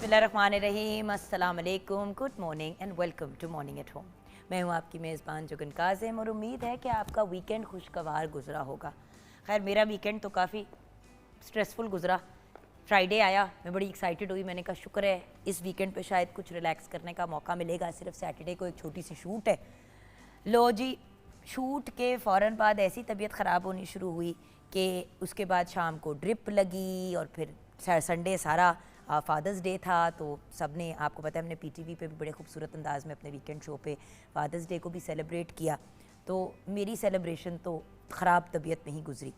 बिस्मिल्लाहिर्रहमानिर्रहीम, अस्सलाम वालेकुम, good morning and welcome to Morning at Home. मैं हूँ आपकी मेज़बान जुगन काज़िम और उम्मीद है कि आपका वीकेंड खुशगवार गुजरा होगा। खैर मेरा वीकेंड तो काफ़ी स्ट्रेसफुल गुजरा। फ्राइडे आया, मैं बड़ी एक्साइटेड हुई, मैंने कहा शुक्र है इस वीकेंड पे शायद कुछ रिलैक्स करने का मौका मिलेगा। सिर्फ सैटरडे को एक छोटी सी शूट है। लो जी, शूट के फ़ौरन बाद ऐसी तबीयत ख़राब होनी शुरू हुई कि उसके बाद शाम को ड्रिप लगी और फिर संडे सारा फादर्स डे था, तो सब ने, आपको पता है हमने पीटीवी पे भी बड़े खूबसूरत अंदाज में अपने वीकेंड शो पे फादर्स डे को भी सेलिब्रेट किया। तो मेरी सेलिब्रेशन तो ख़राब तबीयत में ही गुजरी।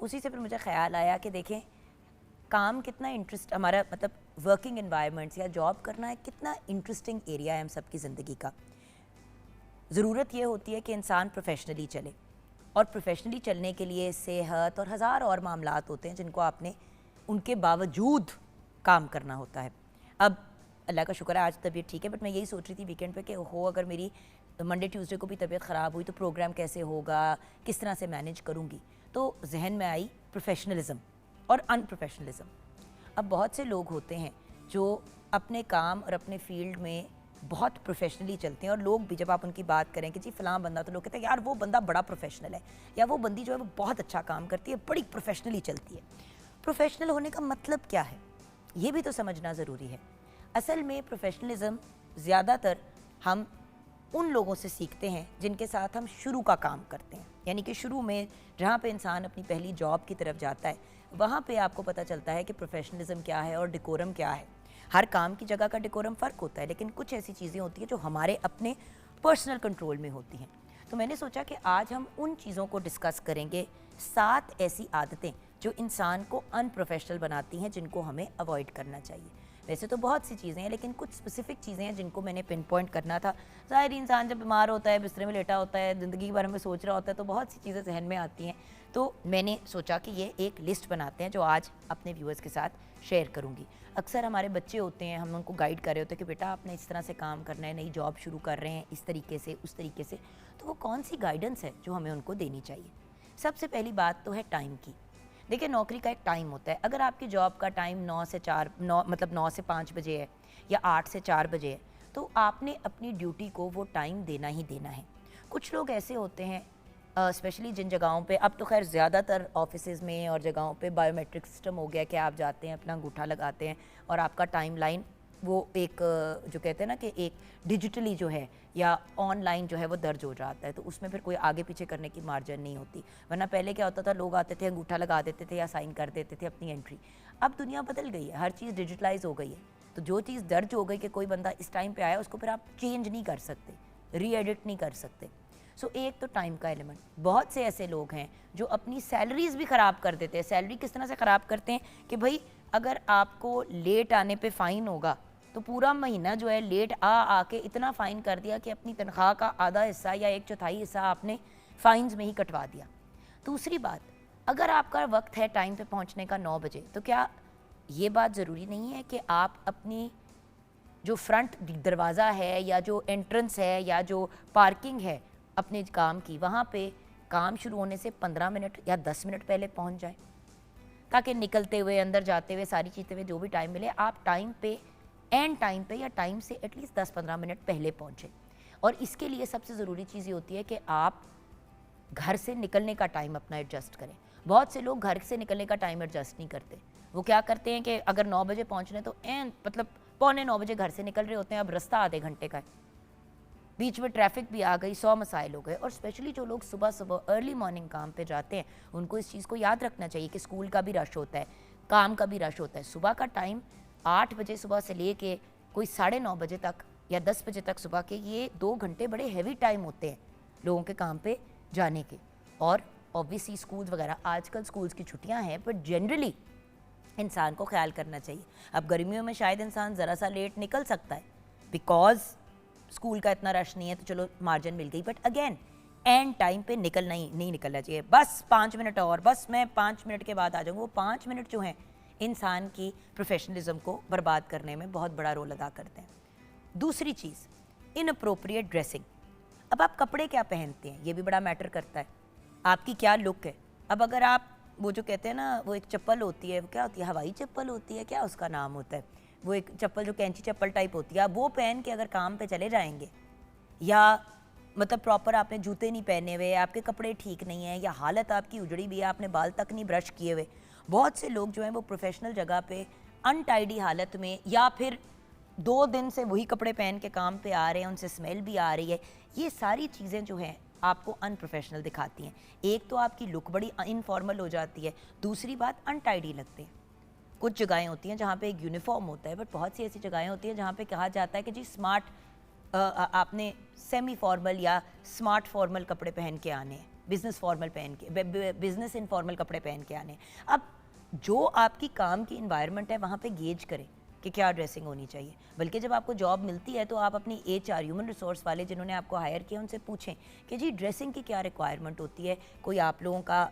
उसी से फिर मुझे ख़्याल आया कि देखें काम कितना इंटरेस्ट, हमारा मतलब वर्किंग एनवायरनमेंट्स या जॉब करना है कितना इंटरेस्टिंग एरिया है हम सब की ज़िंदगी का। ज़रूरत ये होती है कि इंसान प्रोफेशनली चले, और प्रोफेशनली चलने के लिए सेहत और हज़ार और मामलात होते हैं जिनको आपने उनके बावजूद काम करना होता है। अब अल्लाह का शुक्र है आज तबीयत ठीक है, बट मैं यही सोच रही थी वीकेंड पे कि हो अगर मेरी मंडे ट्यूसडे को भी तबीयत ख़राब हुई तो प्रोग्राम कैसे होगा, किस तरह से मैनेज करूँगी। तो जहन में आई प्रोफेशनलिज़म और अनप्रोफेशनलिज़म। अब बहुत से लोग होते हैं जो अपने काम और अपने फील्ड में बहुत प्रोफेशनली चलते हैं, और लोग भी जब आप उनकी बात करें कि जी फ़लाँ बंदा, तो लोग कहते हैं यार वो बंदा बड़ा प्रोफेशनल है, या वो बंदी जो है वो बहुत अच्छा काम करती है, बड़ी प्रोफेशनली चलती है। प्रोफेशनल होने का मतलब क्या है ये भी तो समझना ज़रूरी है। असल में प्रोफेशनलिज़म ज़्यादातर हम उन लोगों से सीखते हैं जिनके साथ हम शुरू का काम करते हैं, यानी कि शुरू में जहाँ पे इंसान अपनी पहली जॉब की तरफ जाता है वहाँ पे आपको पता चलता है कि प्रोफेशनलिज़म क्या है और डेकोरम क्या है। हर काम की जगह का डेकोरम फ़र्क होता है, लेकिन कुछ ऐसी चीज़ें होती हैं जो हमारे अपने पर्सनल कंट्रोल में होती हैं। तो मैंने सोचा कि आज हम उन चीज़ों को डिस्कस करेंगे, 7 ऐसी आदतें जो इंसान को अनप्रोफेशनल बनाती हैं, जिनको हमें अवॉइड करना चाहिए। वैसे तो बहुत सी चीज़ें हैं, लेकिन कुछ स्पेसिफिक चीज़ें हैं जिनको मैंने पिन पॉइंट करना था। ज़ाहिर इंसान जब बीमार होता है, बिस्तरे में लेटा होता है, ज़िंदगी के बारे में सोच रहा होता है, तो बहुत सी चीज़ें जहन में आती हैं। तो मैंने सोचा कि ये एक लिस्ट बनाते हैं जो आज अपने व्यूअर्स के साथ शेयर करूँगी। अक्सर हमारे बच्चे होते हैं, हम उनको गाइड कर रहे होते हैं कि बेटा आपने इस तरह से काम करना है, नई जॉब शुरू कर रहे हैं इस तरीके से, उस तरीके से। तो वो कौन सी गाइडेंस है जो हमें उनको देनी चाहिए? सबसे पहली बात तो है टाइम की। देखिए नौकरी का एक टाइम होता है। अगर आपकी जॉब का टाइम 9 से 4 9 मतलब 9 से 5 बजे है या 8 से 4 बजे है, तो आपने अपनी ड्यूटी को वो टाइम देना ही देना है। कुछ लोग ऐसे होते हैं, स्पेशली जिन जगहों पे, अब तो खैर ज़्यादातर ऑफिसेज़ में और जगहों पे बायोमेट्रिक सिस्टम हो गया कि आप जाते हैं, अपना अंगूठा लगाते हैं और आपका टाइम लाइन वो एक जो कहते हैं ना कि एक डिजिटली जो है या ऑनलाइन जो है वो दर्ज हो जाता है, तो उसमें फिर कोई आगे पीछे करने की मार्जिन नहीं होती। वरना पहले क्या होता था, लोग आते थे, अंगूठा लगा देते थे या साइन कर देते थे अपनी एंट्री। अब दुनिया बदल गई है, हर चीज़ डिजिटलाइज हो गई है, तो जो चीज़ दर्ज हो गई कि कोई बंदा इस टाइम पे आया, उसको फिर आप चेंज नहीं कर सकते, री एडिट नहीं कर सकते। सो एक तो टाइम का एलिमेंट। बहुत से ऐसे लोग हैं जो अपनी सैलरीज भी ख़राब कर देते हैं। सैलरी किस तरह से ख़राब करते हैं कि भाई अगर आपको लेट आने पे फ़ाइन होगा तो पूरा महीना जो है लेट आके इतना फ़ाइन कर दिया कि अपनी तनख्वाह का आधा हिस्सा या 1/4 हिस्सा आपने फ़ाइन्स में ही कटवा दिया। दूसरी बात, अगर आपका वक्त है टाइम पे पहुंचने का 9 बजे, तो क्या ये बात ज़रूरी नहीं है कि आप अपनी जो फ्रंट दरवाज़ा है या जो एंट्रेंस है या जो पार्किंग है अपने काम की, वहाँ पे काम शुरू होने से 15 मिनट या 10 मिनट पहले पहुँच जाए, ताकि निकलते हुए, अंदर जाते हुए, सारी चीज़ें हुए जो भी टाइम मिले, आप टाइम पे, एंड टाइम पे या टाइम से एटलीस्ट 10-15 मिनट पहले पहुँचे। और इसके लिए सबसे ज़रूरी चीज़ ये होती है कि आप घर से निकलने का टाइम अपना एडजस्ट करें। बहुत से लोग घर से निकलने का टाइम एडजस्ट नहीं करते। वो क्या करते हैं कि अगर 9 बजे पहुँचने तो मतलब 8:45 बजे घर से निकल रहे होते हैं। अब रास्ता आधे घंटे का है, बीच में ट्रैफिक भी आ गई, 100 मसाइल हो गए। और स्पेशली जो लोग सुबह सुबह अर्ली मॉर्निंग काम पे जाते हैं, उनको इस चीज़ को याद रखना चाहिए कि स्कूल का भी रश होता है, काम का भी रश होता है। सुबह का टाइम 8 बजे सुबह से ले के कोई 9:30 बजे तक या 10 बजे तक सुबह के, ये 2 घंटे बड़े हैवी टाइम होते हैं लोगों के काम पे जाने के। और ऑब्वियसली स्कूल वगैरह, आजकल स्कूल्स की छुट्टियां हैं, पर जनरली इंसान को ख्याल करना चाहिए। अब गर्मियों में शायद इंसान ज़रा सा लेट निकल सकता है बिकॉज स्कूल का इतना रश नहीं है, तो चलो मार्जिन मिल गई, बट अगेन एंड टाइम पे निकलना ही नहीं निकलना चाहिए। बस 5 मिनट और, बस मैं 5 मिनट के बाद आ जाऊँगा, वो 5 मिनट जो हैं इंसान की प्रोफेशनलिज्म को बर्बाद करने में बहुत बड़ा रोल अदा करते हैं। दूसरी चीज़, इनअप्रोप्रिएट ड्रेसिंग। अब आप कपड़े क्या पहनते हैं ये भी बड़ा मैटर करता है, आपकी क्या लुक है। अब अगर आप वो जो कहते हैं ना, वो एक चप्पल होती है, वो क्या होती है, हवाई चप्पल होती है, क्या उसका नाम होता है, वो एक चप्पल जो कैंची चप्पल टाइप होती है, आप वो पहन के अगर काम पे चले जाएंगे, या मतलब प्रॉपर आपने जूते नहीं पहने हुए, आपके कपड़े ठीक नहीं हैं, या हालत आपकी उजड़ी भी है, आपने बाल तक नहीं ब्रश किए हुए। बहुत से लोग जो हैं वो प्रोफेशनल जगह पे अनटाइडी हालत में, या फिर 2 दिन से वही कपड़े पहन के काम पे आ रहे हैं, उनसे स्मेल भी आ रही है। ये सारी चीज़ें जो हैं आपको अनप्रोफेशनल दिखाती हैं। एक तो आपकी लुक बड़ी इनफॉर्मल हो जाती है, दूसरी बात अनटाइडी लगते हैं। कुछ जगहें होती हैं जहाँ पे एक यूनिफॉर्म होता है, बट बहुत सी ऐसी जगहें होती हैं जहाँ पे कहा जाता है कि जी स्मार्ट, आपने सेमी फॉर्मल या स्मार्ट फॉर्मल कपड़े पहन के आने हैं, बिजनेस फॉर्मल पहन के, बिजनेस इनफॉर्मल कपड़े पहन के आने हैं। अब जो आपकी काम की इन्वायरमेंट है वहाँ पे गेज करें कि क्या ड्रेसिंग होनी चाहिए। बल्कि जब आपको जॉब मिलती है तो आप अपनी HR ह्यूमन रिसोर्स वाले जिन्होंने आपको हायर किया उनसे पूछें कि जी ड्रेसिंग की क्या रिक्वायरमेंट होती है, कोई आप लोगों का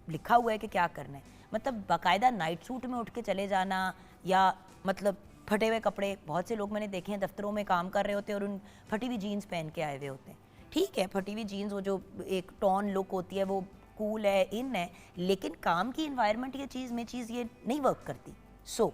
लिखा हुआ है कि क्या करना है। मतलब बाकायदा नाइट सूट में उठ के चले जाना, या मतलब फटे हुए कपड़े, बहुत से लोग मैंने देखे हैं दफ्तरों में काम कर रहे होते हैं और उन फटी हुई जीन्स पहन के आए हुए होते हैं। ठीक है, फटी हुई जीन्स वो जो एक टॉन लुक होती है वो कूल है, इन है, लेकिन काम की इन्वायरमेंट ये चीज़ ये नहीं वर्क करती। सो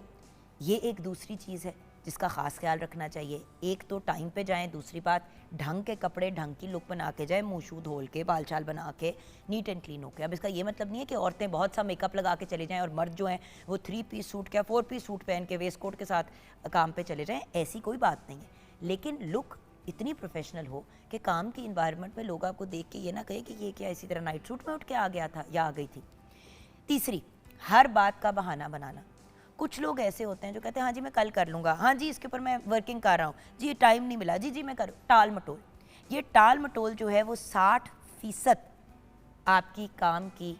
ये एक दूसरी चीज़ है जिसका ख़ास ख्याल रखना चाहिए। एक तो टाइम पे जाएं, दूसरी बात ढंग के कपड़े, ढंग की लुक बना के जाएं, मुँह शू धोल के, बाल छाल बना के, नीट एंड क्लीन होके। अब इसका ये मतलब नहीं है कि औरतें बहुत सा मेकअप लगा के चले जाएं और मर्द जो हैं वो 3 पीस सूट क्या 4 पीस सूट पहन के वेस्ट कोट के साथ काम पे चले जाएं, ऐसी कोई बात नहीं है। लेकिन लुक इतनी प्रोफेशनल हो कि काम की इन्वायरमेंट में लोग आपको देख के ये ना कहे कि ये क्या इसी तरह नाइट सूट में उठ के आ गया था या आ गई थी। तीसरी, हर बात का बहाना बनाना। कुछ लोग ऐसे होते हैं जो कहते हैं हाँ जी मैं कल कर लूँगा, हाँ जी इसके ऊपर मैं वर्किंग कर रहा हूँ, जी ये टाइम नहीं मिला, जी मैं करूँ। टाल मटोल, ये टाल मटोल जो है वो 60% आपकी काम की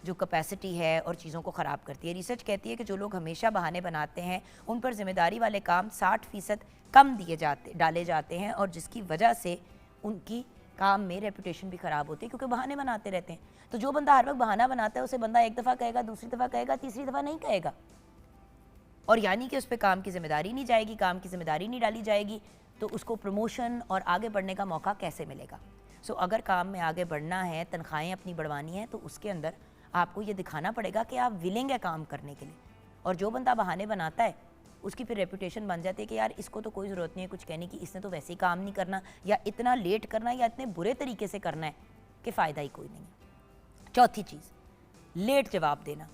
जो कैपेसिटी है और चीज़ों को ख़राब करती है। रिसर्च कहती है कि जो लोग हमेशा बहाने बनाते हैं उन पर जिम्मेदारी वाले काम 60% कम डाले जाते हैं, और जिसकी वजह से उनकी काम में रेपुटेशन भी ख़राब होती है, क्योंकि बहाने बनाते रहते हैं। तो जो बंदा हर वक्त बहाना बनाता है उसे बंदा एक दफ़ा कहेगा, दूसरी दफ़ा कहेगा, तीसरी दफ़ा नहीं कहेगा, और यानी कि उस पर काम की जिम्मेदारी नहीं जाएगी, काम की जिम्मेदारी नहीं डाली जाएगी, तो उसको प्रमोशन और आगे बढ़ने का मौका कैसे मिलेगा। सो अगर काम में आगे बढ़ना है, तनख्वाहें अपनी बढ़वानी हैं, तो उसके अंदर आपको ये दिखाना पड़ेगा कि आप विलिंग है काम करने के लिए। और जो बंदा बहाने बनाता है उसकी फिर रेपुटेशन बन जाती है कि यार इसको तो कोई ज़रूरत नहीं है कुछ कहने की, इसने तो वैसे ही काम नहीं करना, या इतना लेट करना, या इतने बुरे तरीके से करना है कि फ़ायदा ही कोई नहीं है। चौथी चीज़, लेट जवाब देना।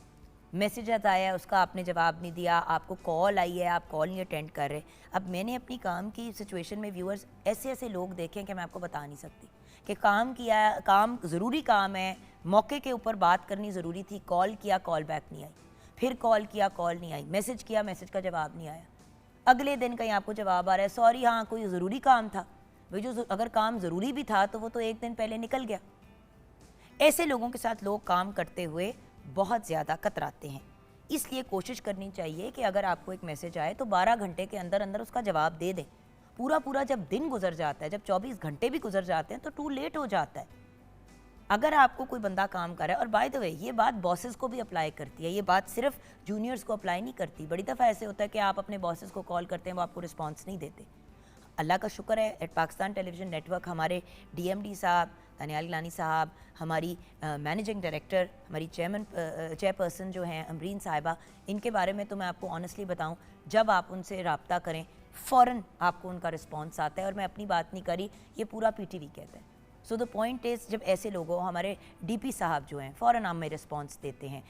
मैसेज आया है उसका आपने जवाब नहीं दिया, आपको कॉल आई है आप कॉल नहीं अटेंड कर रहे। अब मैंने अपनी काम की सिचुएशन में व्यूअर्स ऐसे ऐसे लोग देखे हैं कि मैं आपको बता नहीं सकती कि काम किया, काम ज़रूरी काम है, मौके के ऊपर बात करनी ज़रूरी थी, कॉल किया कॉल बैक नहीं आई, फिर कॉल किया कॉल नहीं आई, मैसेज किया मैसेज का जवाब नहीं आया, अगले दिन कहीं आपको जवाब आ रहा है सॉरी हाँ कोई ज़रूरी काम था। भाई जो अगर काम ज़रूरी भी था तो वो तो एक दिन पहले निकल गया। ऐसे लोगों के साथ लोग काम करते हुए बहुत ज़्यादा कतराते हैं। इसलिए कोशिश करनी चाहिए कि अगर आपको एक मैसेज आए तो 12 घंटे के अंदर अंदर उसका जवाब दे दें। पूरा जब दिन गुजर जाता है, जब 24 घंटे भी गुजर जाते हैं तो टू लेट हो जाता है। अगर आपको कोई बंदा काम कर रहा है, और बाय द वे ये बात बॉसेस को भी अप्लाई करती है, ये बात सिर्फ जूनियर्स को अप्लाई नहीं करती। बड़ी दफ़ा ऐसे होता है कि आप अपने बॉसेस को कॉल करते हैं, वो आपको रिस्पॉन्स नहीं देते। अल्लाह का शुक्र है एट पाकिस्तान टेलीविज़न नेटवर्क हमारे DMD साहब दानियाल गिलानी साहब, हमारी मैनेजिंग डायरेक्टर, हमारी चेयरपर्सन जो हैं अमरीन साहिबा, इनके बारे में तो मैं आपको ऑनेस्टली बताऊं, जब आप उनसे रब्ता करें फ़ौरन आपको उनका रिस्पॉन्स आता है। और मैं अपनी बात नहीं करी, ये पूरा PTV कहता है। सो द पॉइंट इज़, जब ऐसे लोगों, हमारे DP साहब जो हैं फ़ौरन हमें रिस्पॉन्स देते हैं,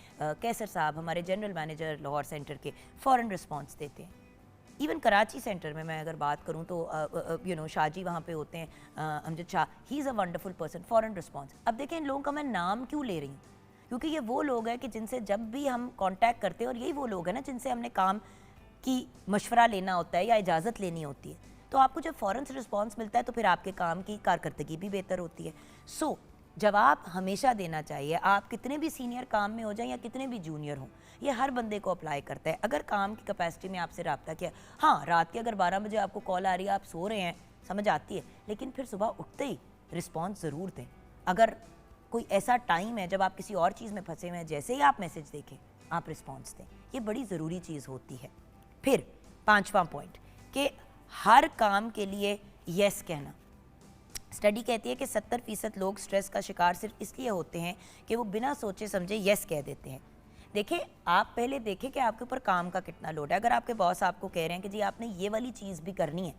कैसर साहब हमारे जनरल मैनेजर लाहौर सेंटर के फ़ौरन रिस्पॉन्स देते हैं। इवन कराची सेंटर में मैं अगर बात करूं तो शाहजी वहाँ पे होते हैं, Amjad Shah, he is a wonderful person, फ़ौरन रिस्पॉन्स। अब देखें इन लोगों का मैं नाम क्यों ले रही हूँ, क्योंकि ये वो लोग हैं कि जिनसे जब भी हम कांटेक्ट करते हैं, और यही वो लोग हैं ना जिनसे हमने काम की मशवरा लेना होता है या इजाज़त लेनी होती है, तो आपको जब फ़ौरन से रिस्पॉन्स मिलता है तो फिर आपके काम की कारकर्दगी भी बेहतर होती है। सो जवाब हमेशा देना चाहिए, आप कितने भी सीनियर काम में हो जाएं या कितने भी जूनियर हों, ये हर बंदे को अप्लाई करता है। अगर काम की कैपेसिटी में आपसे रब्ता किया, हाँ रात के अगर 12 बजे आपको कॉल आ रही है, आप सो रहे हैं, समझ आती है, लेकिन फिर सुबह उठते ही रिस्पॉन्स ज़रूर दें। अगर कोई ऐसा टाइम है जब आप किसी और चीज़ में फंसे हुए हैं, जैसे ही आप मैसेज देखें आप रिस्पॉन्स दें, ये बड़ी ज़रूरी चीज़ होती है। फिर 5वां पॉइंट कि हर काम के लिए यस कहना। स्टडी कहती है कि 70% लोग स्ट्रेस का शिकार सिर्फ इसलिए होते हैं कि वो बिना सोचे समझे यस कह देते हैं। देखिए, आप पहले देखें कि आपके ऊपर काम का कितना लोड है। अगर आपके बॉस आपको कह रहे हैं कि जी आपने ये वाली चीज़ भी करनी है,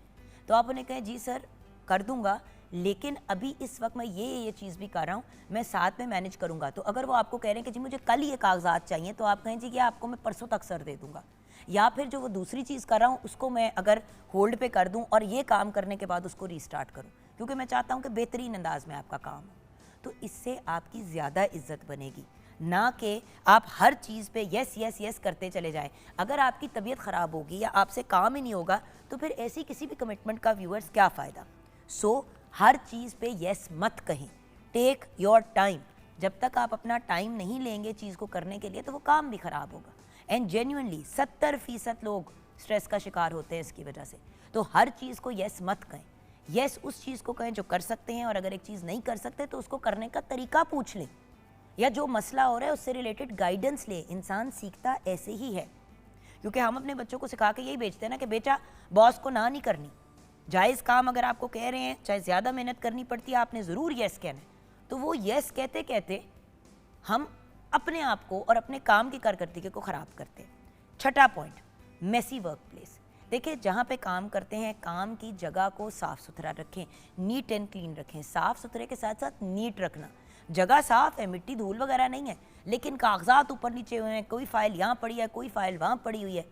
तो आप उन्हें कहें जी सर कर दूंगा, लेकिन अभी इस वक्त मैं ये चीज़ भी कर रहा हूँ, मैं साथ में मैनेज करूंगा। तो अगर वो आपको कह रहे हैं कि जी मुझे कल ये कागजात चाहिए, तो आप कहें जी कि आपको मैं परसों तक सर दे दूंगा। या फिर जो वो दूसरी चीज़ कर रहा हूँ उसको मैं अगर होल्ड पे कर दूँ और ये काम करने के बाद उसको रीस्टार्ट करूँ, क्योंकि मैं चाहता हूँ कि बेहतरीन अंदाज में आपका काम हो। तो इससे आपकी ज़्यादा इज्जत बनेगी, ना कि आप हर चीज़ पे यस यस यस करते चले जाएं। अगर आपकी तबीयत ख़राब होगी या आपसे काम ही नहीं होगा, तो फिर ऐसी किसी भी कमिटमेंट का व्यूअर्स क्या फ़ायदा। सो हर चीज़ पे यस मत कहें, टेक योर टाइम। जब तक आप अपना टाइम नहीं लेंगे चीज़ को करने के लिए, तो वो काम भी ख़राब होगा। एंड जेन्युइनली 70% लोग स्ट्रेस का शिकार होते हैं इसकी वजह से। तो हर चीज़ को यस मत कहें, यस उस चीज़ को कहें जो कर सकते हैं, और अगर एक चीज़ नहीं कर सकते तो उसको करने का तरीका पूछ लें, या जो मसला हो रहा है उससे रिलेटेड गाइडेंस ले। इंसान सीखता ऐसे ही है, क्योंकि हम अपने बच्चों को सिखा के यही भेजते हैं ना कि बेटा बॉस को ना नहीं करनी, जायज़ काम अगर आपको कह रहे हैं, चाहे ज़्यादा मेहनत करनी पड़ती है, आपने ज़रूर यस कहना है। तो वो यस कहते कहते हम अपने आप को और अपने काम की कारकर्दगी को ख़राब करते हैं। छठा पॉइंट, मेसी वर्क प्लेस। देखिए, जहाँ पे काम करते हैं, काम की जगह को साफ़ सुथरा रखें, नीट एंड क्लीन रखें। साफ़ सुथरे के साथ साथ नीट रखना। जगह साफ़ है, मिट्टी धूल वगैरह नहीं है, लेकिन कागजात ऊपर नीचे हुए हैं, कोई फाइल यहाँ पड़ी है, कोई फाइल वहाँ पड़ी हुई है।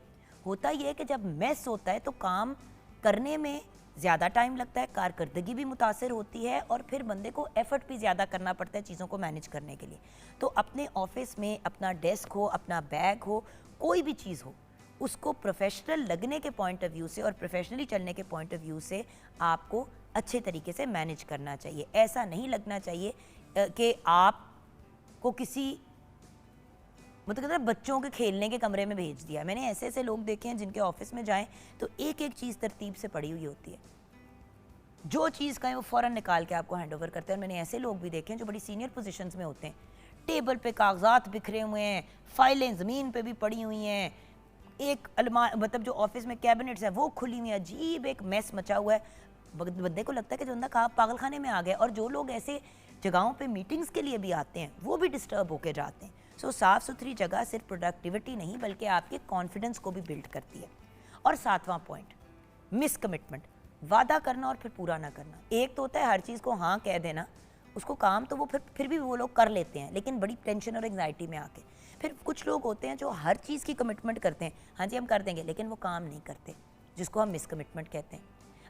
होता यह है कि जब मेस होता है तो काम करने में ज़्यादा टाइम लगता है, कारकर्दगी भी मुतासर होती है, और फिर बंदे को एफर्ट भी ज़्यादा करना पड़ता है चीज़ों को मैनेज करने के लिए। तो अपने ऑफिस में अपना डेस्क हो, अपना बैग हो, कोई भी चीज़ हो, उसको प्रोफेशनल लगने के पॉइंट ऑफ व्यू से और प्रोफेशनली चलने के पॉइंट ऑफ व्यू से आपको अच्छे तरीके से मैनेज करना चाहिए। ऐसा नहीं लगना चाहिए कि आपको किसी मतलब कहते हैं बच्चों के खेलने के कमरे में भेज दिया। मैंने ऐसे ऐसे लोग देखे हैं जिनके ऑफिस में जाएं तो एक एक चीज़ तरतीब से पड़ी हुई होती है, जो चीज़ कहें वो फ़ौरन निकाल के आपको हैंड ओवर करते हैं। और मैंने ऐसे लोग भी देखे हैं जो बड़ी सीनियर पोजीशंस में होते हैं, टेबल पे कागजात बिखरे हुए हैं, फाइलें ज़मीन पे भी पड़ी हुई हैं, एक मतलब जो ऑफिस में कैबिनेट्स है वो खुली हुई है, अजीब एक मैस मचा हुआ है। बंदे को लगता है कि जो बंदा कहाँ पागल खाने में आ गया। और जो लोग ऐसे जगहों पे मीटिंग्स के लिए भी आते हैं वो भी डिस्टर्ब होके जाते हैं। सो साफ़ सुथरी जगह सिर्फ प्रोडक्टिविटी नहीं बल्कि आपके कॉन्फिडेंस को भी बिल्ड करती है। और सातवां पॉइंट, मिस कमिटमेंट। वादा करना और फिर पूरा ना करना। एक तो होता है हर चीज़ को हाँ कह देना, उसको काम तो वो फिर भी वो लोग कर लेते हैं, लेकिन बड़ी टेंशन और एंग्जाइटी में आके। फिर कुछ लोग होते हैं जो हर चीज़ की कमिटमेंट करते हैं, हाँ जी हम कर देंगे, लेकिन वो काम नहीं करते, जिसको हम मिस कमिटमेंट कहते हैं।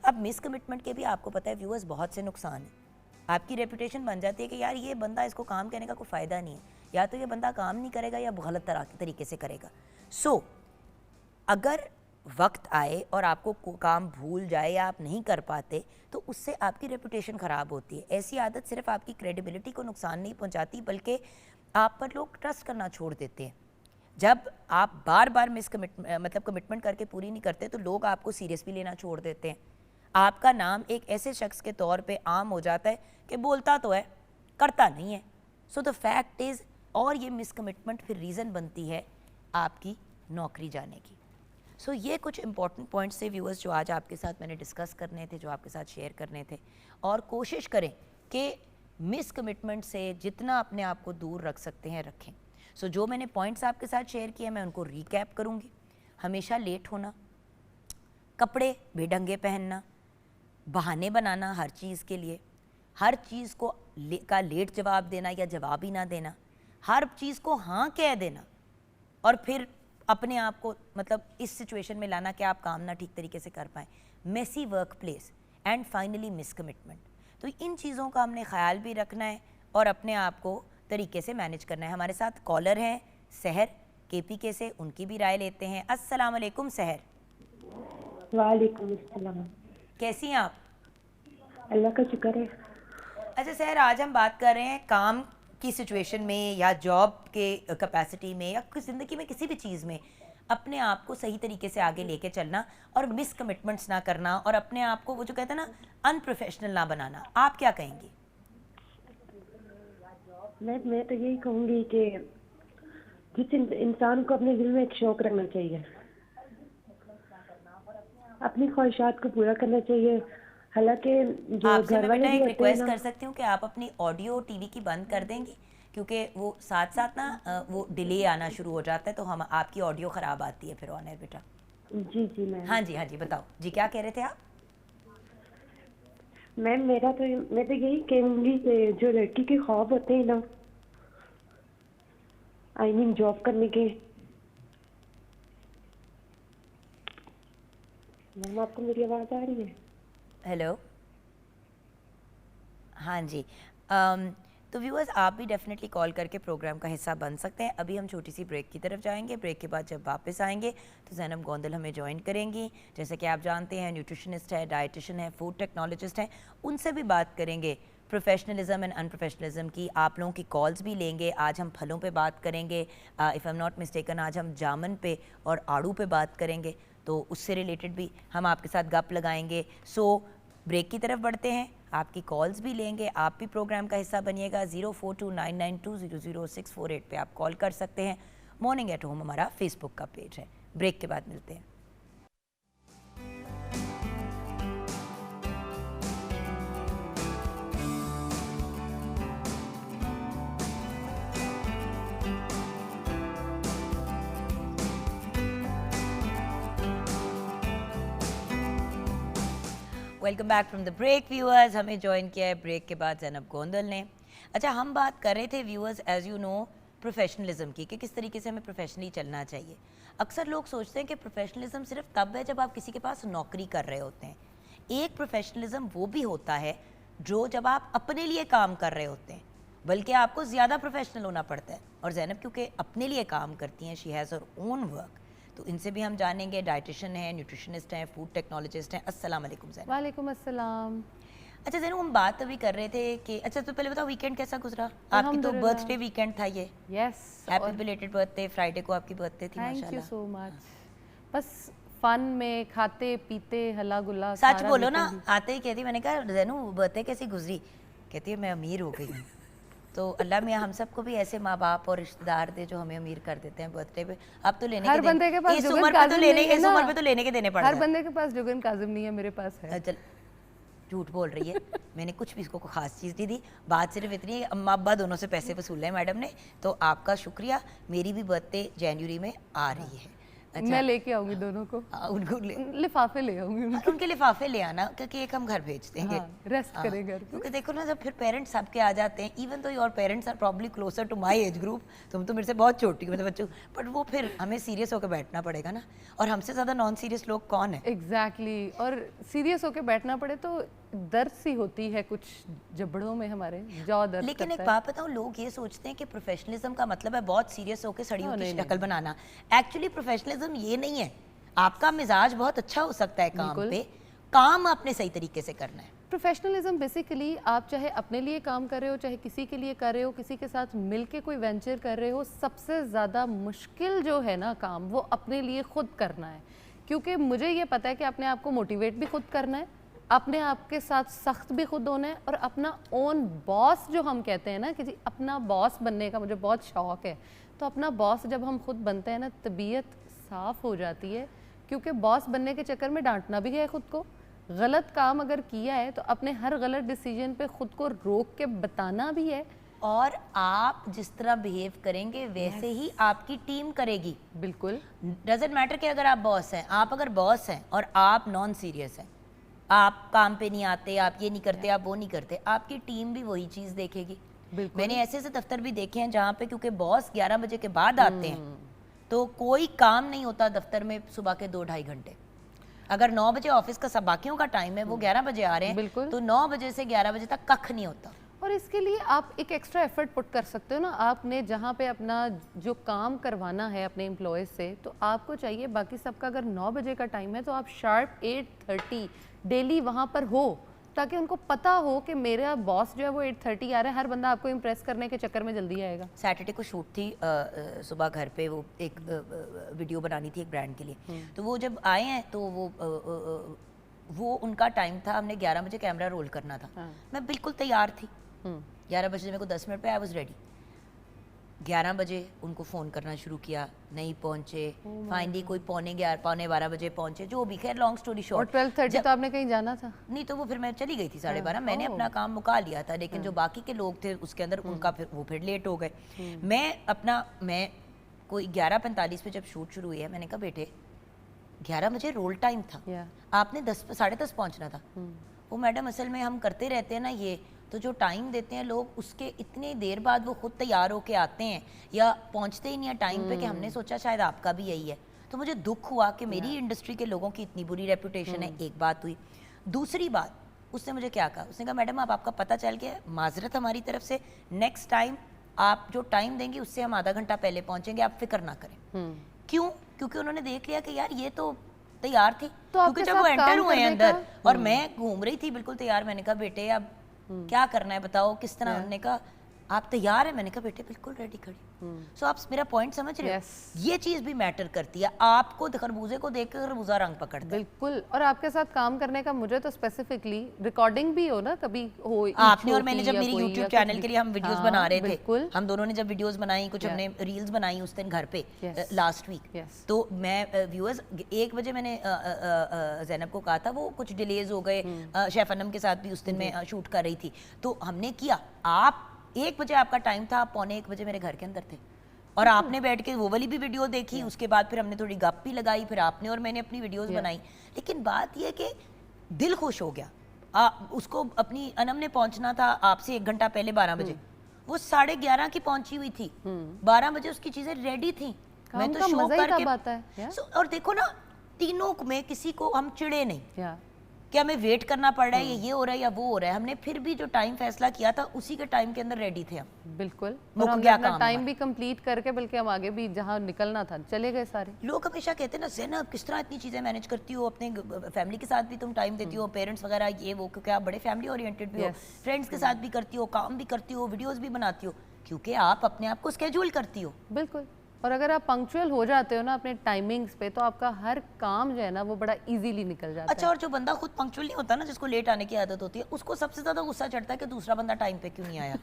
अब मिस कमिटमेंट के भी आपको पता है व्यूअर्स बहुत से नुकसान हैं। आपकी रेपुटेशन बन जाती है कि यार ये बंदा, इसको काम करने का कोई फ़ायदा नहीं है, या तो ये बंदा काम नहीं करेगा या गलत तरीके से करेगा। सो अगर वक्त आए और आपको काम भूल जाए या आप नहीं कर पाते, तो उससे आपकी रेपुटेशन ख़राब होती है। ऐसी आदत सिर्फ आपकी क्रेडिबिलिटी को नुकसान नहीं पहुंचाती, बल्कि आप पर लोग ट्रस्ट करना छोड़ देते हैं। जब आप बार बार कमिटमेंट करके पूरी नहीं करते, तो लोग आपको सीरियस भी लेना छोड़ देते हैं। आपका नाम एक ऐसे शख्स के तौर पे आम हो जाता है कि बोलता तो है, करता नहीं है। सो द फैक्ट इज़, और ये मिसकमिटमेंट फिर रीज़न बनती है आपकी नौकरी जाने की। सो ये कुछ इंपॉर्टेंट पॉइंट्स थे व्यूअर्स जो आज आपके साथ मैंने डिस्कस करने थे, जो आपके साथ शेयर करने थे। और कोशिश करें कि मिस कमिटमेंट से जितना अपने आप को दूर रख सकते हैं रखें। सो जो मैंने पॉइंट्स आपके साथ शेयर किए मैं उनको रिकैप करूँगी। हमेशा लेट होना, कपड़े बेढंगे पहनना, बहाने बनाना हर चीज़ के लिए, हर चीज़ को लेट जवाब देना या जवाब ही ना देना, हर चीज़ को हाँ कह देना, और फिर अपने आप को मतलब इस सिचुएशन में लाना कि आप काम ना ठीक तरीके से कर पाएँ, messy work place, and finally miss commitment. तो इन चीज़ों का हमने ख्याल भी रखना है और अपने आप को तरीके से मैनेज करना है। हमारे साथ कॉलर हैं सहर KPK से, उनकी भी राय लेते हैं। अस्सलाम वालेकुम सहर। वालेकुम अस्सलाम। कैसी हैं आप? अल्लाह का शुक्र है। अच्छा सहर, आज हम बात कर रहे हैं काम की सिचुएशन में या जॉब के कैपेसिटी में या ज़िंदगी में किसी भी चीज़ में अपने आप को सही तरीके से आगे लेके चलना और मिस कमिटमेंट्स ना करना, और अपने आप को वो जो कहते हैं ना अनप्रोफेशनल ना बनाना। आप क्या कहेंगी? मैं तो यही कहूँगी कि जिस इंसान को अपने दिल में एक शौक रखना चाहिए, अपनी ख्वाहिशात को पूरा करना चाहिए। हालांकि जो आपसे घर मैं वाले बेटा भी एक होते हैं रिक्वेस्ट ना, कर सकती हूँ कि आप अपनी ऑडियो टीवी की बंद कर देंगी, क्योंकि वो साथ साथ ना वो डिले आना शुरू हो जाता है, तो हम आपकी ऑडियो ख़राब आती है फिर ऑन एयर बेटा। जी जी मैम। हाँ जी बताओ जी, क्या कह रहे थे आप? मैम मैं तो यही कहूँगी कि जो लड़की के ख्वाब होते हैं ना, आई मीन जॉब करने के। मैम आपको मेरी आवाज़ आ रही है? हेलो, हाँ जी। तो व्यूअर्स, आप भी डेफिनेटली कॉल करके प्रोग्राम का हिस्सा बन सकते हैं। अभी हम छोटी सी ब्रेक की तरफ जाएंगे। ब्रेक के बाद जब वापस आएंगे तो ज़ैनब गोंदल हमें ज्वाइन करेंगी। जैसे कि आप जानते हैं, न्यूट्रिशनिस्ट है, डाइटिशियन है, फूड टेक्नोलॉजिस्ट हैं। उनसे भी बात करेंगे प्रोफेशनलिज्म एंड अनप्रोफेशनलिज्म की। आप लोगों की कॉल्स भी लेंगे। आज हम फलों पे बात करेंगे, if I am not mistaken आज हम जामुन पे और आड़ू पे बात करेंगे, तो उससे रिलेटेड भी हम आपके साथ गप लगाएंगे। सो ब्रेक की तरफ बढ़ते हैं, आपकी कॉल्स भी लेंगे, आप भी प्रोग्राम का हिस्सा बनिएगा। 042992000648 पे आप कॉल कर सकते हैं। मॉर्निंग एट होम हमारा फेसबुक का पेज है। ब्रेक के बाद मिलते हैं। Welcome back from the break viewers. हमें ज्वाइन किया है ब्रेक के बाद ज़ैनब गोंदल ने। अच्छा, हम बात कर रहे थे viewers, as you know, professionalism की, कि किस तरीके से हमें प्रोफेशनली चलना चाहिए। अक्सर लोग सोचते हैं कि प्रोफेशनलिज्म सिर्फ तब है जब आप किसी के पास नौकरी कर रहे होते हैं। एक प्रोफेशनलिज्म वो भी होता है जो जब आप अपने लिए काम कर रहे होते हैं, बल्कि आपको ज़्यादा प्रोफेशनल होना पड़ता है। और ज़ैनब क्योंकि अपने लिए काम करती हैं, she has her own work, तो इनसे भी हम जानेंगे। डाइटिशियन है, न्यूट्रिशनिस्ट हैं, फूड टेक्नोलॉजिस्ट हैं। अस्सलाम वालेकुम ज़ैनब। वालेकुम अस्सलाम। अच्छा ज़ैनब, हम बात अभी कर रहे थे कि अच्छा, तो पहले बताओ वीकेंड कैसा गुजरा? आपकी तो अल्हम्दुलिल्लाह। बर्थडे वीकेंड था ये। Yes, happy belated birthday. Friday को आपकी बर्थडे थी थैंक यू माशाल्लाह। So much. बस फन में खाते पीते हल्ला गुल्ला सच सारा बोलो ना, weekend आते ही कहती, मैंने कहा ज़ैनू बर्थडे कैसी गुजरी? कहती है मैं अमीर हो गई हूँ। तो अल्लाह मियाँ हम सबको भी ऐसे माँ बाप और रिश्तेदार दे जो हमें अमीर कर देते हैं बर्थडे पे। अब तो लेने हर के बंदे के पास इस जुगन उम्र पे तो काजिम लेने नहीं है इस ना। उम्र पे तो लेने के देने पड़ हर जाते बंदे के पास जुगन काजिम नहीं है, मेरे पास है। हैं। चल, झूठ बोल रही है। मैंने कुछ भी इसको कोई खास चीज़ नहीं दी। बात सिर्फ इतनी है कि अम्मा अब्बा दोनों से पैसे वसूल हैं मैडम ने। तो आपका शुक्रिया। मेरी भी बर्थडे जनवरी में आ रही है। अच्छा, मैं लेके आऊंगी दोनों को, उनको लिफाफे ले आऊंगी उनके। उनके लिफाफे ले आना, क्योंकि एक हम घर भेज देंगे। हाँ, रेस्ट हाँ, करें घर पे। क्योंकि देखो ना, जब फिर पेरेंट्स सबके आ जाते हैं, even though your parents are probably closer to my age group, तुम तो मेरे से बहुत छोटी हो, मतलब बच्चों, बट वो फिर हमें सीरियस होकर बैठना पड़ेगा ना। और हमसे ज़्यादा नॉन सीरियस लोग कौन है? एग्जैक्टली और सीरियस होके बैठना पड़े तो दर्द सी होती है कुछ जबड़ों में, हमारे जॉ दर्द लेकिन एक करता है। बात बताऊँ, लोग ये सोचते हैं कि प्रोफेशनलिज्म का मतलब है बहुत सीरियस होकर सड़ियों की नहीं, शक्ल बनाना। एक्चुअली प्रोफेशनलिज्म ये नहीं है। आपका मिजाज बहुत अच्छा हो सकता है काम बिल्कुल। पे, काम आपने सही तरीके से करना है। प्रोफेशनलिज्म बेसिकली आप चाहे अपने लिए काम कर रहे हो, चाहे किसी के लिए कर रहे हो, किसी के साथ मिलके कोई वेंचर कर रहे हो, सबसे ज़्यादा मुश्किल जो है ना काम, वो अपने लिए खुद करना है। क्योंकि मुझे ये पता है कि अपने आप को मोटिवेट भी खुद करना है, अपने आप के साथ सख्त भी खुद होना है, और अपना ओन बॉस जो हम कहते हैं ना कि जी अपना बॉस बनने का मुझे बहुत शौक है। तो अपना बॉस जब हम खुद बनते हैं ना, तबीयत साफ़ हो जाती है। क्योंकि बॉस बनने के चक्कर में डांटना भी है खुद को, गलत काम अगर किया है तो अपने हर गलत डिसीजन पे खुद को रोक के बताना भी है। और आप जिस तरह बिहेव करेंगे वैसे ही आपकी टीम करेगी। बिल्कुल। डजेंट मैटर कि अगर आप बॉस हैं, आप अगर बॉस हैं और आप नॉन सीरियस हैं, आप काम पे नहीं आते, आप ये नहीं करते, आप वो नहीं करते, आपकी टीम भी वही चीज़ देखेगी। बिल्कुल। मैंने ऐसे ऐसे दफ्तर भी देखे हैं जहाँ पे क्योंकि बॉस 11 बजे के बाद आते हैं तो कोई काम नहीं होता दफ्तर में सुबह के 2-2.5 घंटे। अगर 9 बजे ऑफिस का सब बाकियों का टाइम है, वो 11 बजे आ रहे हैं, बिल्कुल। तो 9 बजे से 11 बजे तक कख नहीं होता। और इसके लिए आप एक एक्स्ट्रा एफर्ट पुट कर सकते हो ना। आपने जहाँ पे अपना जो काम करवाना है अपने एम्प्लॉयज़ से, तो आपको चाहिए, बाकी सबका अगर 9 बजे का टाइम है तो आप शार्प 8:30 डेली वहाँ पर हो, ताकि उनको पता हो कि मेरा बॉस जो है वो 8:30 आ रहा है। हर बंदा आपको इम्प्रेस करने के चक्कर में जल्दी आएगा। सैटरडे को शूट थी सुबह घर पे, वो एक वीडियो बनानी थी एक ब्रांड के लिए। तो वो जब आए हैं तो वो उनका टाइम था, हमने 11 बजे कैमरा रोल करना था। मैं बिल्कुल तैयार थी, 11 बजे मेरे को 10 मिनट पे आई वॉज रेडी। 11 बजे उनको फ़ोन करना शुरू किया, नहीं पहुंचे, फाइनली कोई पौने 12 बजे पहुंचे, जो भी, खैर लॉन्ग स्टोरी और शॉर्ट। 12:30 तो आपने कहीं जाना था? नहीं तो वो फिर मैं चली गई थी 12:30, मैंने अपना काम मुका लिया था, लेकिन जो बाकी के लोग थे उसके अंदर उनका फिर लेट हो गए। मैं कोई 11:45 पे जब शूट शुरू हुई है, मैंने कहा बेटे 11 बजे रोल टाइम था, आपने 10 पहुंचना था। वो मैडम असल में हम करते रहते हैं ना ये, तो जो टाइम देते हैं लोग उसके इतने देर बाद वो खुद तैयार होके आते हैं या पहुंचते ही नहीं है टाइम पे, कि हमने सोचा शायद आपका भी यही है। तो मुझे दुख हुआ कि मेरी इंडस्ट्री के लोगों की इतनी बुरी रेपुटेशन है। एक बात हुई। दूसरी बात, उसने मुझे क्या कहा, उसने कहा मैडम आप आपका पता चल गया, माजरत हमारी तरफ से, नेक्स्ट टाइम आप जो टाइम देंगे उससे हम आधा घंटा पहले पहुंचेंगे, आप फिक्र ना करें। क्यों? क्योंकि उन्होंने देख लिया कि यार ये तो तैयार थी, क्योंकि जब वो एंटर हुए हैं अंदर और मैं घूम रही थी बिल्कुल तैयार, मैंने कहा बेटे अब क्या करना है बताओ, किस तरह। उन्होंने कहा आप तैयार हैं, मैंने कहा बेटे बिल्कुल रेडी खड़ी। सो आप मेरा पॉइंट समझ रहे हो? ये चीज भी मैटर करती है। आपको खरबूजे को देख कर खरबूजा रंग पकड़ता है। बिल्कुल। और आपके साथ काम करने का मुझे तो स्पेसिफिकली रिकॉर्डिंग भी हो ना, कभी हो आपने और मैंने जब मेरी यूट्यूब चैनल के लिए हम वीडियोस बना रहे थे, हम दोनों ने जब वीडियोस बनाई, कुछ हमने रील्स बनाई उस दिन घर पे लास्ट वीक, तो मैं व्यूअर्स 1 बजे मैंने ज़ैनब को कहा था, वो कुछ डिलेज हो गए, शेफ अनम के साथ भी उस दिन मैं शूट कर रही थी, तो हमने किया। आप 1 बजे आपका टाइम था, आप पौने 1 बजे मेरे घर के अंदर थे और आपने बैठ के वो वाली भी वीडियो देखी, उसके बाद फिर हमने थोड़ी गप भी लगाई, फिर आपने और मैंने अपनी वीडियोस बनाई। लेकिन बात ये कि दिल खुश हो गया। उसको अपनी अनम ने पहुंचना था आपसे 1 घंटा पहले 12 बजे, वो 11:30 की पहुंची हुई थी, 12 बजे उसकी चीजें रेडी थी। मैं तो शो करके और देखो ना, तीनों में किसी को हम चिड़े नहीं कि हमें वेट करना पड़ रहा है, ये हो रहा है या वो हो रहा है। हमने फिर भी जो टाइम फैसला किया था उसी के टाइम के अंदर रेडी थे हम। बिल्कुल। और हमने अपना टाइम भी कंप्लीट करके, बल्कि हम आगे भी जहां निकलना था चले गए सारे। लोग हमेशा कहते हैं ना ज़ैनब किस तरह इतनी चीज़ें मैनेज करती हो, अपने फैमिली के साथ भी तुम टाइम देती हो, पेरेंट्स वगैरह ये वो, क्योंकि आप बड़े फैमिली ओरिएंटेड भी हो, फ्रेंड्स के साथ भी करती हो, काम भी करती हो, वीडियोज़ भी बनाती हो, क्योंकि आप अपने आप को स्केड्यूल करती हो। बिल्कुल। और अगर आप पंक्चुअल हो जाते हो ना अपने टाइमिंग्स पे, तो आपका हर काम जो है ना वो बड़ा इजीली निकल जाता है। अच्छा, और जो बंदा खुद पंक्चुअल नहीं होता ना, जिसको लेट आने की आदत होती है, उसको सबसे ज्यादा गुस्सा चढ़ता है कि दूसरा बंदा टाइम पे क्यों नहीं आया।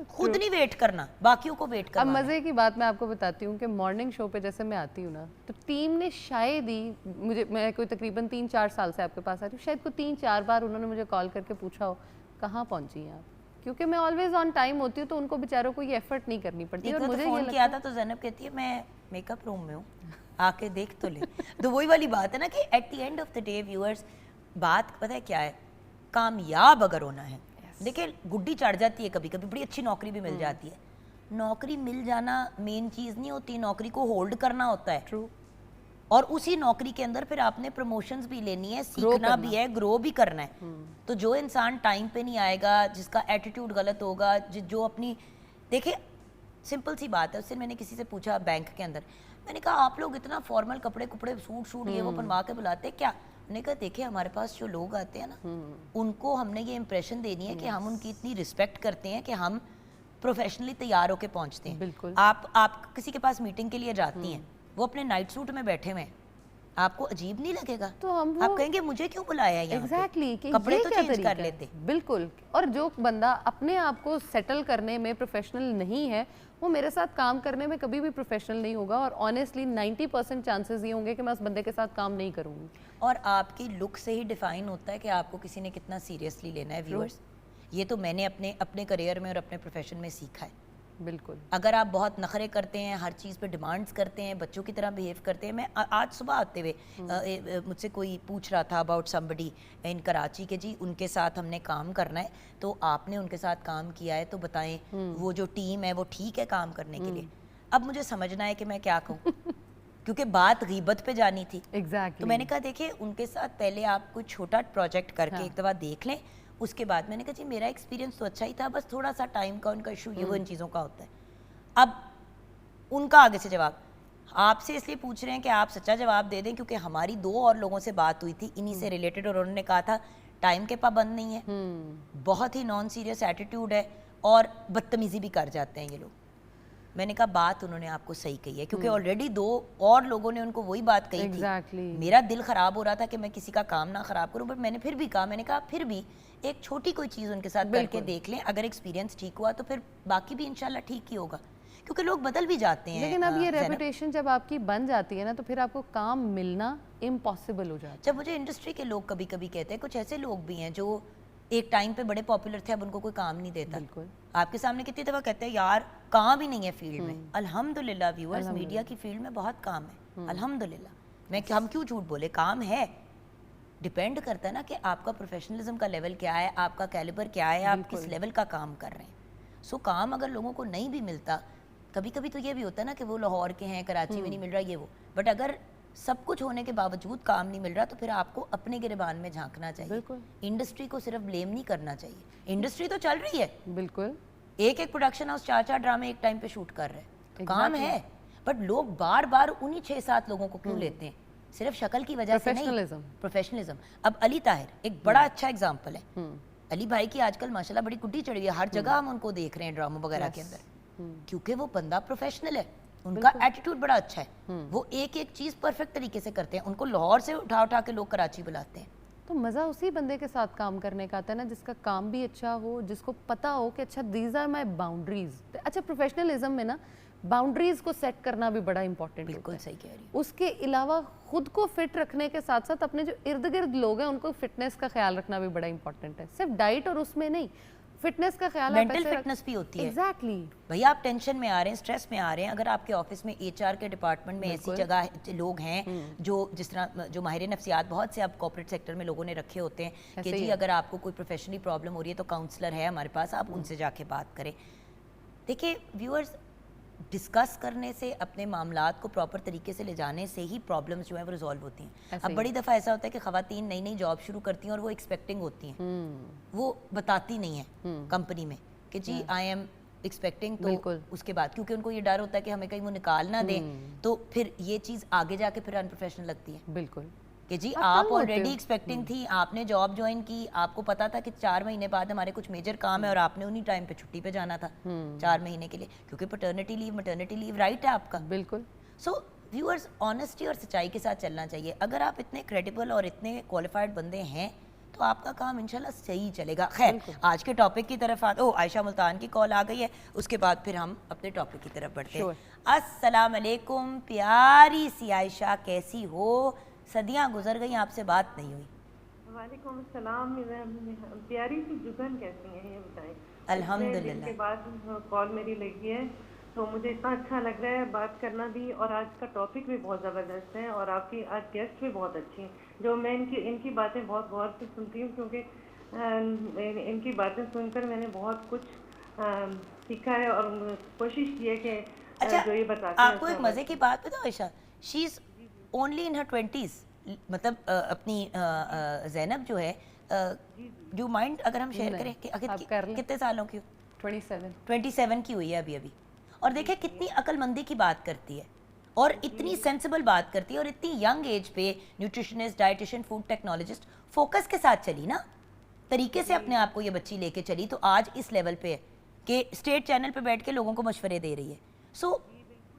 खुद नहीं वेट करना, बाकियों को वेट करना। अब मजे की बात मैं आपको बताती हूँ कि मॉर्निंग शो पे जैसे मैं आती हूँ ना, तो टीम ने शायद ही मैं कोई तकरीबन 3-4 साल से आपके पास आ रही हूँ, शायद कोई 3-4 बार उन्होंने मुझे कॉल करके पूछा हो कहाँ पहुँची हैं आप, क्योंकि मैं ऑलवेज ऑन टाइम होती हूँ, तो उनको बेचारों को ये एफर्ट नहीं करनी पड़ती। और मुझे फोन किया था तो ज़ैनब कहती है मैं मेकअप रूम में हूँ, आके देख तो ले। तो वही वाली बात है ना कि at the end of the day viewers, बात पता है क्या है, कामयाब अगर होना है, देखिए गुड्डी चढ़ जाती है कभी कभी, बड़ी अच्छी नौकरी भी मिल जाती है। नौकरी मिल जाना मेन चीज़ नहीं होती, नौकरी को होल्ड करना होता है। ट्रू। और उसी नौकरी के अंदर फिर आपने प्रमोशंस भी लेनी है, सीखना भी है, ग्रो भी करना है। तो जो इंसान टाइम पे नहीं आएगा, जिसका एटीट्यूड गलत होगा, जो अपनी, देखिए सिंपल सी बात है, उससे मैंने किसी से पूछा बैंक के अंदर, मैंने कहा आप लोग इतना फॉर्मल कपड़े सूट ये वो बनवा के बुलाते क्या? मैंने कहा देखिए हमारे पास जो लोग आते हैं ना, उनको हमने ये इंप्रेशन देनी है कि हम उनकी इतनी रिस्पेक्ट करते हैं कि हम प्रोफेशनली तैयार होके पहुंचते हैं। बिल्कुल। आप किसी के पास मीटिंग के लिए जाती हैं, वो अपने नाइट सूट में बैठे हुए हैं, आपको अजीब नहीं लगेगा? तो हम आप कहेंगे मुझे क्यों बुलाया है यहाँ एग्जैक्टली पे? कपड़े तो चेंज कर लेते। बिल्कुल। और जो बंदा अपने आप को सेटल करने में प्रोफेशनल नहीं है, वो मेरे साथ काम करने में कभी भी प्रोफेशनल नहीं होगा। और ऑनेस्टली 90% चांसेस ये होंगे कि मैं उस बंदे के साथ काम नहीं करूँगी। और आपकी लुक से ही डिफाइन होता है कि आपको किसी ने कितना सीरियसली लेना है। व्यूअर्स, ये तो मैंने अपने करियर में और अपने प्रोफेशन में सीखा है। बिल्कुल। अगर आप बहुत नखरे करते हैं, हर चीज़ पे डिमांड्स करते हैं, बच्चों की तरह बिहेव करते हैं। मैं आज सुबह आते हुए मुझसे कोई पूछ रहा था अबाउट समबडी इन कराची के, जी उनके साथ हमने काम करना है, तो आपने उनके साथ काम किया है तो बताएं वो जो टीम है वो ठीक है काम करने के लिए? अब मुझे समझना है कि मैं क्या कहूँ, क्योंकि बात गीबत पे जानी थी। एग्जैक्टली। तो मैंने कहा देखिए उनके साथ पहले आप कोई छोटा प्रोजेक्ट करके एक दफ़ा देख लें, उसके बाद मैंने कहा जी मेरा एक्सपीरियंस तो अच्छा ही था, बस थोड़ा सा टाइम का उनका इशू ये वो इन चीज़ों का होता है। अब उनका आगे से जवाब आपसे इसलिए पूछ रहे हैं कि आप सच्चा जवाब दे दें, क्योंकि हमारी 2 और लोगों से बात हुई थी इन्हीं से रिलेटेड, और उन्होंने कहा था टाइम के पाबंद नहीं है, बहुत ही नॉन सीरियस एटीट्यूड है और बदतमीजी भी कर जाते हैं ये लोग। मैंने कहा बात उन्होंने आपको सही कही है, क्योंकि ऑलरेडी 2 और लोगों ने उनको वही बात कही थी। मेरा दिल खराब हो रहा था कि मैं किसी का काम ना खराब करूं, बट मैंने फिर भी कहा, मैंने कहा फिर भी एक छोटी कोई चीज़ उनके साथ करके देख लें, अगर एक्सपीरियंस ठीक हुआ तो फिर बाकी भी इंशाल्लाह ठीक ही होगा। क्योंकि लोग बदल भी जाते हैं। लेकिन अब ये ज़ैनब, रेपुटेशन जब आपकी बन जाती है ना, तो फिर आपको काम मिलना इम्पॉसिबल हो जाता जब मुझे इंडस्ट्री के लोग कभी कभी कहते हैं, कुछ ऐसे लोग भी हैं जो एक टाइम पे बड़े पॉपुलर थे, अब उनको कोई काम नहीं देता। बिल्कुल। आपके सामने कितनी दफ़ा कहते हैं यार काम ही नहीं है फील्ड में। अल्हम्दुलिल्लाह व्यूअर्स, मीडिया की फील्ड में बहुत काम है, अल्हम्दुलिल्लाह। हम क्यों झूठ बोले, काम है। डिपेंड करता है ना कि आपका प्रोफेशनलिज्म का लेवल क्या है, आपका कैलिबर क्या है, आप किस लेवल का काम कर रहे हैं। सो काम अगर लोगों को नहीं भी मिलता, कभी कभी तो ये भी होता है ना कि वो लाहौर के हैं, कराची में नहीं मिल रहा ये वो, बट अगर सब कुछ होने के बावजूद काम नहीं मिल रहा तो फिर आपको अपने गिरबान में झांकना चाहिए। बिल्कुल। इंडस्ट्री को सिर्फ ब्लेम नहीं करना चाहिए। इंडस्ट्री तो चल रही है, बिल्कुल। एक एक प्रोडक्शन हाउस 4-4 ड्रामे एक टाइम पे शूट कर रहे हैं, तो काम है। बट लोग बार बार उन्हीं 6-7 लोगों को क्यों लेते हैं? सिर्फ शक्ल की वजह से नहीं, प्रोफेशनलिज्म। अब अली ताहिर एक बड़ा अच्छा एग्जाम्पल है। अली भाई की आजकल माशाल्लाह बड़ी गुड्डी चढ़ी है, हर जगह हम उनको देख रहे हैं ड्रामों वगैरह के अंदर, क्योंकि वो बंदा प्रोफेशनल है, उनका एटीट्यूड बड़ा अच्छा है, वो एक एक चीज परफेक्ट तरीके से करते हैं। उनको लाहौर से उठा उठा के लोग कराची बुलाते हैं। तो मज़ा उसी बंदे के साथ काम करने का आता है ना, जिसका काम भी अच्छा हो, जिसको पता हो कि अच्छा दीज आर माई बाउंड्रीज। अच्छा, प्रोफेशनलिज्म में ना बाउंड्रीज को सेट करना भी बड़ा इंपॉर्टेंट होता है। बिल्कुल सही कह रही है। उसके अलावा खुद को फिट रखने के साथ साथ अपने जो इर्द गिर्द लोग हैं उनको फिटनेस का ख्याल रखना भी बड़ा इंपॉर्टेंट है। सिर्फ डाइट और उसमें नहीं, फिटनेस का ख्याल, मेंटल फिटनेस भी होती है। एग्जैक्टली। भैया आप टेंशन में आ रहे हैं, स्ट्रेस में आ रहे हैं, अगर आपके ऑफिस में एचआर के डिपार्टमेंट में ऐसी जगह लोग हैं जो जिस तरह जो माहिर नफ्सियात बहुत से अब कॉर्पोरेट सेक्टर में लोगों ने रखे होते हैं कि जी अगर आपको कोई प्रोफेशनली प्रॉब्लम हो रही है तो काउंसलर है हमारे पास, आप उनसे जाके बात करें। देखिए व्यूअर्स, डिस्कस करने से, अपने मामलात को प्रॉपर तरीके से ले जाने से ही प्रॉब्लम्स जो है वो रिजॉल्व होती हैं। अब बड़ी दफ़ा ऐसा होता है कि ख़वातीन नई नई जॉब शुरू करती हैं और वो एक्सपेक्टिंग होती हैं, वो बताती नहीं है कंपनी में कि जी आई एम एक्सपेक्टिंग, तो उसके बाद क्योंकि उनको ये डर होता है कि हमें कहीं वो निकाल ना दें, तो फिर ये चीज़ आगे जाके फिर अनप्रोफेशनल लगती है। बिल्कुल कि जी आप ऑलरेडी एक्सपेक्टिंग थी, आपने जॉब ज्वाइन की, आपको पता था कि 4 महीने बाद हमारे कुछ मेजर काम है और आपने उन्हीं टाइम पे छुट्टी पे जाना था 4 महीने के लिए, क्योंकि paternity leave maternity leave right है आपका। बिल्कुल। सो व्यूअर्स, ऑनेस्टी और सच्चाई के साथ चलना चाहिए। अगर आप इतने क्रेडिबल और इतने क्वालिफाइड बंदे हैं तो आपका काम इंशाल्लाह सही चलेगा। खैर, आज के टॉपिक की तरफ आयशा मुल्तान की कॉल आ गई है, उसके बाद फिर हम अपने टॉपिक की तरफ बढ़ते हैं। अस्सलाम वालेकुम प्यारी सी आयशा, कैसी हो? सदियां गुजर गई, आपसे बात नहीं हुई। वालेकुम अस्सलाम। प्यारी सी जुगन कैसी हैं ये बताएं। अल्हम्दुलिल्लाह। के बाद कॉल मेरी लगी है तो मुझे इतना अच्छा लग रहा है बात करना भी, और आज का टॉपिक भी बहुत ज़बरदस्त है और आपकी आज गेस्ट भी बहुत अच्छी हैं, जो मैं इनकी बातें बहुत गौर से सुनती हूँ, क्योंकि इनकी बातें सुनकर मैंने बहुत कुछ सीखा है और कोशिश की है कि अच्छा, जो ये बताते हैं। आपको एक मज़े की बात बताओ Ayesha, she is only in her 20s, मतलब अपनी ज़ैनब जो है, डू माइंड अगर हम शेयर करें कि कितने सालों की हो? 27 की हुई है अभी। और देखिए कितनी अक्लमंदी की बात करती है और इतनी सेंसिबल बात करती है, और इतनी यंग एज पे nutritionist, dietitian, food technologist focus के साथ चली ना, तरीके से अपने आप को ये बच्ची लेके चली, तो आज इस लेवल पे है कि स्टेट चैनल पे बैठ के लोगों को मशवरे दे रही है। सो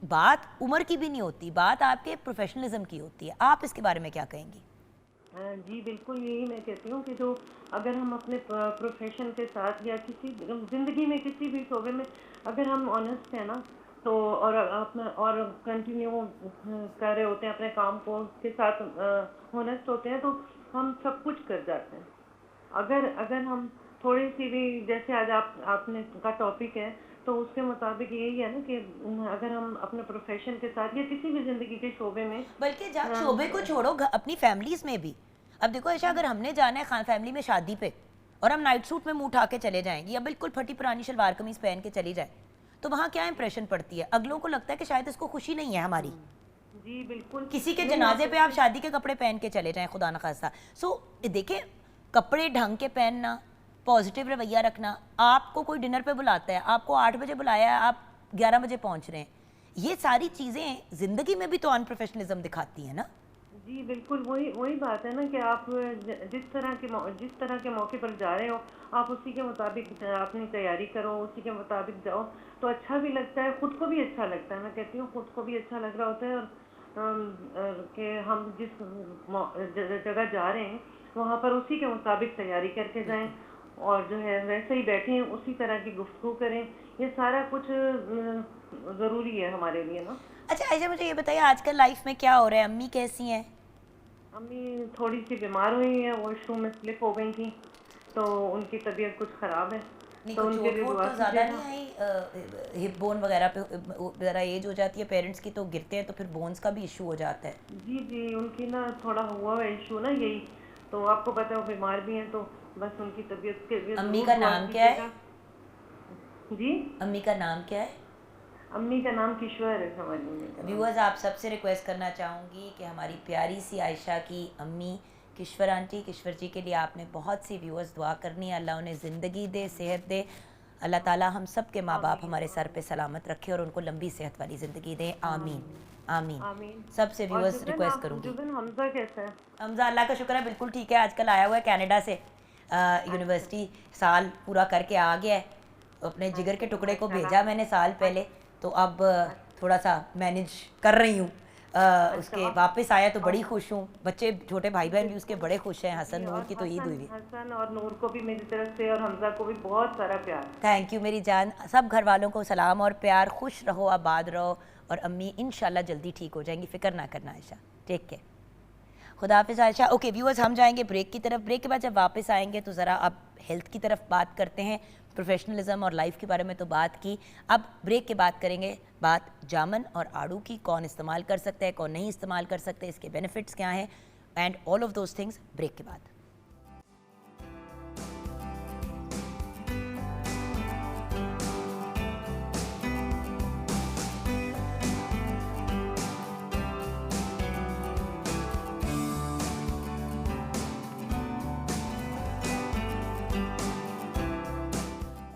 बात उम्र की भी नहीं होती, बात आपके प्रोफेशनलिज्म की होती है। आप इसके बारे में क्या कहेंगी? जी बिल्कुल, यही मैं कहती हूँ कि जो अगर हम अपने प्रोफेशन के साथ या किसी ज़िंदगी में किसी भी शोबे में अगर हम ऑनेस्ट हैं ना, तो और अपना और कंटिन्यू कर रहे होते हैं अपने काम को के साथ, ऑनेस्ट होते हैं, तो हम सब कुछ कर जाते हैं। अगर हम थोड़ी सी भी, जैसे आज आपने का टॉपिक है, तो उसके मुताबिक यही है ना कि अगर हम अपने प्रोफेशन के साथ या किसी भी ज़िंदगी के शोबे में, बल्कि शोबे को छोड़ो, अपनी फैमिलीज में भी, अब देखो ऐसा अगर हमने जाना है फैमिली में शादी पे और हम नाइट सूट में मुंह उठा के चले जाएंगे या बिल्कुल फटी पुरानी शलवार कमीज पहन के चली जाए, तो वहाँ क्या इंप्रेशन पड़ती है? अगलों को लगता है कि शायद इसको खुशी नहीं है हमारी। जी बिल्कुल। किसी के जनाजे पे आप शादी के कपड़े पहन के चले जाएं, खुदा न खास्ता। सो देखिए, कपड़े ढंग के पहनना, पॉजिटिव रवैया रखना। आपको कोई डिनर पे बुलाता है, आपको 8 बजे बुलाया है, आप 11 बजे पहुंच रहे हैं, ये सारी चीज़ें ज़िंदगी में भी तो अनप्रोफेशनलिज्म दिखाती हैं ना। जी बिल्कुल, वही बात है ना कि आप जिस तरह के मौके पर जा रहे हो, आप उसी के मुताबिक अपनी तैयारी करो, उसी के मुताबिक जाओ, तो अच्छा भी लगता है, खुद को भी अच्छा लगता है। मैं कहती हूँ खुद को भी अच्छा लग रहा होता है, और कि हम जिस जगह जा रहे हैं वहाँ पर उसी के मुताबिक तैयारी करके जाएं, और जो है वैसे ही बैठें, उसी तरह की गुफ्तगू करें। ये सारा कुछ ज़रूरी है हमारे लिए ना। अच्छा आयशा, मुझे ये बताइए आजकल लाइफ में क्या हो रहा है, अम्मी कैसी हैं? अम्मी थोड़ी सी बीमार हुई हैं, वॉशरूम में स्लिप हो गई थी, तो उनकी तबीयत कुछ ख़राब है, नहीं तो कुछ उनके चोट लिए वोट दुआ तो ज़्यादा कीजिएगा। नहीं आई? हिप बोन वगैरह पे ज़रा एज हो जाती है पेरेंट्स की तो गिरते हैं तो फिर बोन्स का भी इशू हो जाता है। जी जी, उनकी ना थोड़ा हुआ है इशू ना यही, तो आपको पता है वो बीमार भी हैं, तो बस उनकी तबीयत के लिए अम्मी ज़रूर का दुआ नाम क्या है? कीजिएगा। जी, अम्मी का नाम क्या है? अम्मी का नाम किश्वर है हमारी मम्मी का नाम। व्यूअर्स, आप सबसे रिक्वेस्ट करना चाहूँगी कि हमारी प्यारी सी आयशा की अम्मी किश्वर आंटी, किश्वर जी के लिए आपने बहुत सी व्यूअर्स दुआ करनी है, अल्लाह उन्हें ज़िंदगी दे, सेहत दे, अल्लाह ताला हम सब के माँ बाप हमारे सर पे सलामत रखे और उनको लंबी सेहत वाली ज़िंदगी दे, आमीन आमीन। आमीन। सबसे और व्यूअर्स जुबिन रिक्वेस्ट आप, करूँगी। जुबिन हमजा कैसा है? हमजा अल्लाह का शुक्र है बिल्कुल ठीक है, आजकल आया हुआ है कनाडा से, यूनिवर्सिटी साल पूरा करके आ गया है, अपने जिगर के टुकड़े को भेजा मैंने साल पहले, तो अब थोड़ा सा मैनेज कर रही हूँ। उसके वापस आया तो बड़ी खुश हूँ, बच्चे छोटे भाई बहन भी उसके बड़े खुश हैं, हसन नूर की तो ईद हुई हुई। हसन और नूर को भी मेरी तरफ से और हमजा को भी बहुत सारा प्यार। थैंक यू मेरी जान, सब घर वालों को सलाम और प्यार, खुश रहो, आबाद रहो, और अम्मी इंशाल्लाह जल्दी ठीक हो जाएंगी, फिक्र ना करना आयशा, टेक केयर, खुदा हाफिज़ आयशा। ओके व्यूअर्स, हम जाएंगे ब्रेक की तरफ, ब्रेक के बाद जब वापस आएंगे तो ज़रा अब हेल्थ की तरफ बात करते हैं, प्रोफेशनलिज्म और लाइफ के बारे में तो बात की, अब ब्रेक के बाद करेंगे बात जामन और आड़ू की, कौन इस्तेमाल कर सकता है, कौन नहीं इस्तेमाल कर सकते, इसके बेनिफिट्स क्या हैं, and all of those things break के बाद।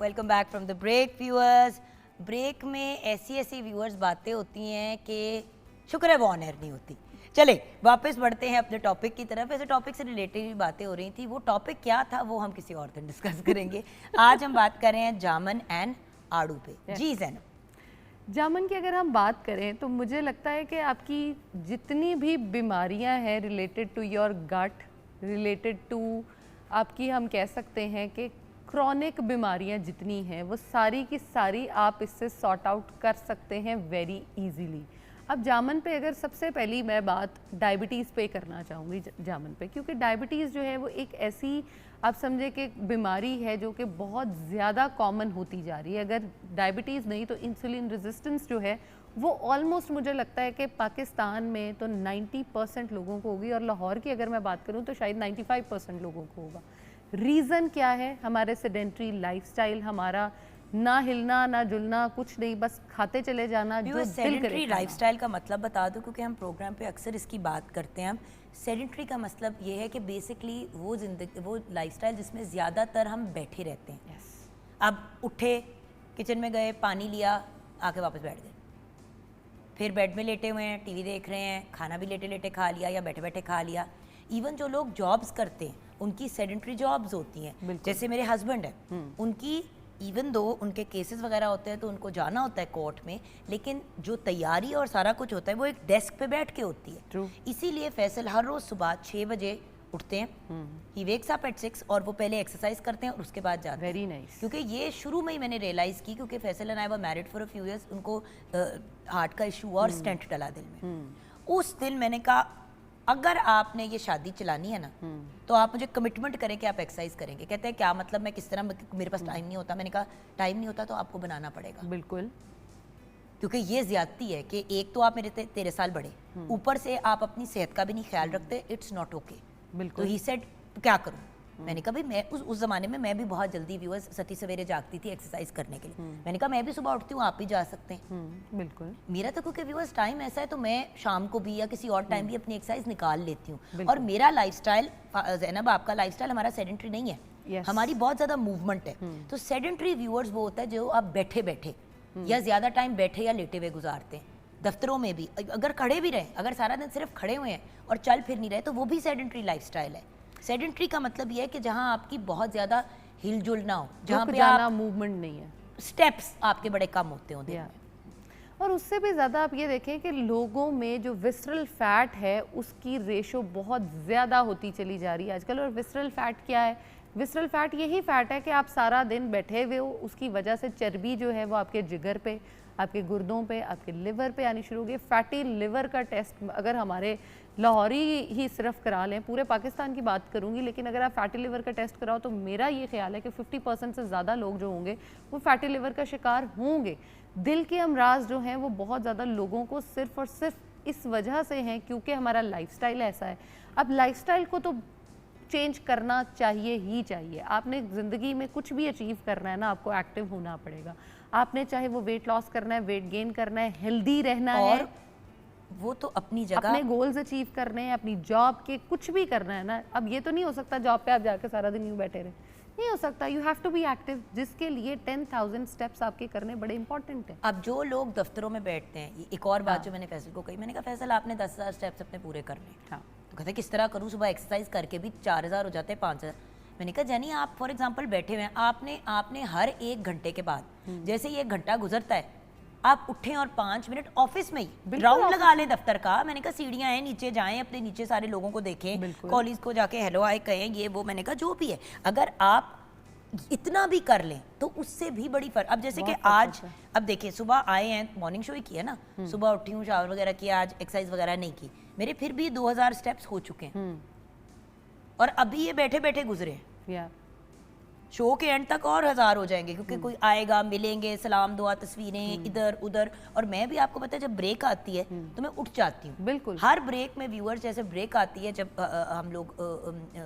Welcome back from the break viewers. Break में ऐसी ऐसी व्यूअर्स बातें होती हैं कि शुक्र है वो ऑन एयर नहीं होती। चले वापस बढ़ते हैं अपने टॉपिक की तरफ। ऐसे टॉपिक से रिलेटेड भी बातें हो रही थी, वो टॉपिक क्या था वो हम किसी और दिन डिस्कस करेंगे। आज हम बात कर रहे हैं जामन एंड आड़ू पे। जी ज़ैनब, जामन की अगर हम बात करें तो मुझे लगता है कि आपकी जितनी भी बीमारियां हैं related to your gut, related to आपकी हम कह सकते हैं कि क्रॉनिक बीमारियां जितनी हैं वो सारी की सारी आप इससे सॉर्ट आउट कर सकते हैं वेरी इजीली। अब जामन पे अगर सबसे पहली मैं बात डायबिटीज़ पे करना चाहूँगी, जामन पे, क्योंकि डायबिटीज़ जो है वो एक ऐसी आप समझे कि बीमारी है जो कि बहुत ज़्यादा कॉमन होती जा रही है। अगर डायबिटीज़ नहीं तो इंसुलिन रेजिस्टेंस जो है वो ऑलमोस्ट मुझे लगता है कि पाकिस्तान में तो 90% लोगों को होगी, और लाहौर की अगर मैं बात करूँ तो शायद 95% लोगों को होगा। रीज़न क्या है? हमारे सेडेंट्री लाइफस्टाइल, हमारा ना हिलना ना जुलना, कुछ नहीं, बस खाते चले जाना जो दिल करे सेडेंट्री खाना। लाइफस्टाइल का मतलब बता दो, क्योंकि हम प्रोग्राम पे अक्सर इसकी बात करते हैं। हम सेडेंट्री का मतलब ये है कि बेसिकली वो जिंदगी, वो लाइफस्टाइल जिसमें ज़्यादातर हम बैठे रहते हैं। अब उठे, किचन में गए, पानी लिया, आके वापस बैठ गए, फिर बेड में लेटे हुए हैं, टीवी देख रहे हैं, खाना भी लेटे लेटे खा लिया या बैठे बैठे खा लिया। इवन जो लोग जॉब्स करते हैं उनकी सेडेंट्री जॉब्स होती हैं, जैसे मेरे हस्बैंड हैं, उनकी इवन दो उनके केसेस वगैरह होते हैं तो उनको जाना होता है कोर्ट में, लेकिन जो तैयारी और सारा कुछ होता है वो एक डेस्क पे बैठ के होती है। True. इसीलिए फैसल हर रोज़ सुबह 6 बजे उठते हैं, ही वेक्स अप एट 6, और वो पहले एक्सरसाइज करते हैं और उसके बाद जाते हैं। Very nice. क्योंकि ये शुरू में ही मैंने रियलाइज़ की, क्योंकि Faisal and I were married for a few years, उनको हार्ट का इशू और स्टेंट डला दिल में। उस दिन मैंने कहा अगर आपने ये शादी चलानी है ना तो आप मुझे कमिटमेंट करें कि आप एक्सरसाइज करेंगे। कहते हैं क्या मतलब, मैं किस तरह, मेरे पास टाइम नहीं होता। मैंने कहा टाइम नहीं होता तो आपको बनाना पड़ेगा, बिल्कुल, क्योंकि ये ज्यादती है कि एक तो आप मेरे 13 साल बड़े, ऊपर से आप अपनी सेहत का भी नहीं ख्याल रखते, इट्स नॉट ओके। तो बिल्कुल। ही सेड क्या करूं? मैंने कहा भाई मैं उस ज़माने में मैं भी बहुत जल्दी व्यूअर्स सती सवेरे जागती थी एक्सरसाइज करने के लिए। मैंने कहा मैं भी सुबह उठती हूँ, आप भी जा सकते हैं। बिल्कुल। मेरा तो क्योंकि व्यूअर्स टाइम ऐसा है तो मैं शाम को भी या किसी और टाइम भी अपनी एक्सरसाइज निकाल लेती हूँ। और मेरा लाइफस्टाइल, ज़ैनब आपका लाइफस्टाइल हमारा सेडेंट्री नहीं है। Yes. हमारी बहुत ज़्यादा मूवमेंट है। तो सेडेंट्री व्यूअर्स वो होता है जो आप बैठे बैठे या ज़्यादा टाइम बैठे या लेटे हुए गुजारते हैं। दफ्तरों में भी अगर खड़े भी रहे, अगर सारा दिन सिर्फ खड़े हुए हैं और चल फिर नहीं रहे तो वो भी सेडेंट्री लाइफस्टाइल है। सेडेंट्री का मतलब ये है कि जहाँ आपकी बहुत ज़्यादा हिलजुल ना हो, जहाँ पे आप मूवमेंट नहीं है, स्टेप्स आपके बड़े कम होते हो दिन में। और उससे भी ज़्यादा आप ये देखें कि लोगों में जो विसरल फैट है उसकी रेशो बहुत ज़्यादा होती चली जा रही है आजकल। और विसरल फैट क्या है? विसरल फैट यही फैट है कि आप सारा दिन बैठे हुए हो, उसकी वजह से चर्बी जो है वो आपके जिगर पे, आपके गुर्दों पे, आपके लिवर पे आनी शुरू हो गई। फैटी लिवर का टेस्ट अगर हमारे लाहौरी ही सिर्फ करा लें, पूरे पाकिस्तान की बात करूंगी, लेकिन अगर आप फैटी लिवर का टेस्ट कराओ तो मेरा ये ख्याल है कि 50% से ज़्यादा लोग जो होंगे वो फैटी लिवर का शिकार होंगे। दिल के अमराज जो हैं वो बहुत ज़्यादा लोगों को सिर्फ और सिर्फ इस वजह से हैं क्योंकि हमारा लाइफस्टाइल ऐसा है। अब लाइफस्टाइल को तो चेंज करना चाहिए ही चाहिए। आपने ज़िंदगी में कुछ भी अचीव करना है ना, आपको एक्टिव होना पड़ेगा। आपने चाहे वो वेट लॉस करना है, वेट गेन करना है, हेल्दी रहना है, वो तो अपनी जगह अपने गोल्स अचीव करने हैं, अपनी जॉब के कुछ भी करना है ना। अब ये तो नहीं हो सकता जॉब पे आप जाकर सारा दिन यूँ बैठे रहे, नहीं हो सकता। You have to be active, जिसके लिए 10,000 स्टेप्स आपके करने बड़े इंपॉर्टेंट हैं। अब जो लोग दफ्तरों में बैठते हैं, एक और बात जो मैंने फैसल को कही, मैंने कहा फैसल आपने 10,000 स्टेप्स अपने पूरे करने। हाँ, तो कहते किस तरह करूँ, सुबह एक्सरसाइज करके भी 4,000 हो जाते हैं, 5,000। मैंने कहा जैनी आप फॉर एग्जांपल बैठे हुए हैं, आपने हर 1 घंटे के बाद जैसे ही 1 घंटा गुजरता है आप उठें और 5 मिनट ऑफिस में ही राउंड लगा लें दफ्तर का। मैंने कहा सीढ़ियाँ हैं, नीचे जाएं, अपने नीचे सारे लोगों को देखें, कॉलेज को जाके हेलो हाय कहें, ये वो। मैंने कहा जो भी है, अगर आप इतना भी कर लें तो उससे भी बड़ी फर्क। अब जैसे कि आज अब देखिए सुबह आए हैं, मॉर्निंग शो ही किया ना, सुबह उठी हूँ, शावर वगैरह किया, आज एक्सरसाइज वगैरह नहीं की, मेरे फिर भी 2,000 स्टेप्स हो चुके हैं और अभी ये बैठे बैठे गुजरे हैं। शो के एंड तक और 1,000 हो जाएंगे क्योंकि कोई आएगा, मिलेंगे, सलाम दुआ, तस्वीरें इधर उधर। और मैं भी आपको पता है जब ब्रेक आती है तो मैं उठ जाती हूँ। बिल्कुल, हर ब्रेक में व्यूअर्स जैसे ब्रेक आती है, जब हम लोग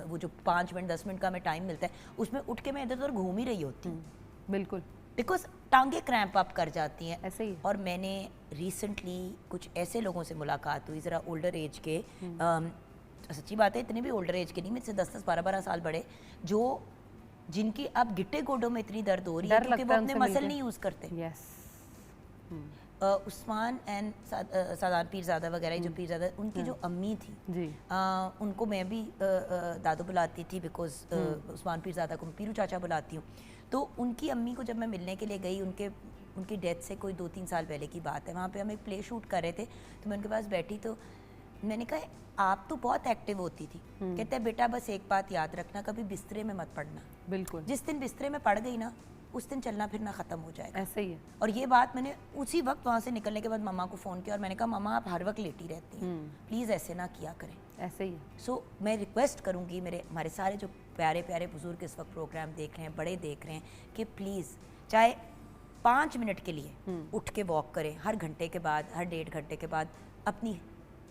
वो जो 5 मिनट 10 मिनट का हमें टाइम मिलता है, उसमें उठ के मैं इधर उधर घूम ही रही होती हूँ। बिल्कुल, बिकॉज टांगे क्रैम्प अप कर जाती हैं ऐसे ही। और मैंने रिसेंटली कुछ ऐसे लोगों से मुलाकात हुई, ज़रा ओल्डर एज के, सच्ची बात है इतने भी ओल्डर एज के नहीं, मुझसे 10-10 12-12 साल बड़े, जो जिनकी अब गिट्टे गोडों में इतनी दर्द हो रही है क्योंकि वो अपने मसल नहीं यूज़ करते। उस्मान एंड सादान पीरज़ादा वगैरह जो पीरज़ादा, उनकी जो अम्मी थी जी, उनको मैं भी दादू बुलाती थी, बिकॉज उस्मान पीरज़ादा को पीरू चाचा बुलाती हूँ। तो उनकी अम्मी को जब मैं मिलने के लिए गई, उनकी डेथ से कोई 2-3 साल पहले की बात है, वहाँ पे हम एक प्ले शूट कर रहे थे, तो मैं उनके पास बैठी तो मैंने कहा आप तो बहुत एक्टिव होती थी। कहते हैं बेटा बस एक बात याद रखना, कभी बिस्तरे में मत पड़ना। बिल्कुल, जिस दिन बिस्तरे में पड़ गई ना, उस दिन चलना फिरना ख़त्म हो जाएगा। ऐसे ही है। और ये बात मैंने उसी वक्त वहाँ से निकलने के बाद मम्मा को फ़ोन किया और मैंने कहा मम्मा आप हर वक्त लेटी रहती हैं, प्लीज़ ऐसे ना किया करें। ऐसे ही है। सो मैं रिक्वेस्ट करूँगी हमारे सारे जो प्यारे प्यारे बुजुर्ग इस वक्त प्रोग्राम देख रहे हैं, बड़े देख रहे हैं, कि प्लीज़ चाहे 5 मिनट के लिए उठ के वॉक करें, हर घंटे के बाद, हर 1.5 घंटे के बाद अपनी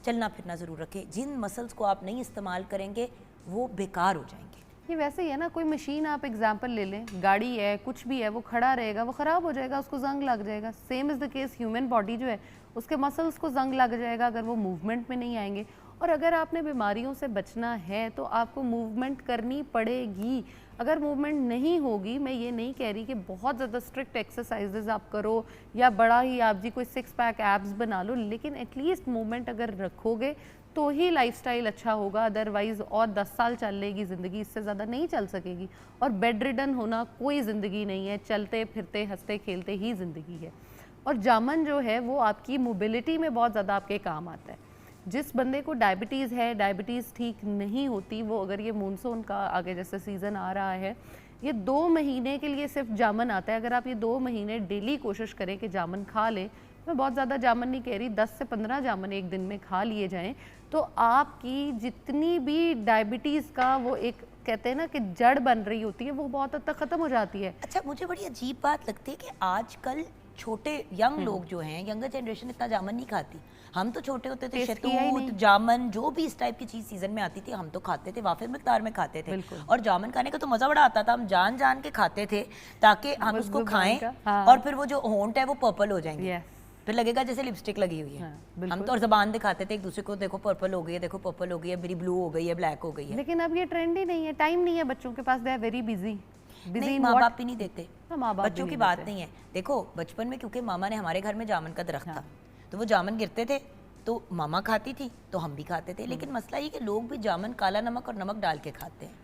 चलना फिरना ज़रूर रखें। जिन मसल्स को आप नहीं इस्तेमाल करेंगे वो बेकार हो जाएंगे। ये वैसे ही है ना, कोई मशीन आप एग्जांपल ले लें, गाड़ी है, कुछ भी है, वो खड़ा रहेगा, वो ख़राब हो जाएगा, उसको जंग लग जाएगा। Same is the case human body जो है, उसके मसल्स को जंग लग जाएगा अगर वो मूवमेंट में नहीं आएंगे। और अगर आपने बीमारियों से बचना है तो आपको मूवमेंट करनी पड़ेगी। अगर मूवमेंट नहीं होगी, मैं ये नहीं कह रही कि बहुत ज़्यादा स्ट्रिक्ट एक्सरसाइजेज आप करो या बड़ा ही आप जी कोई 6 पैक एब्स बना लो, लेकिन एटलीस्ट मूवमेंट अगर रखोगे तो ही लाइफस्टाइल अच्छा होगा। अदरवाइज़ और 10 साल चल लेगी ज़िंदगी, इससे ज़्यादा नहीं चल सकेगी। और बेड रिडन होना कोई ज़िंदगी नहीं है, चलते फिरते हंसते खेलते ही ज़िंदगी है। और जामन जो है वो आपकी मोबिलिटी में बहुत ज़्यादा आपके काम आता है। जिस बंदे को डायबिटीज़ है, डायबिटीज़ ठीक नहीं होती, वो अगर ये मानसून का आगे जैसे सीज़न आ रहा है, ये 2 महीने के लिए सिर्फ जामन आता है। अगर आप ये 2 महीने डेली कोशिश करें कि जामन खा लें, मैं बहुत ज़्यादा जामन नहीं कह रही, 10 से 15 जामन एक दिन में खा लिए जाएं, तो आपकी जितनी भी डायबिटीज़ का वो एक कहते हैं ना कि जड़ बन रही होती है, वो बहुत हद तक ख़त्म हो जाती है। अच्छा, मुझे बड़ी अजीब बात लगती है कि आजकल छोटे यंग लोग जो हैं, यंगर जनरेशन इतना जामन नहीं खाती। हम तो छोटे होते थे, शहतूत, जामन, जो भी इस टाइप की चीज़ सीजन में आती थी हम तो खाते थे, वाफिर मिकदार में खाते थे। और जामन खाने का तो मज़ा बड़ा आता था, हम जान जान के खाते थे ताकि हम उसको खाएं। और फिर वो जो होंठ है वो पर्पल हो जाएंगे, फिर लगेगा जैसे लिपस्टिक लगी हुई है। हम तो और ज़बान दिखाते थे एक दूसरे को, देखो पर्पल हो गई है, देखो पर्पल हो गई है, मेरी ब्लू हो गई है, ब्लैक हो गई है। लेकिन अब ये ट्रेंड ही नहीं है, टाइम नहीं है बच्चों के पास, दे आर वेरी बिजी। नहीं, माँ बाप ही नहीं देते, बच्चों की बात नहीं है। देखो बचपन में क्योंकि मामा ने, हमारे घर में जामन का दरख्त था, तो वो जामन गिरते थे तो मामा खाती थी तो हम भी खाते थे। लेकिन मसला ये कि लोग भी जामन काला नमक और नमक डाल के खाते हैं।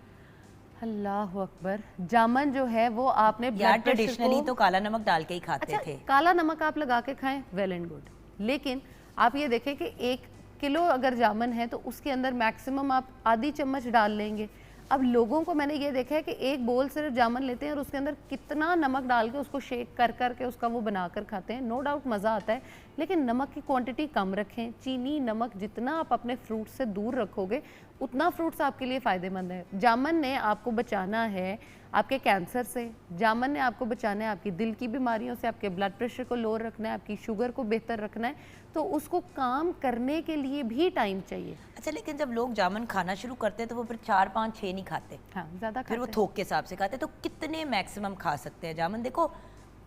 अल्लाह अकबर। जामन जो है वो आपने यार ट्रेडिशनली तो काला नमक डाल के ही खाते थे। काला नमक आप लगा के खाएं, वेल एंड गुड। लेकिन आप ये देखें कि 1 किलो अगर जामन है तो उसके अंदर मैक्सिमम आप आधी चम्मच डाल लेंगे। अब लोगों को मैंने ये देखा है कि एक बोल सिर्फ जामुन लेते हैं और उसके अंदर कितना नमक डाल के उसको शेक कर कर के उसका वो बनाकर खाते हैं। नो डाउट मज़ा आता है, लेकिन नमक की क्वांटिटी कम रखें। चीनी नमक जितना आप अपने फ्रूट से दूर रखोगे उतना फ्रूट्स आपके लिए फ़ायदेमंद है। जामुन ने आपको बचाना है आपके कैंसर से, जामुन ने आपको बचाना है आपकी दिल की बीमारियों से, आपके ब्लड प्रेशर को लो रखना है, आपकी शुगर को बेहतर रखना है, तो उसको काम करने के लिए भी टाइम चाहिए। अच्छा, लेकिन जब लोग जामुन खाना शुरू करते हैं तो वो फिर 4 5 6 नहीं खाते, हाँ, ज़्यादा फिर वो खाते हैं। थोक के हिसाब से खाते हैं। तो कितने मैक्सिमम खा सकते हैं जामुन? देखो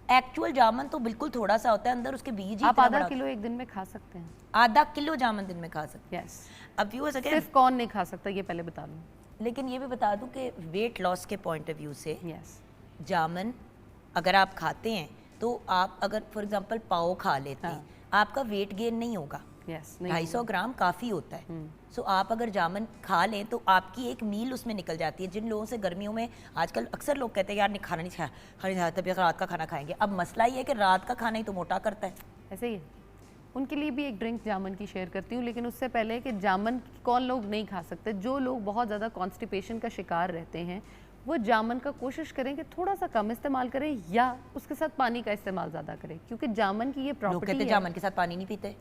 एक्चुअल जामुन तो बिल्कुल थोड़ा सा होता है, अंदर उसके बीज ही आप इतना आधा बड़ा किलो एक दिन में खा सकते हैं। आधा किलो जामुन दिन में खा सकते यस, हैं। अब व्यूअर्स अगर सिर्फ कौन नहीं खा सकता ये पहले बता दूं। लेकिन ये भी बता दूं कि वेट लॉस के पॉइंट ऑफ व्यू से यस, जामुन अगर आप खाते हैं तो आप अगर फॉर एग्जांपल पाव खा लेते हैं, आपका वेट गेन नहीं होगा। यस, 250 ग्राम काफ़ी होता है। सो आप अगर जामुन खा लें तो आपकी एक मील उसमें निकल जाती है। जिन लोगों से गर्मियों में आजकल अक्सर लोग कहते हैं यार नहीं खाना नहीं खाया तभी रात का खाना खाएंगे। अब मसला ये है कि रात का खाना ही तो मोटा करता है। ऐसे ही है। उनके लिए भी एक ड्रिंक जामुन की शेयर करती हूँ, लेकिन उससे पहले कि जामुन कौन लोग नहीं खा सकते। जो लोग बहुत ज़्यादा कॉन्स्टिपेशन का शिकार रहते हैं वो जामुन का कोशिश करें कि थोड़ा सा कम इस्तेमाल करें या उसके साथ पानी का इस्तेमाल ज़्यादा करें, क्योंकि जामुन की ये लोग प्रॉपर्टी कहते हैं है। जामुन के साथ पानी नहीं पीते,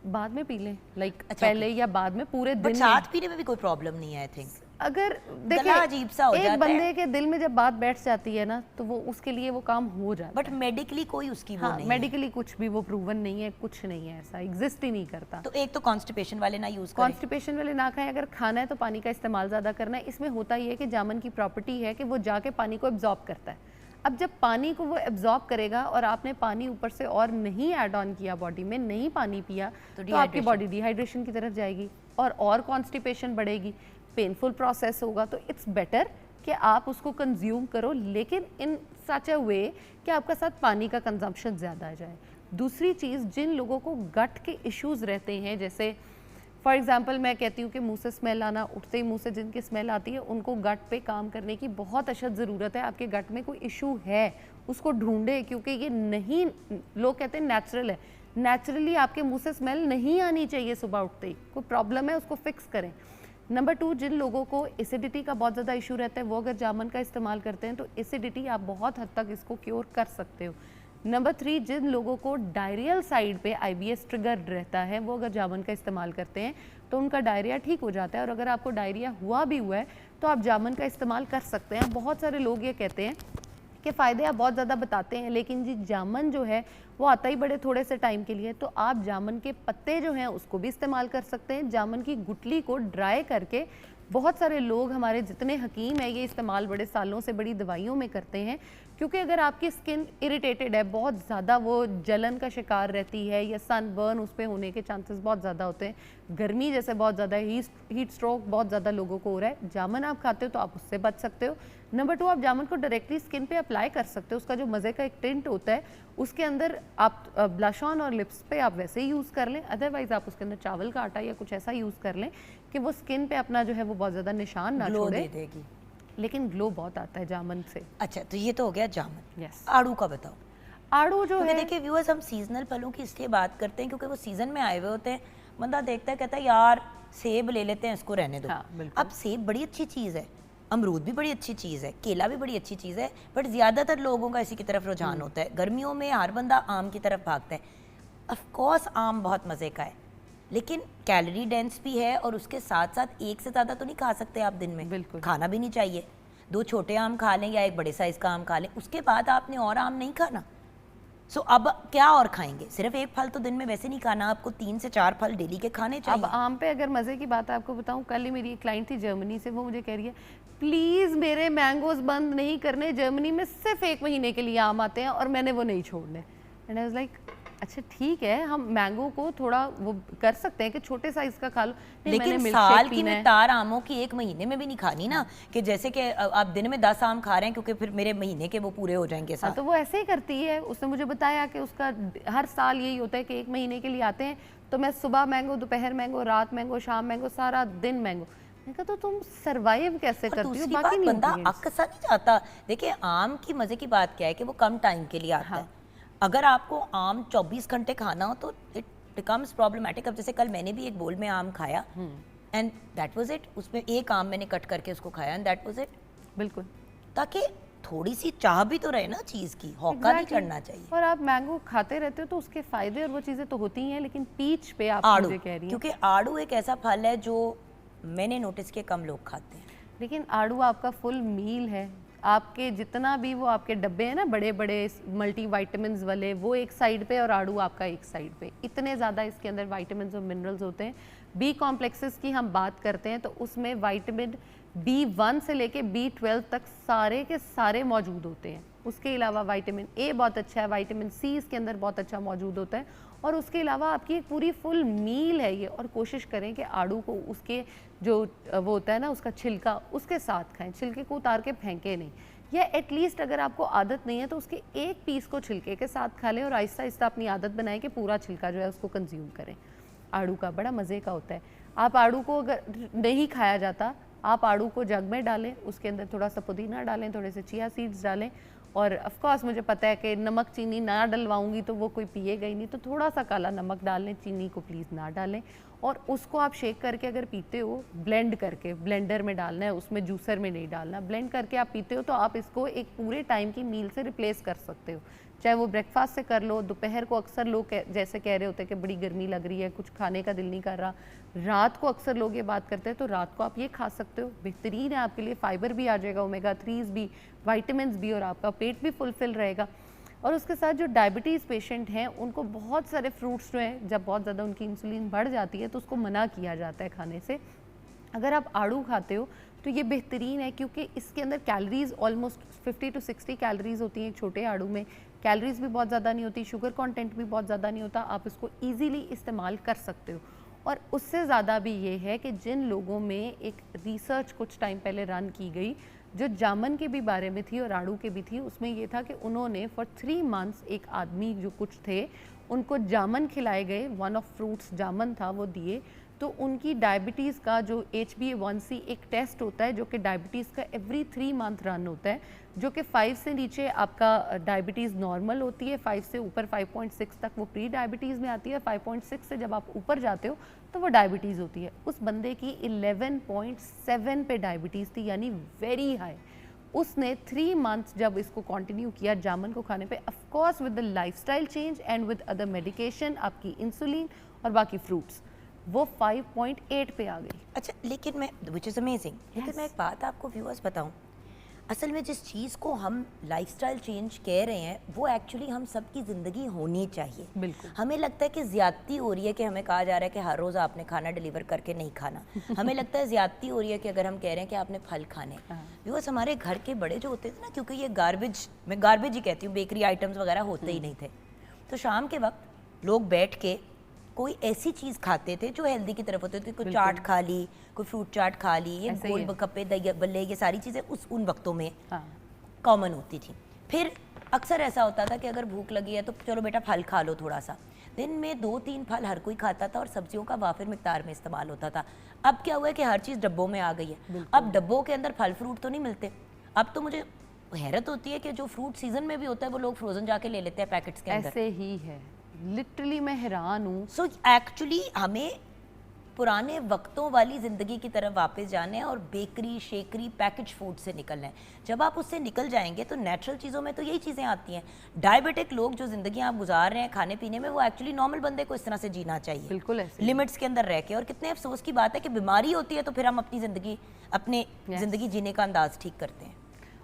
बाद में पी लें, लाइक अच्छा, पहले या बाद में, पूरे बट दिन में। साथ पीने में भी कोई प्रॉब्लम नहीं है आई थिंक। अगर गला अजीब सा हो एक जाता बंदे है। के दिल में जब बात बैठ जाती है ना तो वो उसके लिए वो काम हो जाता बट मेडिकली कोई उसकी है। वो हाँ, नहीं है। मेडिकली कुछ भी वो प्रूवन नहीं है, कुछ नहीं है, ऐसा एग्जिस्ट ही नहीं करता। तो एक तो कॉन्स्टिपेशन वाले ना यूज करें। कॉन्स्टिपेशन वाले ना खाएं। अगर खाना है तो पानी का इस्तेमाल ज़्यादा करना है। इसमें होता ये है कि जामुन की प्रॉपर्टी है कि वो जाके पानी को एब्जॉर्ब करता है। अब जब पानी को वो एब्जॉर्ब करेगा और आपने पानी ऊपर से और नहीं ऐड ऑन किया, बॉडी में नहीं पानी पिया, तो आपकी dehydration। बॉडी डिहाइड्रेशन की तरफ जाएगी और कॉन्स्टिपेशन बढ़ेगी, पेनफुल प्रोसेस होगा। तो इट्स बेटर कि आप उसको कंज्यूम करो, लेकिन इन सच अ वे कि आपका साथ पानी का कंजम्पशन ज़्यादा आ जाए। दूसरी चीज़, जिन लोगों को गट के इश्यूज़ रहते हैं, जैसे फॉर एग्जांपल मैं कहती हूँ कि मुंह से स्मेल आना, उठते ही मुंह से जिनकी स्मेल आती है, उनको गट पे काम करने की बहुत अशद ज़रूरत है। आपके गट में कोई इशू है उसको ढूंढे, क्योंकि ये नहीं, लोग कहते हैं नेचुरल है, नेचुरली आपके मुंह से स्मेल नहीं आनी चाहिए सुबह उठते ही। कोई प्रॉब्लम है उसको फिक्स करें। नंबर 2, जिन लोगों को एसिडिटी का बहुत ज़्यादा इशू रहता है वो अगर जामुन का इस्तेमाल करते हैं तो एसिडिटी आप बहुत हद तक इसको क्योर कर सकते हो। नंबर 3, जिन लोगों को डायरियल साइड पे IBS ट्रिगर रहता है वो अगर जामुन का इस्तेमाल करते हैं तो उनका डायरिया ठीक हो जाता है। और अगर आपको डायरिया हुआ भी हुआ है तो आप जामुन का इस्तेमाल कर सकते हैं। बहुत सारे लोग ये कहते हैं कि फ़ायदे आप बहुत ज़्यादा बताते हैं, लेकिन जी जामुन जो है वो आता ही बड़े थोड़े से टाइम के लिए। तो आप जामुन के पत्ते जो हैं उसको भी इस्तेमाल कर सकते हैं। जामुन की गुठली को ड्राई करके, बहुत सारे लोग हमारे जितने हकीम हैं ये इस्तेमाल बड़े सालों से बड़ी दवाइयों में करते हैं, क्योंकि अगर आपकी स्किन इरिटेटेड है, बहुत ज़्यादा वो जलन का शिकार रहती है या सनबर्न उस पर होने के चांसेस बहुत ज़्यादा होते हैं, गर्मी जैसे बहुत ज़्यादा, हीट स्ट्रोक बहुत ज़्यादा लोगों को हो रहा है, जामुन आप खाते हो तो आप उससे बच सकते हो। नंबर 2, आप जामुन को डायरेक्टली स्किन पे अप्लाई कर सकते हो। उसका जो मज़े का एक टिंट होता है उसके अंदर आप ब्लश ऑन और लिप्स पे आप वैसे ही यूज़ कर लें। अदरवाइज़ आप उसके अंदर चावल का आटा या कुछ ऐसा यूज़ कर लें कि वो स्किन पे अपना जो है वो बहुत ज़्यादा निशान ना ग्लो छोड़े, दे देगी। लेकिन ग्लो बहुत आता है जामुन से। अच्छा, तो ये तो हो गया जामुन। यस, आड़ू का बताओ। आड़ू जो क्योंकि है, देखिए व्यूअर्स, हम सीजनल फलों की इसलिए बात करते हैं क्योंकि वो सीजन में आए हुए होते हैं। बंदा देखता है, कहता है यार सेब ले लेते हैं, इसको रहने दो। हाँ, बिल्कुल। अब सेब बड़ी अच्छी चीज़ है, अमरूद भी बड़ी अच्छी चीज़ है, केला भी बड़ी अच्छी चीज़ है, बट ज़्यादातर लोगों का इसी की तरफ रुझान होता है। गर्मियों में हर बंदा आम की तरफ भागता है। ऑफकोर्स आम बहुत मज़े का है, लेकिन कैलोरी डेंस भी है और उसके साथ साथ एक से ज़्यादा तो नहीं खा सकते आप दिन में। बिल्कुल। खाना भी नहीं चाहिए। 2 छोटे आम खा लें या एक बड़े साइज़ का आम खा लें, उसके बाद आपने और आम नहीं खाना। सो अब क्या और खाएंगे? सिर्फ एक फल तो दिन में वैसे नहीं खाना, आपको 3 से 4 फल डेली के खाने अब चाहिए। आम पे अगर मज़े की बात आपको बताऊं, कल ही मेरी एक क्लाइंट थी जर्मनी से, वो मुझे कह रही है प्लीज़ मेरे मैंगोज बंद नहीं करने, जर्मनी में सिर्फ 1 महीने के लिए आम आते हैं और मैंने वो नहीं छोड़ने। एंड आई वाज लाइक अच्छा ठीक है, हम मैंगो को थोड़ा वो कर सकते हैं कि छोटे साइज का खा लो, नहीं, मैंने लेकिन milkshake साल की पीना है। मिकदार आमों की 1 महीने में भी नहीं खानी ना, कि जैसे कि आप दिन में 10 आम खा रहे हैं क्योंकि फिर मेरे महीने के वो पूरे हो जाएंगे हाँ, साथ। तो वो ऐसे ही करती है। उसने मुझे बताया कि उसका हर साल यही होता है कि 1 महीने के लिए आते हैं, तो मैं सुबह मैंगो, दोपहर मैंगो, रात मैंगो, शाम मैंगो, सारा दिन मैंगो। मैंने कहा तो तुम सरवाइव कैसे और करती हो? दूसरी बाकी बात, नहीं बंदा होती है। अक्सा नहीं जाता। देखिए आम की मजे की बात क्या है कि वो कम टाइम के लिए आता है। अगर आपको आम 24 घंटे खाना हो तो इट बिकम्स प्रॉब्लमेटिक। अब जैसे कल मैंने भी एक बोल में आम खाया, एंड दैट वाज इट। उसमें एक आम मैंने कट करके उसको खाया एंड दैट वाज इट। बिल्कुल ताकि थोड़ी सी चाह भी तो रहे ना चीज़ की, हौका नहीं Exactly. चढ़ना चाहिए। और आप मैंगो खाते रहते हो तो उसके फायदे और वो चीज़ें तो होती ही हैं, लेकिन पीच पे आप आड़ू, मुझे कह रही हैं, क्योंकि आड़ू एक ऐसा फल है जो मैंने नोटिस किया कम लोग खाते हैं। लेकिन आड़ू आपका फुल मील है। आपके जितना भी वो आपके डब्बे हैं ना बड़े बड़े मल्टी वाइटामिन वाले, वो एक साइड पे और आड़ू आपका एक साइड पे। इतने ज़्यादा इसके अंदर वाइटामिन और मिनरल्स होते हैं। बी कॉम्प्लेक्सेस की हम बात करते हैं तो उसमें वाइटामिन B1 से लेके B12 तक सारे के सारे मौजूद होते हैं। उसके अलावा विटामिन A बहुत अच्छा है, विटामिन C इसके अंदर बहुत अच्छा मौजूद होता है, और उसके अलावा आपकी एक पूरी फुल मील है ये। और कोशिश करें कि आड़ू को उसके जो वो होता है ना उसका छिलका, उसके साथ खाएं, छिलके को उतार के फेंके नहीं, या एटलीस्ट अगर आपको आदत नहीं है तो उसके एक पीस को छिलके के साथ खा लें और आहिस्ता आहिस्ता अपनी आदत बनाएं कि पूरा छिलका जो है उसको कंज्यूम करें। आड़ू का बड़ा मज़े का होता है। आप आड़ू को अगर नहीं खाया जाता, आप आड़ू को जग में डालें, उसके अंदर थोड़ा सा पुदीना डालें, थोड़े से चिया सीड्स डालें, और ऑफ कोर्स मुझे पता है कि नमक चीनी ना डलवाऊंगी तो वो कोई पिएगा ही नहीं, तो थोड़ा सा काला नमक डाल लें, चीनी को प्लीज़ ना डालें, और उसको आप शेक करके अगर पीते हो, ब्लेंड करके, ब्लेंडर में डालना है, उसमें जूसर में नहीं डालना, ब्लेंड करके आप पीते हो तो आप इसको एक पूरे टाइम की मील से रिप्लेस कर सकते हो। चाहे वो ब्रेकफास्ट से कर लो, दोपहर को अक्सर लोग जैसे कह रहे होते हैं कि बड़ी गर्मी लग रही है, कुछ खाने का दिल नहीं कर रहा, रात को अक्सर लोग ये बात करते हैं, तो रात को आप ये खा सकते हो, बेहतरीन है आपके लिए, फाइबर भी आ जाएगा, ओमेगा 3 भी, विटामिन्स भी, और आपका पेट भी फुलफिल रहेगा। और उसके साथ जो डायबिटीज़ पेशेंट हैं उनको बहुत सारे फ्रूट्स जो हैं, जब बहुत ज़्यादा उनकी इंसुलिन बढ़ जाती है तो उसको मना किया जाता है खाने से। अगर आप आड़ू खाते हो तो ये बेहतरीन है, क्योंकि इसके अंदर कैलोरीज ऑलमोस्ट 50 to 60 कैलोरीज होती हैं। एक छोटे आड़ू में कैलोरीज भी बहुत ज़्यादा नहीं होती, शुगर कंटेंट भी बहुत ज़्यादा नहीं होता, आप इसको इजीली इस्तेमाल कर सकते हो। और उससे ज़्यादा भी ये है कि जिन लोगों में एक रिसर्च कुछ टाइम पहले रन की गई जो जामन के भी बारे में थी और आड़ू के भी थी, उसमें ये था कि उन्होंने फॉर 3 मंथ्स एक आदमी जो कुछ थे उनको जामन खिलाए गए, वन ऑफ फ्रूट्स जामन था, वो दिए, तो उनकी डायबिटीज़ का जो HbA1c एक टेस्ट होता है जो कि डायबिटीज़ का एवरी 3 मंथ रन होता है, जो कि 5 से नीचे आपका डायबिटीज़ नॉर्मल होती है, 5 से ऊपर 5.6 तक वो प्री डायबिटीज़ में आती है, 5.6 से जब आप ऊपर जाते हो तो वो डायबिटीज़ होती है। उस बंदे की 11.7 पे डायबिटीज़ थी, यानी वेरी हाई। उसने 3 मंथ्स जब इसको कंटिन्यू किया जामन को खाने पे, of course with the lifestyle change and with other medication, आपकी इंसुलिन और बाकी फ्रूट्स, वो 5.8 पे आ गई। अच्छा, लेकिन मैं विच इज़ अमेजिंग, लेकिन मैं एक बात आपको व्यूअर्स बताऊं, असल में जिस चीज़ को हम लाइफस्टाइल चेंज कह रहे हैं वो एक्चुअली हम सबकी ज़िंदगी होनी चाहिए। बिल्कुल। हमें लगता है कि ज़्यादती हो रही है कि हमें कहा जा रहा है कि हर रोज़ आपने खाना डिलीवर करके नहीं खाना। हमें लगता है ज़्यादती हो रही है कि अगर हम कह रहे हैं कि आपने फल खाने। व्यूअर्स, हमारे घर के बड़े जो होते थे ना, क्योंकि ये गार्बेज, मैं गार्बेज ही कहती हूँ, बेकरी आइटम्स वगैरह होते ही नहीं थे, तो शाम के वक्त लोग बैठ के कोई ऐसी चीज़ खाते थे जो हेल्दी की तरफ होते थे। कोई चाट खा ली, कोई फ्रूट चाट खा ली, ये ऐसे ही गोल है। बकप्पे, दही बल्ले, ये सारी चीज़ें उन वक्तों में हाँ, कॉमन होती थी। फिर अक्सर ऐसा होता था कि अगर भूख लगी है तो चलो बेटा फल खा लो थोड़ा सा। दिन में 2-3 फल हर कोई खाता था और सब्जियों का वाफिर मिकदार में इस्तेमाल होता था। अब क्या हुआ है कि हर चीज़ डब्बों में आ गई है। अब डब्बों के अंदर फल फ्रूट तो नहीं मिलते। अब तो मुझे हैरत होती है कि जो फ्रूट सीजन में भी होता है वो लोग फ्रोजन जाके ले लेते हैं पैकेट्स के अंदर। ऐसे ही है, लिटरली मैं हैरान हूँ। सो एक्चुअली हमें पुराने वक्तों वाली ज़िंदगी की तरफ वापस जाना है और बेकरी, शेकरी, पैकेज फूड से निकलना है। जब आप उससे निकल जाएंगे तो नेचुरल चीज़ों में तो यही चीज़ें आती हैं। डायबिटिक लोग जो ज़िंदगी आप गुजार रहे हैं खाने पीने में, वो एक्चुअली नॉर्मल बंदे को इस तरह से जीना चाहिए, बिल्कुल ऐसे। लिमिट्स के अंदर रह के। और कितने अफसोस की बात है कि बीमारी होती है तो फिर हम अपनी ज़िंदगी, अपने ज़िंदगी जीने का अंदाज ठीक करते हैं।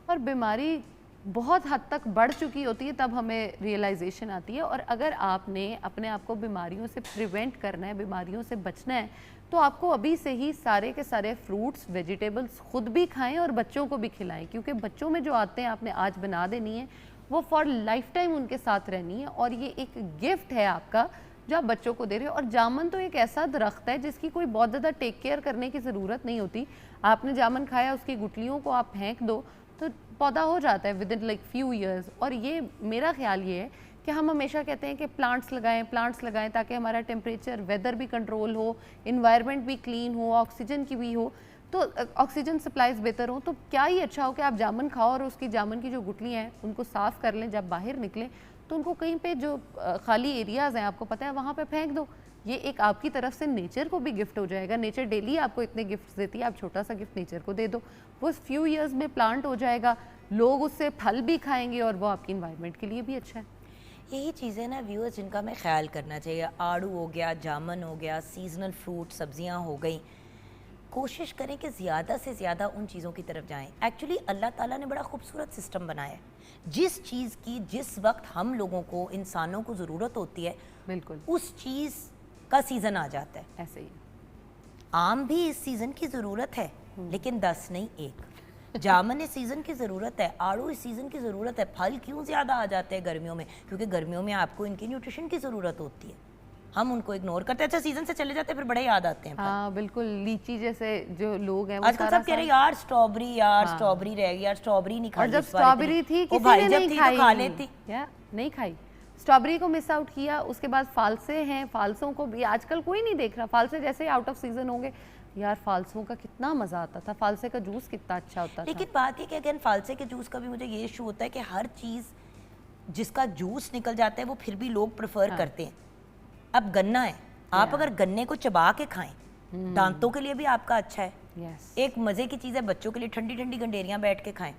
और बीमारी बहुत हद तक बढ़ चुकी होती है तब हमें रियलाइजेशन आती है। और अगर आपने अपने आप को बीमारियों से प्रिवेंट करना है, बीमारियों से बचना है, तो आपको अभी से ही सारे के सारे फ्रूट्स, वेजिटेबल्स खुद भी खाएं और बच्चों को भी खिलाएं, क्योंकि बच्चों में जो आते हैं आपने आज बना देनी है, वो फॉर लाइफ टाइम उनके साथ रहनी है। और ये एक गिफ्ट है आपका जो आप बच्चों को दे रहे हो। और जामन तो एक ऐसा दरख्त है जिसकी कोई बहुत ज़्यादा टेक केयर करने की ज़रूरत नहीं होती। आपने जामन खाया, उसकी गुठलियों को आप फेंक दो तो पौधा हो जाता है with in like few years. और ये मेरा ख्याल ये है कि हम हमेशा कहते हैं कि प्लांट्स लगाएं ताकि हमारा टेम्परेचर, वेदर भी कंट्रोल हो, इन्वायरमेंट भी क्लीन हो, ऑक्सीजन की भी हो, तो ऑक्सीजन सप्लाईज बेहतर हो। तो क्या ही अच्छा हो कि आप जामुन खाओ और उसकी जामुन की जो गुठलियाँ हैं उनको साफ़ कर लें, जब बाहर निकलें तो उनको कहीं पे जो खाली एरियाज़ हैं आपको पता है वहाँ पे फेंक दो। ये एक आपकी तरफ से नेचर को भी गिफ्ट हो जाएगा। नेचर डेली आपको इतने गिफ्ट्स देती है, आप छोटा सा गिफ्ट नेचर को दे दो, वो फ्यू ईयर्स में प्लांट हो जाएगा, लोग उससे फल भी खाएंगे और वो आपकी इन्वायरमेंट के लिए भी अच्छा है। यही चीज़ें ना व्यूअर्स जिनका हमें ख्याल करना चाहिए। आड़ू हो गया, जामुन हो गया, सीजनल फ्रूट सब्जियां हो गई, कोशिश करें कि ज़्यादा से ज़्यादा उन चीज़ों की तरफ जाएं। एक्चुअली अल्लाह ताला ने बड़ा खूबसूरत सिस्टम बनाया है, जिस चीज़ की जिस वक्त हम लोगों को इंसानों को ज़रूरत होती है बिल्कुल उस चीज़ का सीज़न आ जाता है। ऐसे ही। आम भी इस सीज़न की ज़रूरत है, लेकिन 10 नहीं 1। जामुन इस सीज़न की ज़रूरत है, आड़ू इस सीज़न की ज़रूरत है। फल क्यों ज़्यादा आ जाते हैं गर्मियों में? क्योंकि गर्मियों में आपको इनकी न्यूट्रिशन की ज़रूरत होती है, हम उनको इग्नोर करते हैं। अच्छा सीज़न से चले जाते हैं, फिर बड़े याद आते हैं फल। हाँ बिल्कुल, लीची जैसे जो लोग हैं वो आजकल सारा सब कह रहे हैं यार स्ट्रॉबेरी, यार स्ट्रॉबेरी रह गई, यार स्ट्रॉबेरी नहीं खाई। और जब इस बार स्ट्रॉबेरी इतनी। थी ओ किसी भाई ने जब नहीं थी खाई, तो खा लेती। या नहीं खाई, स्ट्रॉबेरी को मिस आउट किया। उसके बाद फालसे हैं, फालसों को भी आजकल कोई नहीं देख रहा। फालसे जैसे ही आउट ऑफ सीजन होंगे, यार फालसों का कितना मजा आता था, फालसे का जूस कितना अच्छा होता था। लेकिन बात ये कि अगेन फालसे के जूस का भी मुझे ये इशू होता है कि हर चीज़ जिसका जूस निकल जाता है वो फिर भी लोग प्रेफर करते हैं। अब गन्ना है, आप अगर गन्ने को चबा के खाएं दांतों के लिए भी आपका अच्छा है। यस, एक मज़े की चीज़ है, बच्चों के लिए ठंडी ठंडी गंडेरियां बैठ के खाएं।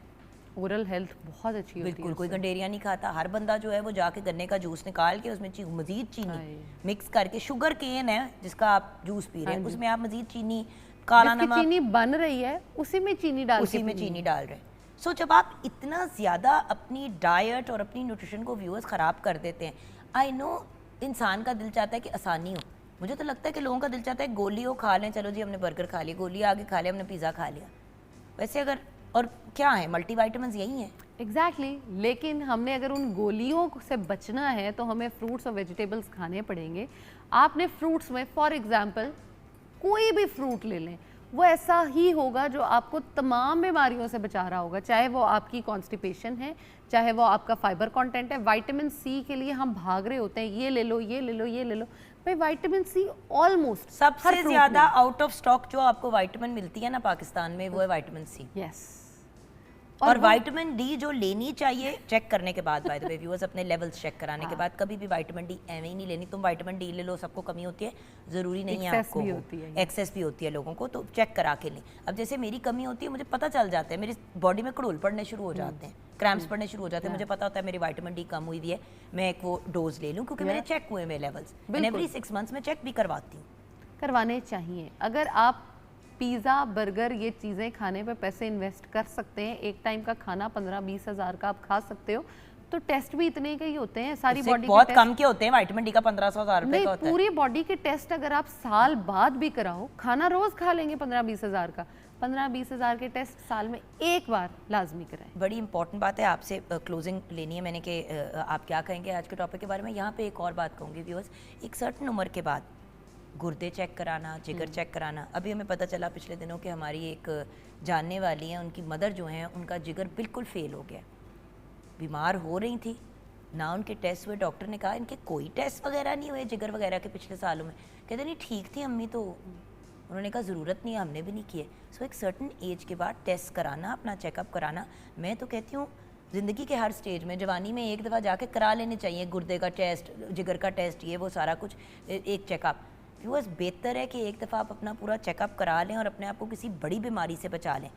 ओरल हेल्थ बहुत अच्छी होती है। बिल्कुल, कोई गंडेरियां नहीं खाता। हर बंदा जो है वो जाके गन्ने का जूस निकाल के उसमें मजीद चीनी मिक्स करके, शुगर केन है जिसका आप जूस पी रहे हैं, उसमें आप मजीद चीनी, काला जिसकी नमक, चीनी बन रही है उसी में चीनी डाल उसी के में पीनी चीनी डाल रहे हैं। सो जब आप इतना ज़्यादा अपनी डाइट और अपनी न्यूट्रिशन को व्यूअर्स ख़राब कर देते हैं, आई नो इंसान का दिल चाहता है कि आसानी हो। मुझे तो लगता है कि लोगों का दिल चाहता है गोली हो, खा लें, चलो जी हमने बर्गर खा लिया, गोली आगे खा लिया, हमने पिज़्ज़ा खा लिया। वैसे अगर और क्या है, मल्टीविटामिन्स यही हैं। एग्जैक्टली लेकिन हमने अगर उन गोलियों से बचना है तो हमें फ्रूट्स और वेजिटेबल्स खाने पड़ेंगे। आपने फ्रूट्स में फॉर एग्जांपल कोई भी फ्रूट ले लें, वो ऐसा ही होगा जो आपको तमाम बीमारियों से बचा रहा होगा, चाहे वो आपकी कॉन्स्टिपेशन है, चाहे वो आपका फाइबर कंटेंट है। विटामिन सी के लिए हम भाग रहे होते हैं, ये ले लो, ये ले लो, ये ले लो। भाई विटामिन सी ऑलमोस्ट सबसे ज़्यादा आउट ऑफ स्टॉक जो आपको विटामिन मिलती है ना पाकिस्तान में, वो है विटामिन सी। यस, और विटामिन डी जो लेनी चाहिए चेक करने के बाद, बाय द वे व्यूअर्स, अपने लेवल्स चेक कराने के बाद, कभी भी विटामिन डी एवं ही नहीं लेनी। तुम विटामिन डी ले लो, सबको कमी होती है, ज़रूरी नहीं है आपको, एक्सेस भी होती है लोगों को, तो चेक करा के लें। अब जैसे मेरी कमी होती है, मुझे पता चल जाता है, मेरी बॉडी में कड़ोल पड़ने शुरू हो जाते हैं, क्रैम्प्स पड़ने शुरू हो जाते हैं, मुझे पता होता है मेरी विटामिन डी कम हुई है, मैं एक वो डोज ले लूँ, क्योंकि मेरे चेक हुए मेरे लेवल्स। एवरी 6 मंथ्स में चेक भी करवाती हूँ। करवाने चाहिए। अगर आप पिज़्ज़ा, बर्गर, ये चीज़ें खाने पे पैसे इन्वेस्ट कर सकते हैं, एक टाइम का खाना 15-20 हज़ार का आप खा सकते हो, तो टेस्ट भी इतने के ही होते हैं। सारी बॉडी बहुत कम के होते हैं, विटामिन डी का 1500 रुपए का होता है। पूरी बॉडी के टेस्ट अगर आप साल बाद भी कराओ, खाना रोज खा लेंगे 15-20 हज़ार का, 15-20 हज़ार के टेस्ट साल में एक बार लाजमी कराएं। बड़ी इंपॉर्टेंट बात है, आपसे क्लोजिंग लेनी है मैंने कि आप क्या कहेंगे आज के टॉपिक के बारे में। यहाँ पे एक और बात कहूँगी व्यूअर्स, एक सर्टेन उम्र के बाद गुर्दे चेक कराना, जिगर चेक कराना। अभी हमें पता चला पिछले दिनों कि हमारी एक जानने वाली हैं, उनकी मदर जो हैं, उनका जिगर बिल्कुल फेल हो गया, बीमार हो रही थी ना, उनके टेस्ट हुए, डॉक्टर ने कहा इनके कोई टेस्ट वगैरह नहीं हुए जिगर वगैरह के पिछले सालों में। कहते नहीं ठीक थी अम्मी, तो उन्होंने कहा ज़रूरत नहीं है, हमने भी नहीं किए। सो एक सर्टन एज के बाद टेस्ट कराना, अपना चेकअप कराना। मैं तो कहती हूँ ज़िंदगी के हर स्टेज में, जवानी में एक दफ़ा जाके करा लेने चाहिए, गुर्दे का टेस्ट, जिगर का टेस्ट, ये वो सारा कुछ, एक चेकअप। व्यूअर्स बेहतर है कि एक दफ़ा आप अपना पूरा चेकअप करा लें और अपने आप को किसी बड़ी बीमारी से बचा लें।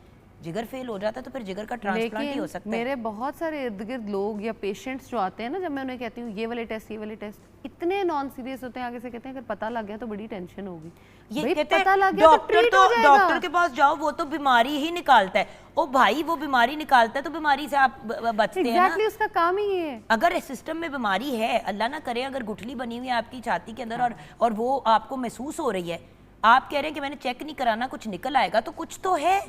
जिगर फेल हो जाता है तो फिर जिगर का ट्रांसप्लांट ही हो सकता है। मेरे बहुत सारे इर्द गिर्द लोग या पेशेंट्स जो आते हैं ना, जब मैं उन्हें कहती हूँ ये वाले टेस्ट, ये वाले टेस्ट, इतने नॉन सीरियस होते हैं, आगे से कहते हैं अगर पता लग गया तो बड़ी टेंशन होगी। ये कहते हैं डॉक्टर के पास जाओ, वो तो बीमारी ही निकालता है। ओ भाई, वो बीमारी निकालता है तो बीमारी से आप बचते हैं ना। एग्जैक्टली, उसका काम ही ये है। अगर सिस्टम में बीमारी है, अल्लाह ना करे, अगर गुठली बनी हुई है आपकी छाती के अंदर और वो आपको महसूस हो रही है, आप कह रहे हैं कि मैंने चेक नहीं कराना, कुछ निकल आएगा, तो कुछ तो है।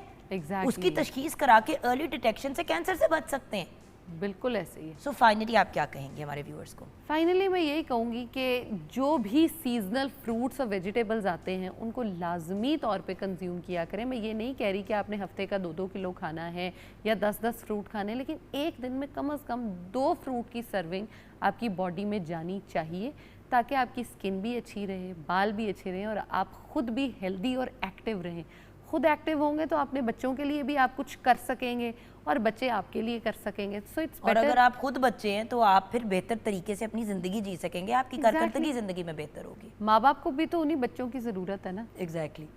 उसकी तशखीस करा के अर्ली डिटेक्शन से कैंसर से बच सकते हैं। बिल्कुल ऐसे ही है। सो फाइनली आप क्या कहेंगे हमारे व्यूअर्स को? फाइनली मैं यही कहूँगी कि जो भी सीजनल फ्रूट्स और वेजिटेबल्स आते हैं उनको लाजमी तौर पे कंज्यूम किया करें। मैं ये नहीं कह रही कि आपने हफ्ते का 2-2 किलो खाना है या 10-10 फ्रूट खाने, लेकिन एक दिन में कम से कम 2 फ्रूट की सर्विंग आपकी बॉडी में जानी चाहिए, ताकि आपकी स्किन भी अच्छी रहे, बाल भी अच्छे रहें और आप खुद भी हेल्दी और एक्टिव रहें। खुद एक्टिव होंगे तो अपने बच्चों के लिए भी आप कुछ कर सकेंगे और बच्चे आपके लिए कर सकेंगे। सो इट्स और बेटर। अगर आप खुद बच्चे हैं तो आप फिर बेहतर तरीके से अपनी ज़िंदगी जी सकेंगे, आपकी कारकर्दगी ज़िंदगी में बेहतर होगी। माँ बाप को भी तो उन्हीं बच्चों की ज़रूरत है ना। Exactly.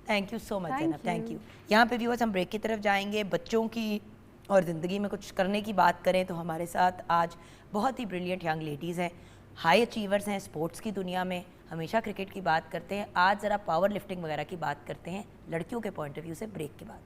Thank you so much Thank Zainab, thank you. You. यहाँ पे व्यूअर्स हम ब्रेक की तरफ जाएंगे। बच्चों की और ज़िंदगी में कुछ करने की बात करें तो हमारे साथ आज बहुत ही ब्रिलियंट यंग लेडीज़ हैं, हाई अचीवर्स हैं स्पोर्ट्स की दुनिया में। हमेशा क्रिकेट की बात करते हैं, आज ज़रा पावर लिफ्टिंग वगैरह की बात करते हैं लड़कियों के पॉइंट ऑफ व्यू से, ब्रेक के बाद।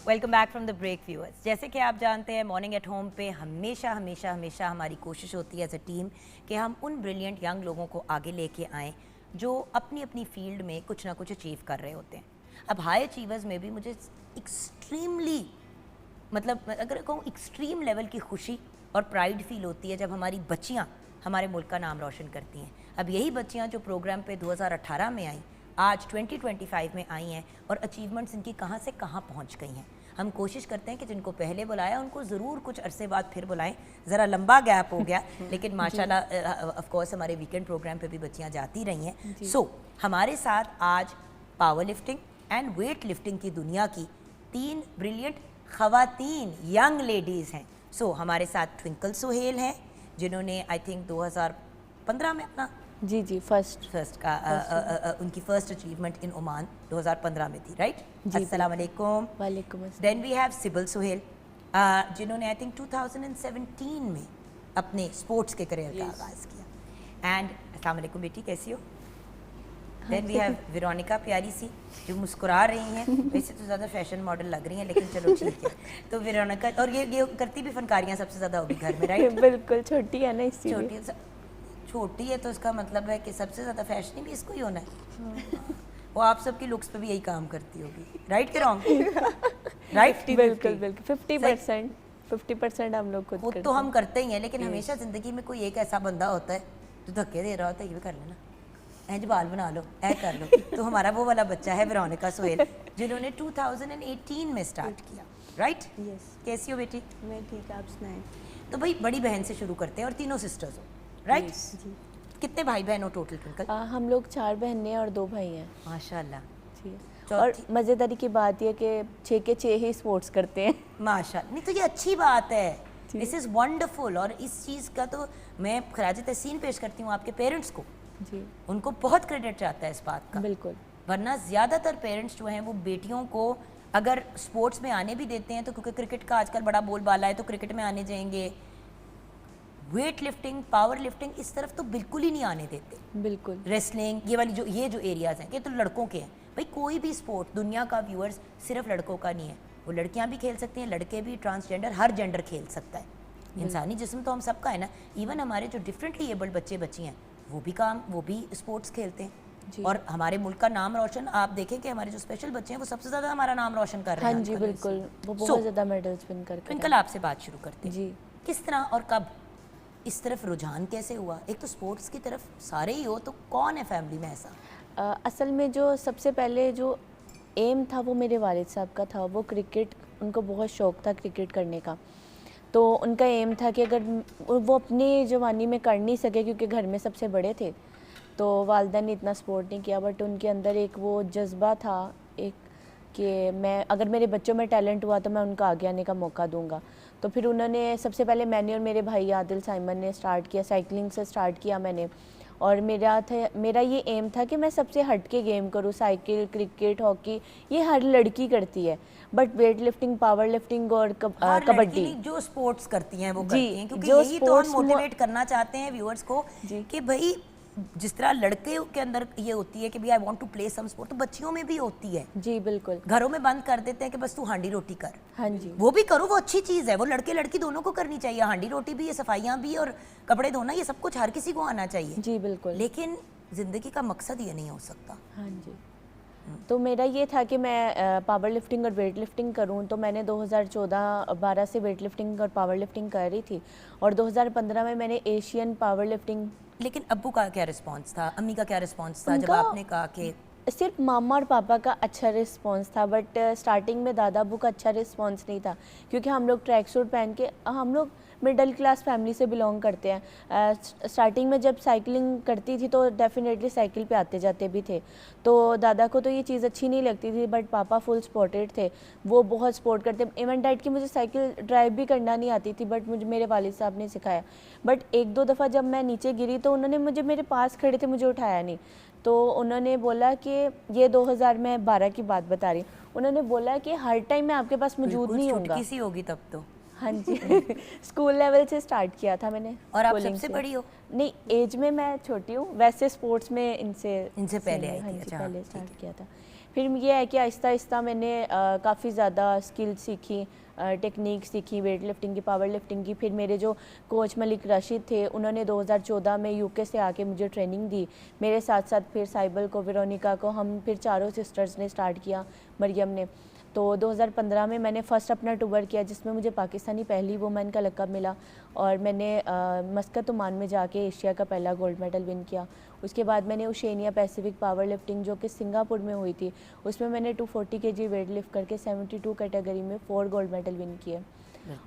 Welcome back from the break viewers. जैसे कि आप जानते हैं मॉर्निंग एट होम पे हमेशा हमेशा हमेशा हमारी कोशिश होती है एज अ टीम कि हम उन ब्रिलियंट यंग लोगों को आगे लेके आएँ जो अपनी अपनी फील्ड में कुछ ना कुछ अचीव कर रहे होते हैं। अब हाई अचीवर्स में भी मुझे एक्सट्रीमली, मतलब अगर कहूँ एक्सट्रीम लेवल की खुशी और प्राइड फील होती है जब हमारी बच्चियाँ हमारे मुल्क का नाम रोशन करती हैं। अब यही बच्चियाँ जो प्रोग्राम पे 2018 में आई, आज 2025 में आई हैं और अचीवमेंट्स इनकी कहाँ से कहाँ पहुँच गई हैं। हम कोशिश करते हैं कि जिनको पहले बुलाया उनको ज़रूर कुछ अरसे बाद फिर बुलाएं। ज़रा लंबा गैप हो गया लेकिन माशाल्लाह ऑफ कोर्स हमारे वीकेंड प्रोग्राम पे भी बच्चियाँ जाती रही हैं। सो हमारे साथ आज power lifting and weight lifting की दुनिया की 3 ब्रिलियंट ख़वातीन यंग लेडीज़ हैं। सो हमारे साथ ट्विंकल सुहेल हैं जिन्होंने आई थिंक 2015 में अपना जी फर्स्ट का उनकी फर्स्ट अचीवमेंट इन ओमान 2015 में थी, राइट? अस्सलाम वालेकुम। वालेकुम अस्सलाम। Then we have Sibil Suhail जिन्होंने आई थिंक 2017 में अपने स्पोर्ट्स के करियर का आगाज़ किया। एंड अस्सलाम वालेकुम बेटी, कैसी हो? देन वी हैव वेरोनिका, प्यारी सी जो मुस्कुरा रही हैं, वैसे तो ज़्यादा फैशन मॉडल लग रही हैं लेकिन चलो ठीक है। तो वेरोनिका, और ये करती भी फनकारियाँ सबसे ज़्यादा होगी घर में, राइट? बिल्कुल, छोटी है ना इसीलिए। छोटी है तो इसका मतलब है कि सबसे ज़्यादा फैशन भी इसको ही होना है। वो आप सबकी लुक्स पे भी यही काम करती होगी, राइट कि रॉन्ग? राइट, बिल्कुल 50% हम लोग खुद खुद करते तो हम करते ही हैं लेकिन हमेशा ज़िंदगी में कोई एक ऐसा बंदा होता है जो धक्के दे रहा होता है, ये भी कर लेना, ऐज बाल बना लो, ऐ कर लो। तो हमारा वो वाला बच्चा है वेरोनिका सुहेल जिन्होंने 2018 में स्टार्ट किया, राइट? यस। कैसी हो बेटी? मैं ठीक, आप सुनाएं। तो भाई बड़ी बहन से शुरू करते हैं और तीनों सिस्टर्स हो, राइट? जी। कितने भाई बहन हो टोटल ट्विंकल? हम लोग 4 बहनें हैं और 2 भाई हैं। माशाल्लाह। जी। चौथी- और मज़ेदारी की बात यह कि 6 के 6 ही स्पोर्ट्स करते हैं। माशाल्लाह, नहीं तो ये अच्छी बात है, दिस इज़ वंडरफुल। और इस चीज़ का तो मैं खराज तहसीन पेश करती हूँ आपके पेरेंट्स को, जी उनको बहुत क्रेडिट चाहता है इस बात का। बिल्कुल। वरना ज़्यादातर पेरेंट्स जो हैं वो बेटियों को अगर स्पोर्ट्स में आने भी देते हैं तो क्योंकि क्रिकेट का आजकल बड़ा बोलबाला है तो क्रिकेट में आने जाएंगे, वेट लिफ्टिंग, पावर लिफ्टिंग इस तरफ तो बिल्कुल ही नहीं आने देते। बिल्कुल। रेसलिंग, ये जो एरियाज़ हैं ये तो लड़कों के हैं। भाई कोई भी स्पोर्ट दुनिया का व्यूअर्स सिर्फ लड़कों का नहीं है, वो लड़कियां भी खेल सकती हैं, लड़के भी, ट्रांसजेंडर, हर जेंडर खेल सकता है। इंसानी जिस्म तो हम सबका है ना। इवन हमारे जो डिफरेंटली एबल्ड बच्चे बच्ची हैं वो भी स्पोर्ट्स खेलते हैं और हमारे मुल्क का नाम रोशन, आप देखें कि हमारे जो स्पेशल बच्चे हैं वो सबसे ज़्यादा हमारा नाम रोशन कर रहे हैं। हाँ जी बिल्कुल, वो बहुत ज़्यादा मेडल्स विन करके। ट्विंकल, आपसे बात शुरू करते हैं। जी। किस तरह और कब इस तरफ रुझान कैसे हुआ? एक तो स्पोर्ट्स की तरफ सारे ही हो, तो कौन है फैमिली में ऐसा? असल में जो सबसे पहले जो एम था वो मेरे वालिद साहब का था। वो क्रिकेट, उनको बहुत शौक़ था क्रिकेट करने का। तो उनका एम था कि अगर वो अपनी जवानी में कर नहीं सके क्योंकि घर में सबसे बड़े थे तो वालिदा ने इतना सपोर्ट नहीं किया, बट उनके अंदर एक वो जज्बा था एक कि मैं अगर मेरे बच्चों में टैलेंट हुआ तो मैं उनका आगे आने का मौका दूंगा। तो फिर उन्होंने सबसे पहले मैंने और मेरे भाई आदिल साइमन ने स्टार्ट किया, साइकिलिंग से स्टार्ट किया मैंने। और मेरा ये एम था कि मैं सबसे हट के गेम करूँ, साइकिल, क्रिकेट, हॉकी ये हर लड़की करती है, but weight lifting, power lifting और कबड्डी जो स्पोर्ट्स करती हैं वो जी, करती हैं, क्योंकि जो यही तो हम स्पोर्ट्स मोटिवेट करना चाहते हैं व्यूअर्स को कि भाई जिस तरह लड़के के अंदर ये होती है कि भाई I want to play some sport, तो बच्चियों में भी होती है। जी बिल्कुल। घरों में बंद कर देते हैं कि बस तू हांडी रोटी कर। हाँ जी, वो भी करो, वो अच्छी चीज़ है, वो लड़के लड़की दोनों को करनी चाहिए। हांडी रोटी भी, ये सफाइयाँ भी और कपड़े धोना, ये सब कुछ हर किसी को आना चाहिए। जी बिल्कुल। लेकिन जिंदगी का मकसद ये नहीं हो सकता। हाँ जी। तो मेरा ये था कि मैं पावर लिफ्टिंग और वेट लिफ्टिंग करूं, तो मैंने 2014-12 से वेट लिफ्टिंग और पावर लिफ्टिंग कर रही थी, और 2015 में मैंने एशियन पावर लिफ्टिंग। लेकिन अब्बू का क्या रिस्पांस था, अम्मी का क्या रिस्पांस था जब उनका- आपने कहा कि सिर्फ मामा और पापा का अच्छा रिस्पांस था, बट स्टार्टिंग में दादा अबू का अच्छा रिस्पांस नहीं था, क्योंकि हम लोग ट्रैक सूट पहन के, हम लोग मिडिल क्लास फैमिली से बिलोंग करते हैं। स्टार्टिंग में जब साइकिलिंग करती थी तो डेफिनेटली साइकिल पे आते जाते भी थे, तो दादा को तो ये चीज़ अच्छी नहीं लगती थी, बट पापा फुल सपोर्टेड थे, वो बहुत सपोर्ट करते। इवन डैड की मुझे साइकिल ड्राइव भी करना नहीं आती थी, बट मुझे मेरे वालिद साहब ने सिखाया। बट एक दो दफ़ा जब मैं नीचे गिरी तो उन्होंने मुझे, मेरे पास खड़े थे, मुझे उठाया नहीं, तो उन्होंने बोला कि ये 2012 की बात बता रही, उन्होंने बोला कि हर टाइम मैं आपके पास मौजूद बिल्कुल नहीं होऊंगा। छुटकी सी होगी तब तो। हाँ जी स्कूल लेवल से स्टार्ट किया था मैंने। और आप schooling सबसे से। बड़ी हो? नहीं, एज में मैं छोटी हूँ, वैसे स्पोर्ट्स में इनसे पहले आई हाँ थी, जी, अच्छा, पहले ठीक स्टार्ट है। किया था। फिर ये है कि आहिस्ता आहिस्ता मैंने काफ़ी ज़्यादा स्किल सीखी, टेक्निक सीखी वेट लिफ्टिंग की, पावर लिफ्टिंग की। फिर मेरे जो कोच मलिक राशिद थे, उन्होंने 2014 में यूके से आके मुझे ट्रेनिंग दी। मेरे साथ साथ फिर साइबल को, वेरोनिका को, हम फिर चारों सिस्टर्स ने स्टार्ट किया, मरियम ने। तो 2015 में मैंने फ़र्स्ट अपना टूर किया, जिसमें मुझे पाकिस्तानी पहली वुमेन का लक़ब मिला, और मैंने मस्कत ओमान में जाके एशिया का पहला गोल्ड मेडल विन किया। उसके बाद मैंने ओशिनिया पैसिफिक पावर लिफ्टिंग, जो कि सिंगापुर में हुई थी, उसमें मैंने 240 kg वेट लिफ्ट करके 72 कैटेगरी में 4 गोल्ड मेडल विन किए।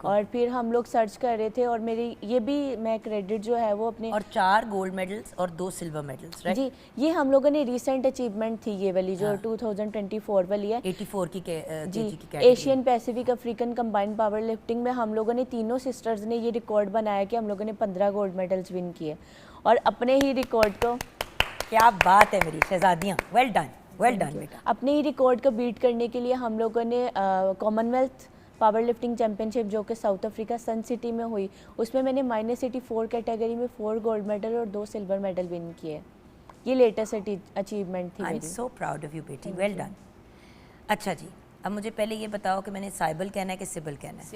और फिर हम लोग सर्च कर रहे थे, और मेरी ये भी मैं क्रेडिट जो है वो अपने, और 4 गोल्ड मेडल्स और 2 सिल्वर मेडल्स, राइट? जी, ये हम लोगों ने रिसेंट अचीवमेंट थी, ये वाली जो 2024 वाली है 84 की जी। केजी की category. Asian Pacific African combined power lifting में हम लोगों ने, तीनों सिस्टर्स ने ये रिकॉर्ड बनाया कि हम लोगों ने 15 गोल्ड मेडल्स विन किए, और अपने ही रिकॉर्ड को, क्या बात है मेरी शहजादियाँ, वेल डन बेटा। अपने ही रिकॉर्ड को बीट करने के लिए हम लोगों ने कॉमनवेल्थ पावर लिफ्टिंग चैम्पियनशिप, जो कि साउथ अफ्रीका सन सिटी में हुई, उसमें मैंने -84 कैटेगरी में 4 गोल्ड मेडल और 2 सिल्वर मेडल विन किए। ये लेटेस्ट अचीवमेंट थी आई एम मेरी। सो प्राउड ऑफ यू बेटी, वेल डन। अच्छा जी, अब मुझे पहले ये बताओ कि मैंने साइबल कहना है कि सिबल कहना है?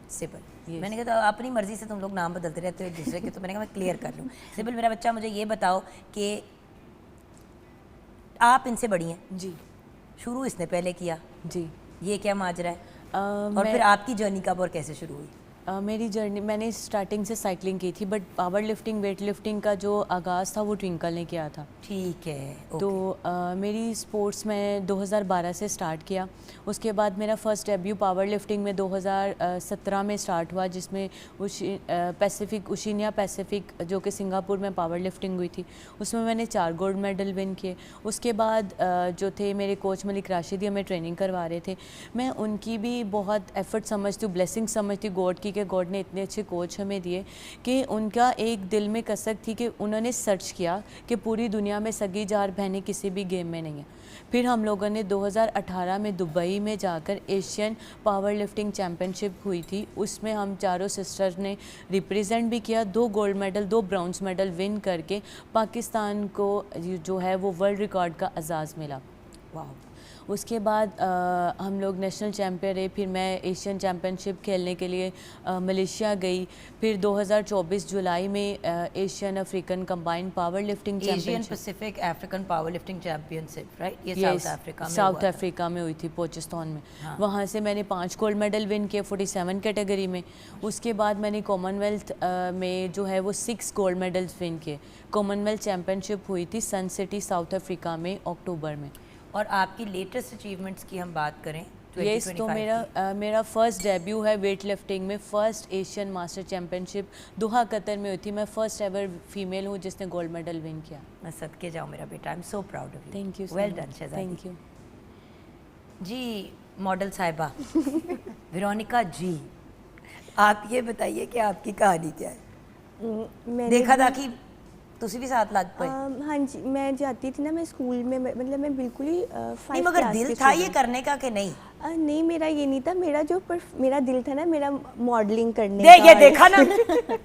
सिबल। मैंने कहा तो अपनी मर्जी से तुम लोग नाम बदलते रहते हो एक दूसरे के, तो मैंने कहा मैं क्लियर कर लूँ। सिबल मेरा बच्चा, मुझे ये बताओ कि आप इनसे बड़ी हैं जी शुरू इसने पहले किया, जी। ये क्या माजरा है? और मैं- फिर आपकी जर्नी कब और कैसे शुरू हुई? मेरी जर्नी, मैंने स्टार्टिंग से साइकिलिंग की थी, but power lifting weight lifting का जो आगाज़ था वो ट्विंकल ने किया था। ठीक है, ओके। तो मेरी स्पोर्ट्स में 2012 से स्टार्ट किया। उसके बाद मेरा फर्स्ट डेब्यू पावर लिफ्टिंग में 2017 में स्टार्ट हुआ, जिसमें पैसिफिक, ओशिनिया पैसिफिक, जो कि सिंगापुर में पावर लिफ्टिंग हुई थी, उसमें मैंने 4 गोल्ड मेडल विन किए। उसके बाद जो थे मेरे कोच मलिक राशिद, हमें ट्रेनिंग करवा रहे थे, मैं उनकी भी बहुत एफर्ट समझती हूँ, ब्लेसिंग समझती हूँ गॉड की, कि गॉड ने इतने अच्छे कोच हमें दिए, कि उनका एक दिल में कसक थी कि उन्होंने सर्च किया कि पूरी दुनिया में सगी जार बहनें किसी भी गेम में नहीं है। फिर हम लोगों ने 2018 में दुबई में जाकर एशियन पावर लिफ्टिंग चैम्पियनशिप हुई थी, उसमें हम चारों सिस्टर्स ने रिप्रेजेंट भी किया, 2 gold medal 2 bronze medal win करके पाकिस्तान को जो है वो वर्ल्ड रिकॉर्ड का एजाज़ मिला। वाह। उसके बाद हम लोग नेशनल चैम्पियन रहे। फिर मैं एशियन चैम्पियनशिप खेलने के लिए मलेशिया गई। फिर 2024 जुलाई में Asian African combined power lifting Asian championship, Pacific African power lifting championship, right? ये Yes, साउथ अफ्रीका में साउथ हुआ था। अफ्रीका में हुई थी, पोचिस्तान में। हाँ। वहाँ से मैंने 5 गोल्ड मेडल विन किए 47 कैटेगरी में। उसके बाद मैंने कॉमनवेल्थ में जो है वो 6 गोल्ड मेडल्स विन किए। कॉमनवेल्थ चैम्पियनशिप हुई थी सन सिटी साउथ अफ्रीका में अक्टूबर में। और आपकी लेटेस्ट अचीवमेंट्स की हम बात करें, यस, तो 2025 की। मेरा फर्स्ट डेब्यू है वेट लिफ्टिंग में। First Asian master championship Doha Qatar में हुई थी। मैं फर्स्ट एवर फीमेल हूँ जिसने गोल्ड मेडल विन किया। मैं सदके जाऊँ मेरा बेटा, I am so proud of you. Thank you, well done शहजादी। Thank you ji. मॉडल साहिबा वेरोनिका जी, आप ये बताइए कि आपकी कहानी क्या है? देखा था कि तुसी भी साथ लग पाए? हाँ जी, मैं जाती थी ना, मैं स्कूल में, मतलब मैं बिल्कुल ही नहीं, मगर दिल था ये करने का कि नहीं? नहीं, मेरा ये नहीं था। मेरा दिल था ना, मेरा मॉडलिंग करने दे का। ये देखा ना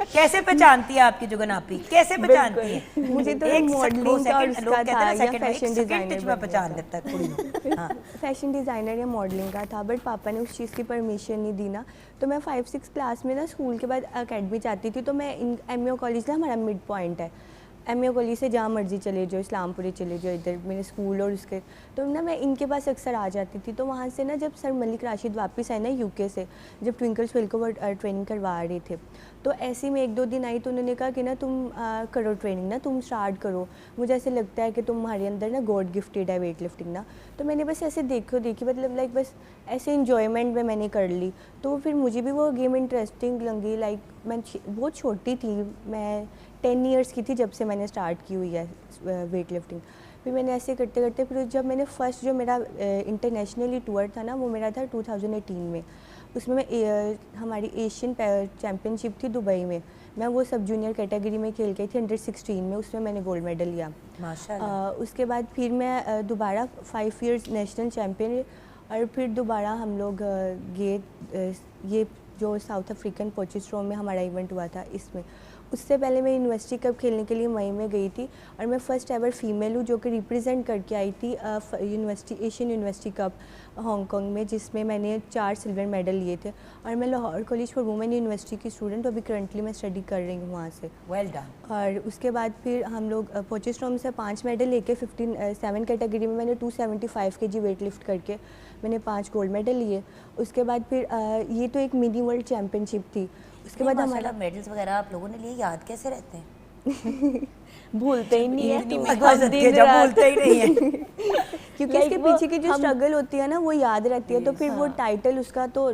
कैसे पहचानती है आपकी जुगनापी, कैसे पहचानती है? मुझे तो एक मॉडलिंग का और लोग उसका कहते था, हैं ना या सेकंड फैशन डिजाइनर में पहचान डिजाइनर लेता है कुड़ी। हाँ। फैशन डिज़ाइनर या मॉडलिंग का था, बट पापा ने उस चीज़ की परमिशन नहीं दी ना। तो मैं 5-6 क्लास में ना स्कूल के बाद अकेडमी जाती थी। तो मैं MAO कॉलेज ना, हमारा मिड पॉइंट है, एम ए कॉलेज से जहाँ मर्जी चले जाओ, इस्लामपुरी चले जाओ, इधर मेरे स्कूल और उसके, तो ना मैं इनके पास अक्सर आ जाती थी। तो वहाँ से ना जब सर मलिक राशिद वापस आए ना यूके से, जब ट्विंकल स्विल को वो ट्रेनिंग करवा रहे थे, तो ऐसे ही मैं 1-2 दिन आई तो उन्होंने कहा कि ना तुम करो ट्रेनिंग ना, तुम स्टार्ट करो, मुझे ऐसे लगता है कि तुम्हारे अंदर ना गॉड गिफ्टेड है वेट लिफ्टिंग ना। तो मैंने बस ऐसे देखी मतलब लाइक बस ऐसे इन्जॉयमेंट में मैंने कर ली। तो फिर मुझे भी वो गेम इंटरेस्टिंग लगी। लाइक मैं बहुत छोटी थी, मैं 10 इयर्स की थी जब से मैंने स्टार्ट की हुई है वेट लिफ्टिंग। फिर मैंने ऐसे करते करते फिर जब मैंने फर्स्ट जो मेरा इंटरनेशनली टूर था ना, वो मेरा था 2018 में। उसमें मैं हमारी एशियन चैम्पियनशिप थी दुबई में, मैं वो सब जूनियर कैटेगरी में खेल गई थी अंडर 16 में, उसमें मैंने गोल्ड मेडल लिया माशाल्लाह। उसके बाद फिर मैं दोबारा 5 इयर्स नेशनल चैम्पियन, और फिर दोबारा हम लोग गए ये जो साउथ अफ्रीकन पोचिस्ट्रोम में हमारा इवेंट हुआ था इसमें। उससे पहले मैं यूनिवर्सिटी कप खेलने के लिए मई में गई थी, और मैं फ़र्स्ट एवर फीमेल हूँ जो कि रिप्रेजेंट करके आई थी university Asian university cup Hong Kong में, जिसमें मैंने 4 सिल्वर मेडल लिए थे। और मैं Lahore college for women university की स्टूडेंट, अभी करंटली मैं स्टडी कर रही हूँ वहाँ से। Well done. और उसके बाद फिर हम लोग पोचिस्ट्रोम से 5 मेडल लेके 7 कैटेगरी में मैंने 275 kg वेट लिफ्ट करके मैंने 5 गोल्ड मेडल लिए। उसके बाद फिर ये तो एक मिनी वर्ल्ड चैम्पियनशिप थी। उसके बाद हमारा मेडल्स वगैरह आप लोगों ने लिए, याद कैसे रहते हैं? भूलते ही नहीं है भूलते ही नहीं है। क्योंकि इसके पीछे की जो स्ट्रगल होती है ना वो याद रहती है, तो फिर वो टाइटल उसका तो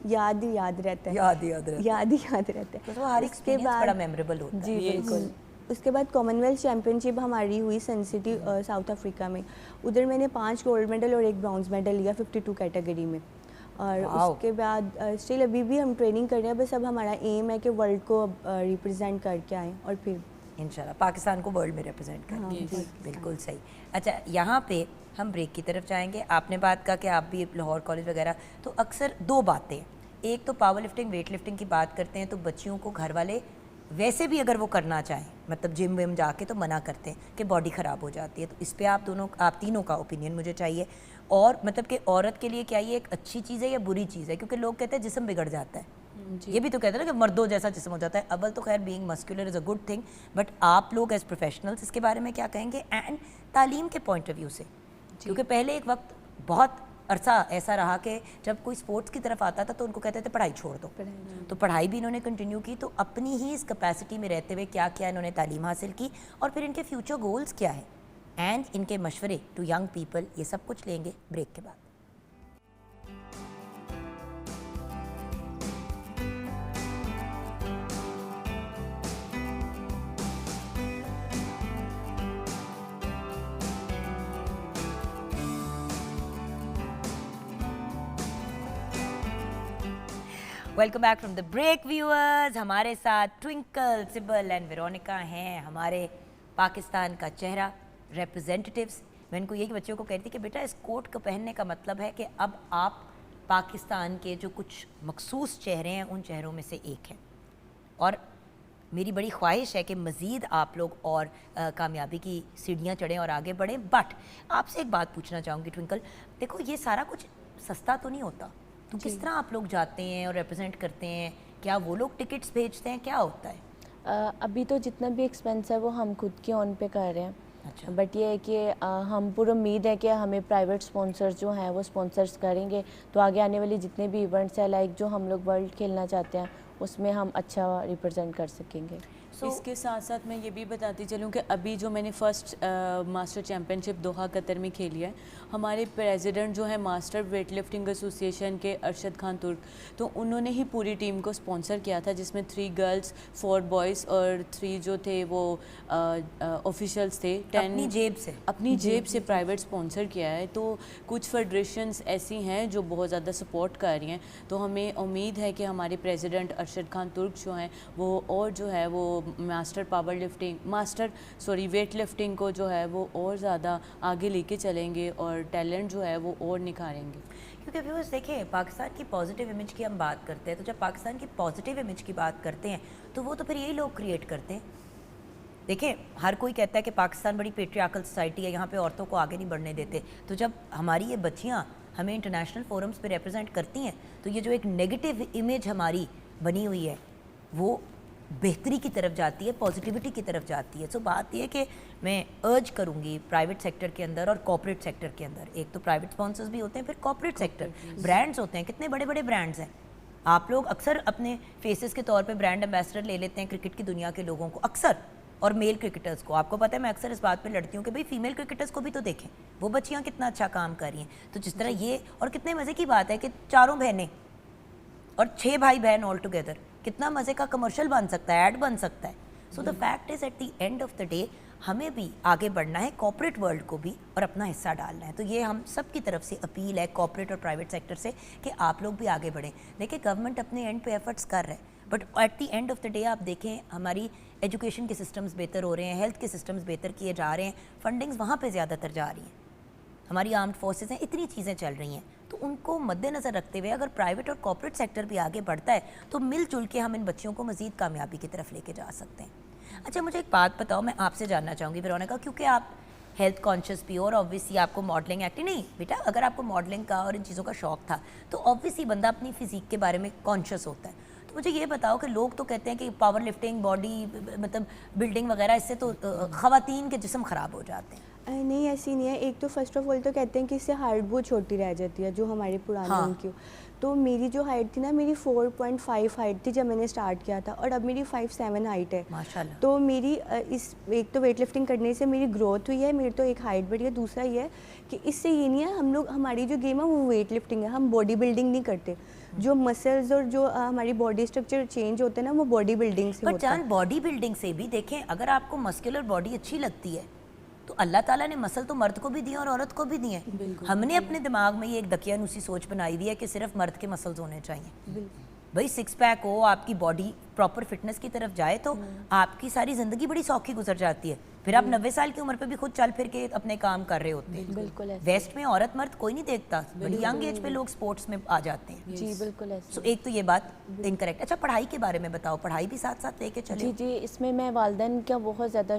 याद ही याद रहता है, याद ही याद रहता है। तो वो हर एक्सपीरियंस बड़ा मेमोरेबल होता है। जी बिल्कुल। उसके बाद कॉमनवेल्थ चैम्पियनशिप हमारी हुई सन सिटी साउथ अफ्रीका में, उधर मैंने 5 गोल्ड मेडल और 1 ब्रॉन्ज मेडल लिया 52 कैटेगरी में। और उसके बाद स्टिल अभी भी हम ट्रेनिंग कर रहे हैं, बस अब हमारा एम है कि वर्ल्ड को रिप्रेजेंट करके आएँ और फिर इंशाल्लाह पाकिस्तान को वर्ल्ड में रिप्रेजेंट करेंगे। बिल्कुल सही। अच्छा, यहाँ पे हम ब्रेक की तरफ जाएंगे। आपने बात कहा कि आप भी लाहौर कॉलेज वगैरह, तो अक्सर 2 बातें, एक तो पावर लिफ्टिंग वेट लिफ्टिंग की बात करते हैं तो बच्चियों को घर वाले वैसे भी अगर वो करना चाहें, मतलब जिम विम जाके, तो मना करते हैं कि बॉडी ख़राब हो जाती है। तो इस पे आप तीनों का ओपिनियन मुझे चाहिए। और मतलब कि औरत के लिए क्या ये एक अच्छी चीज़ है या बुरी चीज़ है? क्योंकि लोग कहते हैं जिस्म बिगड़ जाता है, ये भी तो कहते हैं ना कि मर्दों जैसा जिस्म हो जाता है। अव्वल तो खैर being muscular is a good thing, but आप लोग एज प्रोफेशनल्स इसके बारे में क्या कहेंगे? एंड तालीम के पॉइंट ऑफ व्यू से, क्योंकि पहले एक वक्त बहुत अरसा ऐसा रहा कि जब कोई स्पोर्ट्स की तरफ आता था तो उनको कहते थे पढ़ाई छोड़ दो, तो पढ़ाई भी इन्होंने कंटिन्यू की। तो अपनी ही इस कैपेसिटी में रहते हुए क्या क्या इन्होंने तालीम हासिल की, और फिर इनके फ्यूचर गोल्स क्या है, एंड इनके मशवरे टू यंग पीपल, ये सब कुछ लेंगे ब्रेक के बाद। Welcome back from the break viewers. हमारे साथ ट्विंकल, सिबल एंड वेरोनिका हैं, हमारे पाकिस्तान का चेहरा रिप्रेजेंटेटिव्स। मैं इनको यही बच्चों को कहती कि बेटा इस कोट को पहनने का मतलब है कि अब आप पाकिस्तान के जो कुछ मखसूस चेहरे हैं उन चेहरों में से एक हैं, और मेरी बड़ी ख्वाहिश है कि मज़ीद आप लोग और कामयाबी की सीढ़ियाँ चढ़ें और आगे बढ़ें। बट आपसे एक बात पूछना चाहूँगी ट्विंकल, देखो ये सारा कुछ सस्ता तो नहीं होता, तो किस तरह आप लोग जाते हैं और रिप्रेजेंट करते हैं? क्या वो लोग टिकट्स भेजते हैं, क्या होता है? अभी तो जितना भी एक्सपेंस है वो हम खुद के ऑन पे कर रहे हैं। अच्छा। बट ये है कि हम पूरी उम्मीद है कि हमें प्राइवेट स्पॉन्सर्स जो हैं वो स्पॉन्सर्स करेंगे, तो आगे आने वाली जितने भी इवेंट्स हैं, लाइक जो हम लोग वर्ल्ड खेलना चाहते हैं, उसमें हम अच्छा रिप्रेजेंट कर सकेंगे। इसके साथ साथ मैं ये भी बताती चलूँ कि अभी जो मैंने first master championship Doha Qatar में खेली है, हमारे प्रेसिडेंट जो है मास्टर वेट लिफ्टिंग एसोसिएशन के अरशद खान तुर्क, तो उन्होंने ही पूरी टीम को स्पॉन्सर किया था, जिसमें 3 गर्ल्स 4 बॉयज़ और 3 जो थे वो ऑफिशियल्स थे। 10 अपनी जेब से प्राइवेट स्पॉन्सर किया है। तो कुछ फेडरेशंस ऐसी हैं जो बहुत ज़्यादा सपोर्ट कर रही हैं, तो हमें उम्मीद है कि हमारे प्रेसिडेंट अरशद खान तुर्क जो हैं वो और जो है वो वेट लिफ्टिंग को जो है वो और ज़्यादा आगे लेके चलेंगे और टैलेंट जो है वो और निखारेंगे। क्योंकि व्यूअर्स देखें, पाकिस्तान की पॉजिटिव इमेज की हम बात करते हैं, तो जब पाकिस्तान की पॉजिटिव इमेज की बात करते हैं तो वो तो फिर यही लोग क्रिएट करते हैं। देखें, हर कोई कहता है कि पाकिस्तान बड़ी पेट्रियार्कल सोसाइटी है, यहाँ पे औरतों को आगे नहीं बढ़ने देते, तो जब हमारी ये बच्चियाँ हमें इंटरनेशनल फोरम्स पे रिप्रेजेंट करती हैं, तो ये जो एक नेगेटिव इमेज हमारी बनी हुई है वो बेहतरी की तरफ जाती है, पॉजिटिविटी की तरफ जाती है। सो बात यह कि मैं अर्ज करूँगी प्राइवेट सेक्टर के अंदर और कॉर्पोरेट सेक्टर के अंदर, एक तो प्राइवेट स्पॉन्सर्स भी होते हैं, फिर कॉर्पोरेट सेक्टर, ब्रांड्स होते हैं, कितने बड़े बड़े ब्रांड्स हैं। आप लोग अक्सर अपने फेसेस के तौर पे ब्रांड एम्बेसडर ले लेते हैं क्रिकेट की दुनिया के लोगों को अक्सर, और मेल क्रिकेटर्स को। आपको पता है मैं अक्सर इस बात पे लड़ती हूँ कि भाई फीमेल क्रिकेटर्स को भी तो देखें, वो बच्चियाँ कितना अच्छा काम कर रही हैं। तो जिस तरह ये, और कितने मज़े की बात है कि 4 बहनें और 6 भाई बहन ऑल टुगेदर, कितना मज़े का कमर्शियल बन सकता है, ऐड बन सकता है। So the fact is at the end of the day हमें भी आगे बढ़ना है, कॉर्पोरेट वर्ल्ड को भी, और अपना हिस्सा डालना है। तो ये हम सब की तरफ से अपील है कॉर्पोरेट और प्राइवेट सेक्टर से कि आप लोग भी आगे बढ़ें। देखिए गवर्नमेंट अपने एंड पे एफर्ट्स कर रहे हैं, but at the end of the day आप देखें हमारी एजुकेशन के सिस्टम्स बेहतर हो रहे हैं, हेल्थ के सिस्टम्स बेहतर किए जा रहे हैं, फंडिंग्स वहाँ पे ज़्यादातर जा रही हैं, हमारी आर्म्ड फोर्सेस हैं, इतनी चीज़ें चल रही हैं। तो उनको मद्देनज़र रखते हुए अगर प्राइवेट और कॉर्पोरेट सेक्टर भी आगे बढ़ता है तो मिलजुल के हम इन बच्चियों को मज़ीद कामयाबी की तरफ लेके जा सकते हैं। अच्छा मुझे एक बात बताओ, मैं आपसे जानना चाहूँगी वेरोनिका, क्योंकि आप हेल्थ कॉन्शियस भी हो और ऑब्वियसली आपको मॉडलिंग एक्टिंग, नहीं बेटा अगर आपको मॉडलिंग का और इन चीज़ों का शौक था तो ऑब्वियसली बंदा अपनी फिजिक के बारे में कॉन्शियस होता है। तो मुझे ये बताओ कि लोग तो कहते हैं कि पावर लिफ्टिंग, बॉडी मतलब बिल्डिंग वगैरह, इससे तो ख़वातीन के जिस्म ख़राब हो जाते हैं। नहीं ऐसी नहीं है। एक तो फर्स्ट ऑफ ऑल तो कहते हैं कि इससे हाइट बहुत छोटी रह जाती है, जो हमारे पुराने उनकी। तो मेरी जो हाइट थी ना, मेरी 4.5 हाइट थी जब मैंने स्टार्ट किया था, और अब मेरी 5'7" हाइट है माशाल्लाह। तो मेरी इस एक तो वेट लिफ्टिंग करने से मेरी ग्रोथ हुई है, मेरी तो एक हाइट बढ़ी है। दूसरा ये है कि इससे ये नहीं है, हम लोग, हमारी जो गेम है वो वेट लिफ्टिंग है, हम बॉडी बिल्डिंग नहीं करते। जो मसल्स और जो हमारी बॉडी स्ट्रक्चर चेंज होते हैं ना, वो बॉडी बिल्डिंग से होता है। जान बॉडी बिल्डिंग से भी देखें, अगर आपको मस्कुलर बॉडी अच्छी लगती है तो अल्लाह ताला ने मसल तो मर्द को भी दिए और औरत को भी दिए। हमने अपने दिमाग में ये एक दकियानूसी सोच बनाई हुई है कि सिर्फ मर्द के मसल्स होने चाहिए। भाई 6 पैक हो, आपकी बॉडी प्रॉपर फिटनेस की तरफ जाए तो आपकी सारी ज़िंदगी बड़ी सौखी गुजर जाती है। फिर आप 90 साल की उम्र पे भी खुद चल फिर के अपने काम कर रहे होते हैं। बिल्कुल ऐसे। वेस्ट में औरत मर्द कोई नहीं देखता, बड़ी यंग एज पे लोग स्पोर्ट्स में आ जाते हैं। जी बिल्कुल ऐसे। सो एक तो ये बात इनकरेक्ट। अच्छा पढ़ाई के बारे में बताओ, पढ़ाई भी साथ साथ लेके चले? जी जी, इसमें मैं वालिदैन का बहुत ज़्यादा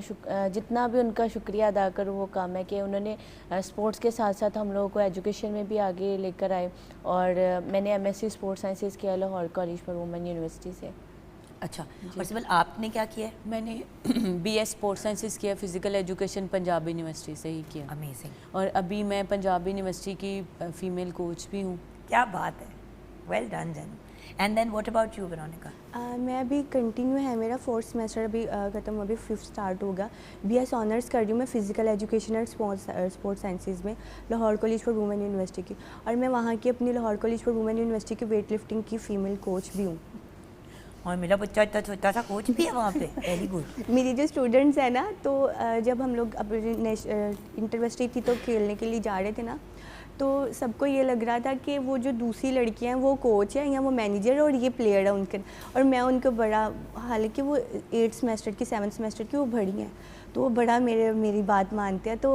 जितना भी उनका शुक्रिया अदा करूँ वो काम है कि उन्होंने स्पोर्ट्स के साथ साथ हम लोगों को एजुकेशन में भी आगे लेकर आए। और मैंने MSc स्पोर्ट्स साइंसेस किया Lahore college for women university से। अच्छा, और सिमल आपने क्या किया है? मैंने BS स्पोर्ट्स साइंसेस किया, फिज़िकल एजुकेशन पंजाब यूनिवर्सिटी से ही किया। अमेजिंग। और अभी मैं पंजाब यूनिवर्सिटी की फीमेल कोच भी हूँ। क्या बात है, वेल डन जन। And then what about you Veronica? मैं अभी कंटिन्यू है, मेरा 4th सेमेस्टर अभी ख़त्म, अभी 5th स्टार्ट होगा। BS ऑनर्स कर रही हूँ मैं फिज़िकल एजुकेशन और स्पोर्ट्स साइंसेज में Lahore college for women university की। और मैं वहाँ की अपनी Lahore college for women university की वेट लिफ्टिंग की फ़ीमेल कोच भी हूँ। और मेरा बच्चा इतना छोटा सा कोच भी है वहाँ पे, वेरी गुड। मेरी जो स्टूडेंट्स हैं ना, तो जब हम लोग अपने इंटरवर्सिटी थी तो खेलने के लिए जा रहे थे ना, तो सबको ये लग रहा था कि वो जो दूसरी लड़कियां हैं वो कोच है या वो मैनेजर है और ये प्लेयर है उनके। और मैं उनको बड़ा, हालांकि वो 8th सेमेस्टर की 7th सेमेस्टर की वो बड़ी हैं, तो वो बड़ा मेरी बात मानते हैं। तो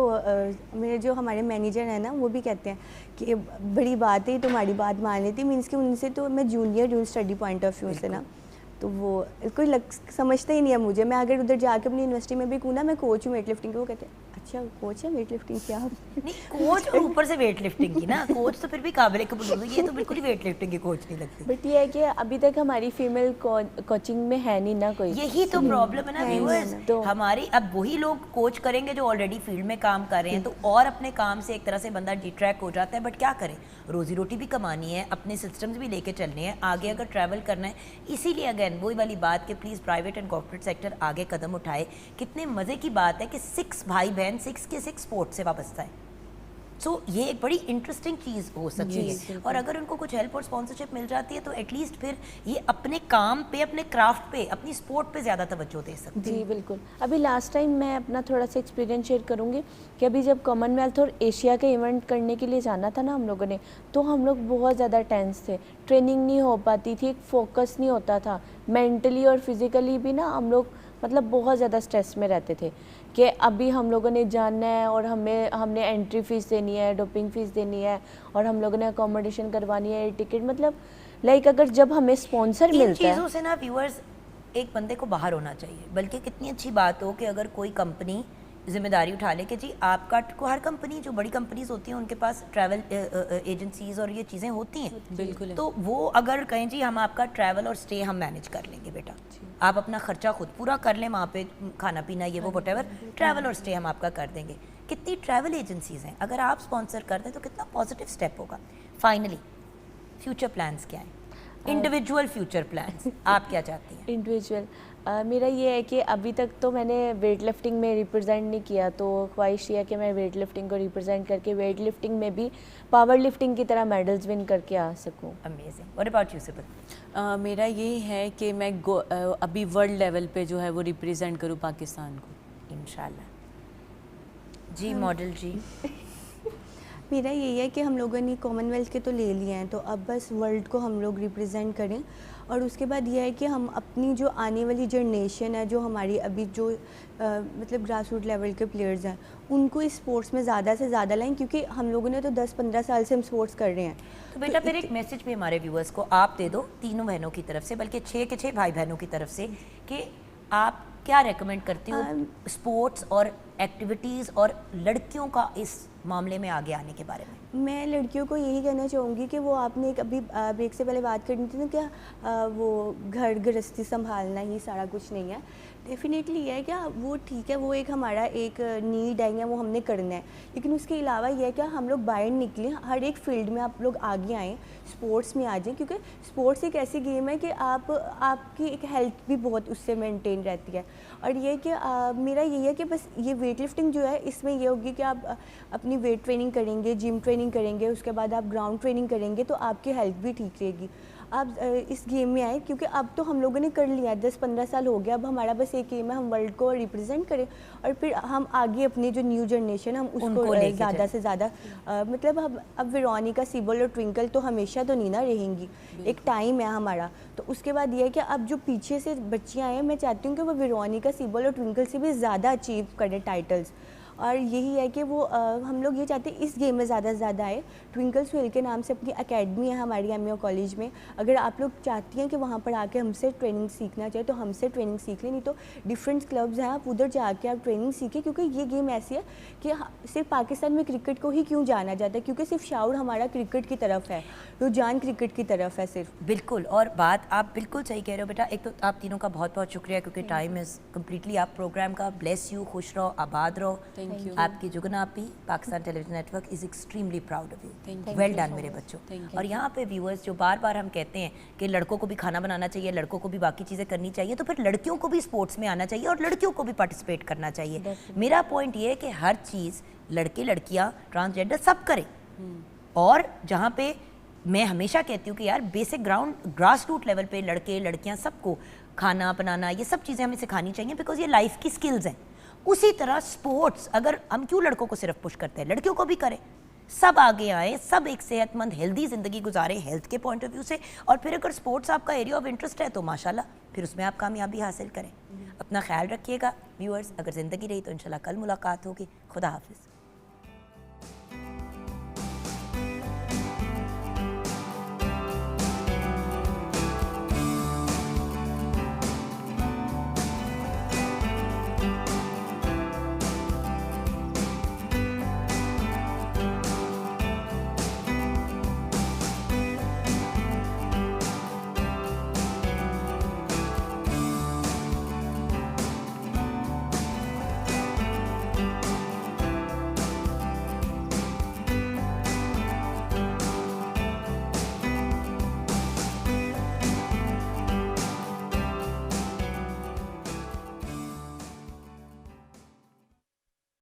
मेरे जो हमारे मैनेजर हैं ना, वो भी कहते हैं कि बड़ी बात है तुम्हारी बात मान लेती। मीन्स कि उनसे तो मैं जूनियर हूँ स्टडी पॉइंट ऑफ व्यू से ना, तो वो कोई समझता ही नहीं है मुझे। मैं अगर उधर जाके अपनी यूनिवर्सिटी में भी कहूँ ना मैं कोच हूँ वेट लिफ्टिंग की, वो कहते हैं अच्छा कोच है वेट लिफ्टिंग क्या? नहीं कोच और ऊपर से वेट लिफ्टिंग की ना, कोच तो फिर भी काबिल कबूल, ये तो बिल्कुल ही वेट लिफ्टिंग की कोच नहीं लगती। बट ये है कि अभी तक हमारी फीमेल कोचिंग में है नहीं ना कोई। यही तो प्रॉब्लम है ना व्यूअर्स, तो हमारी अब वही लोग कोच करेंगे जो ऑलरेडी फील्ड में काम कर रहे हैं, तो और अपने काम से एक तरह से बंदा डिट्रैक्ट हो जाता है। बट क्या करें, रोजी रोटी भी कमानी है, अपने सिस्टम्स भी लेके चलने हैं, आगे अगर ट्रैवल करना है। इसीलिए अगेन वही वाली बात कि please private and corporate sector आगे कदम उठाए। कितने मज़े की बात है कि 6 भाई बहन 6 के 6 स्पोर्ट्स से वाबस्ता है। सो ये एक बड़ी इंटरेस्टिंग चीज़ हो सकती है। और अगर उनको कुछ हेल्प और स्पॉन्सरशिप मिल जाती है तो एटलीस्ट फिर ये अपने काम पे, अपने क्राफ्ट पे, अपनी स्पोर्ट पे ज़्यादा तवज्जो दे सकते हैं। जी बिल्कुल। अभी लास्ट टाइम मैं अपना थोड़ा सा एक्सपीरियंस शेयर करूँगी कि अभी जब कॉमनवेल्थ और एशिया के इवेंट करने के लिए जाना था ना हम लोगों ने, तो हम लोग बहुत ज़्यादा टेंस थे, ट्रेनिंग नहीं हो पाती थी, एक फोकस नहीं होता था, मेंटली और फिज़िकली भी ना हम लोग मतलब बहुत ज़्यादा स्ट्रेस में रहते थे कि अभी हम लोगों ने जानना है और हमने एंट्री फ़ीस देनी है, डोपिंग फ़ीस देनी है, और हम लोगों ने अकोमोडेशन करवानी है, टिकट, मतलब लाइक अगर जब हमें स्पॉन्सर मिलता है। चीज़ों से ना व्यूअर्स एक बंदे को बाहर होना चाहिए। बल्कि कितनी अच्छी बात हो कि अगर कोई कंपनी जिम्मेदारी उठा ले कि जी आपका हर कंपनी जो बड़ी कंपनीज होती हैं उनके पास ट्रैवल एजेंसीज और ये चीज़ें होती हैं, बिल्कुल है। तो वो अगर कहें जी हम आपका ट्रैवल और स्टे हम मैनेज कर लेंगे बेटा, आप अपना खर्चा खुद पूरा कर लें, वहाँ पे खाना पीना ये वो व्हाटएवर, ट्रैवल और स्टे हम आपका कर देंगे। कितनी ट्रैवल एजेंसीज हैं, अगर आप स्पॉन्सर कर दें तो कितना पॉजिटिव स्टेप होगा। फाइनली फ्यूचर प्लान्स क्या हैं, इंडिविजुअल फ्यूचर प्लान्स आप क्या चाहती हैं? इंडिविजुअल मेरा ये है कि अभी तक तो मैंने वेट लिफ्टिंग में रिप्रेजेंट नहीं किया, तो ख्वाहिश ये है कि मैं वेट लिफ्टिंग को रिप्रेजेंट करके वेट लिफ्टिंग में भी पावर लिफ्टिंग की तरह मेडल्स विन करके आ सकूं। Amazing. What about you Sibal? मेरा ये है कि मैं अभी वर्ल्ड लेवल पे जो है वो रिप्रेजेंट करूँ पाकिस्तान को, इंशाल्लाह। जी मॉडल जी? मेरा यही है कि हम लोगों ने कॉमनवेल्थ के तो ले लिए हैं, तो अब बस वर्ल्ड को हम लोग रिप्रेजेंट करें, और उसके बाद यह है कि हम अपनी जो आने वाली जनरेशन है, जो हमारी अभी जो मतलब ग्रास रूट लेवल के प्लेयर्स हैं, उनको इस स्पोर्ट्स में ज़्यादा से ज़्यादा लाएं, क्योंकि हम लोगों ने तो 10-15 साल से हम स्पोर्ट्स कर रहे हैं। तो बेटा फिर एक मैसेज भी हमारे व्यूअर्स को आप दे दो, तीनों बहनों की तरफ से, बल्कि 6 के 6 भाई बहनों की तरफ से, कि आप क्या रेकमेंड करती हो स्पोर्ट्स और एक्टिविटीज़ और लड़कियों का इस मामले में आगे आने के बारे में? मैं लड़कियों को यही कहना चाहूँगी कि वो आपने एक अभी ब्रेक से पहले बात करनी थी ना, क्या वो घर गृहस्थी संभालना ही सारा कुछ नहीं है। डेफिनेटली है क्या, वो ठीक है, वो एक हमारा एक नीड है या वो हमने करना है, लेकिन उसके अलावा ये है क्या हम लोग बाहर निकलें, हर एक फील्ड में आप लोग आगे आएँ, स्पोर्ट्स में आ जाएं, क्योंकि स्पोर्ट्स एक ऐसी गेम है कि आपकी एक हेल्थ भी बहुत उससे मेंटेन रहती है। और ये कि मेरा यही है कि बस ये वेट लिफ्टिंग जो है, इसमें ये होगी कि आप अपनी वेट ट्रेनिंग करेंगे, जिम ट्रेनिंग करेंगे, उसके बाद आप ग्राउंड ट्रेनिंग करेंगे, तो आपकी हेल्थ भी ठीक रहेगी। आप इस गेम में आए, क्योंकि अब तो हम लोगों ने कर लिया, 10-15 साल हो गया, अब हमारा बस एक गेम है, हम वर्ल्ड को रिप्रेजेंट करें, और फिर हम आगे अपनी जो न्यू जनरेशन हम उसको ज़्यादा से ज़्यादा मतलब हम अब वेरोनिका, सिबल और ट्विंकल तो हमेशा तो नहीं ना रहेंगी, एक टाइम है हमारा। तो उसके बाद ये है कि अब जो पीछे से बच्चियाँ हैं, मैं चाहती हूँ कि वो वेरोनिका, सिबल और ट्विंकल से भी ज़्यादा अचीव करें टाइटल्स, और यही है कि वो हम लोग ये चाहते हैं इस गेम में ज़्यादा से ज़्यादा आए। ट्विंकल स्वेल के नाम से अपनी एकेडमी है हमारी एमईओ कॉलेज में, अगर आप लोग चाहती हैं कि वहाँ पर आके हमसे ट्रेनिंग सीखना चाहे तो हमसे ट्रेनिंग सीख लें, नहीं तो डिफरेंट क्लब्स हैं, आप उधर जाके आप ट्रेनिंग सीखें, क्योंकि ये गेम ऐसी है कि सिर्फ पाकिस्तान में क्रिकेट को ही क्यों जाना जाता है, क्योंकि सिर्फ शाउर हमारा क्रिकेट की तरफ है, रुझान क्रिकेट की तरफ है सिर्फ। बिल्कुल, और बात आप बिल्कुल सही कह रहे हो बेटा। एक तो आप तीनों का बहुत बहुत शुक्रिया, क्योंकि टाइम इज़ कम्प्लीटली आप प्रोग्राम का। ब्लेस यू, खुश रहो, आबाद रहो। Thank you. आपकी जुगन आपी Pakistan television network is extremely proud of Thank you. you. Well Thank done you मेरे so much. बच्चों। Thank you. और यहाँ पे व्यूअर्स जो बार बार हम कहते हैं कि लड़कों को भी खाना बनाना चाहिए, लड़कों को भी बाकी चीज़ें करनी चाहिए, तो फिर लड़कियों को भी स्पोर्ट्स में आना चाहिए और लड़कियों को भी पार्टिसिपेट करना चाहिए। मेरा पॉइंट ये है कि हर चीज़ लड़के लड़कियाँ ट्रांसजेंडर सब करें, और जहाँ पे मैं हमेशा कहती हूँ कि यार बेसिक ग्रास रूट लेवल पे लड़के लड़कियाँ सबको खाना बनाना ये सब चीज़ें हमें सिखानी चाहिए, बिकॉज ये लाइफ की स्किल्स हैं। उसी तरह स्पोर्ट्स अगर हम क्यों लड़कों को सिर्फ पुश करते हैं, लड़कियों को भी करें, सब आगे आए, सब एक सेहतमंद हेल्दी ज़िंदगी गुजारे हेल्थ के पॉइंट ऑफ व्यू से। और फिर अगर स्पोर्ट्स आपका एरिया ऑफ इंटरेस्ट है तो माशाल्लाह फिर उसमें आप कामयाबी हासिल करें। अपना ख्याल रखिएगा व्यूअर्स, अगर ज़िंदगी रही तो इंशाल्लाह कल मुलाकात होगी। खुदा हाफिज़।